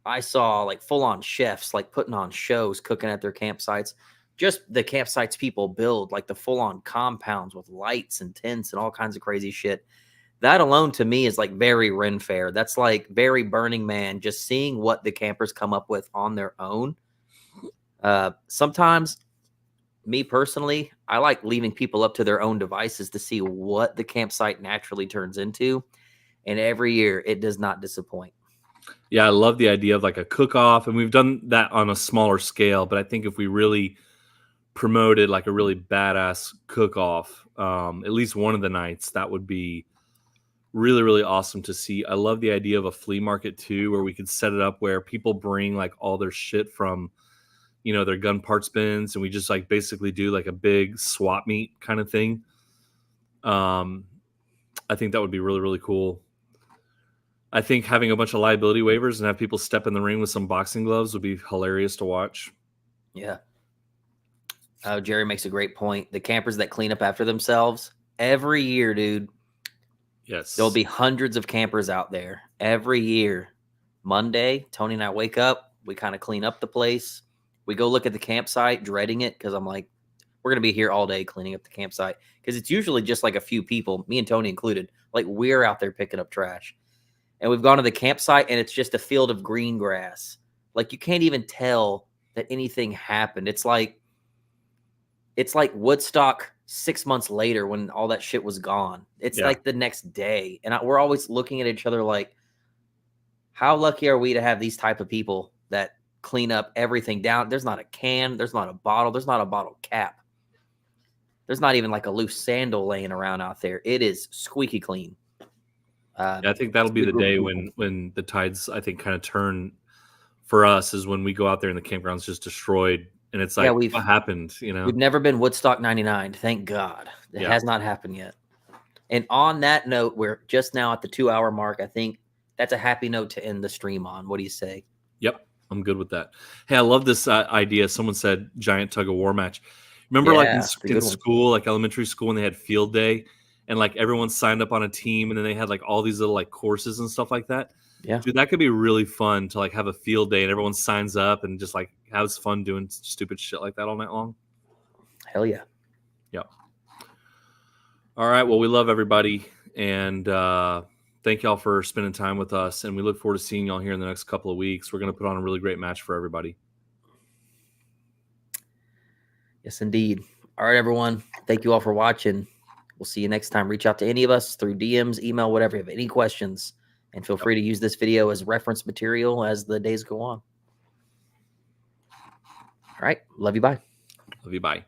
I saw like full-on chefs like putting on shows, cooking at their campsites. Just the campsites people build, like the full-on compounds with lights and tents and all kinds of crazy shit. That alone to me is like very Ren Fair. That's like very Burning Man, just seeing what the campers come up with on their own. Sometimes, me personally, I like leaving people up to their own devices to see what the campsite naturally turns into. And every year it does not disappoint. Yeah, I love the idea of like a cook-off, and we've done that on a smaller scale, but I think if we really promoted like a really badass cook-off, at least one of the nights, that would be really, really awesome to see. I love the idea of a flea market too, where we could set it up where people bring like all their shit from, their gun parts bins, and we just like basically do like a big swap meet kind of thing. I think that would be really, really cool. I think having a bunch of liability waivers and have people step in the ring with some boxing gloves would be hilarious to watch. Yeah. Jerry makes a great point. The campers that clean up after themselves every year, dude. Yes. There'll be hundreds of campers out there every year. Monday, Tony and I wake up. We kind of clean up the place. We go look at the campsite, dreading it because I'm like, we're going to be here all day cleaning up the campsite because it's usually just like a few people, me and Tony included. Like we're out there picking up trash. And we've gone to the campsite and it's just a field of green grass. Like you can't even tell that anything happened. It's like Woodstock 6 months later when all that shit was gone. It's like the next day. And we're always looking at each other like, how lucky are we to have these type of people that clean up everything down? There's not a can. There's not a bottle. There's not a bottle cap. There's not even like a loose sandal laying around out there. It is squeaky clean. I think that'll be the day when the tides, I think, kind of turn for us, is when we go out there and the campground's just destroyed. And it's like, what happened? We've never been Woodstock 99. Thank God. It has not happened yet. And on that note, we're just now at the 2-hour mark. I think that's a happy note to end the stream on. What do you say? Yep. I'm good with that. Hey, I love this idea. Someone said giant tug of war match. Remember like in school, like elementary school, when they had field day and like everyone signed up on a team and then they had like all these little like courses and stuff like that. Yeah. Dude, that could be really fun to like have a field day and everyone signs up and just like has fun doing stupid shit like that all night long. Hell yeah. Yep. All right. Well, we love everybody. And thank y'all for spending time with us. And we look forward to seeing y'all here in the next couple of weeks. We're going to put on a really great match for everybody. Yes, indeed. All right, everyone. Thank you all for watching. We'll see you next time. Reach out to any of us through DMs, email, whatever. If you have any questions, and feel free to use this video as reference material as the days go on. All right. Love you. Bye. Love you. Bye.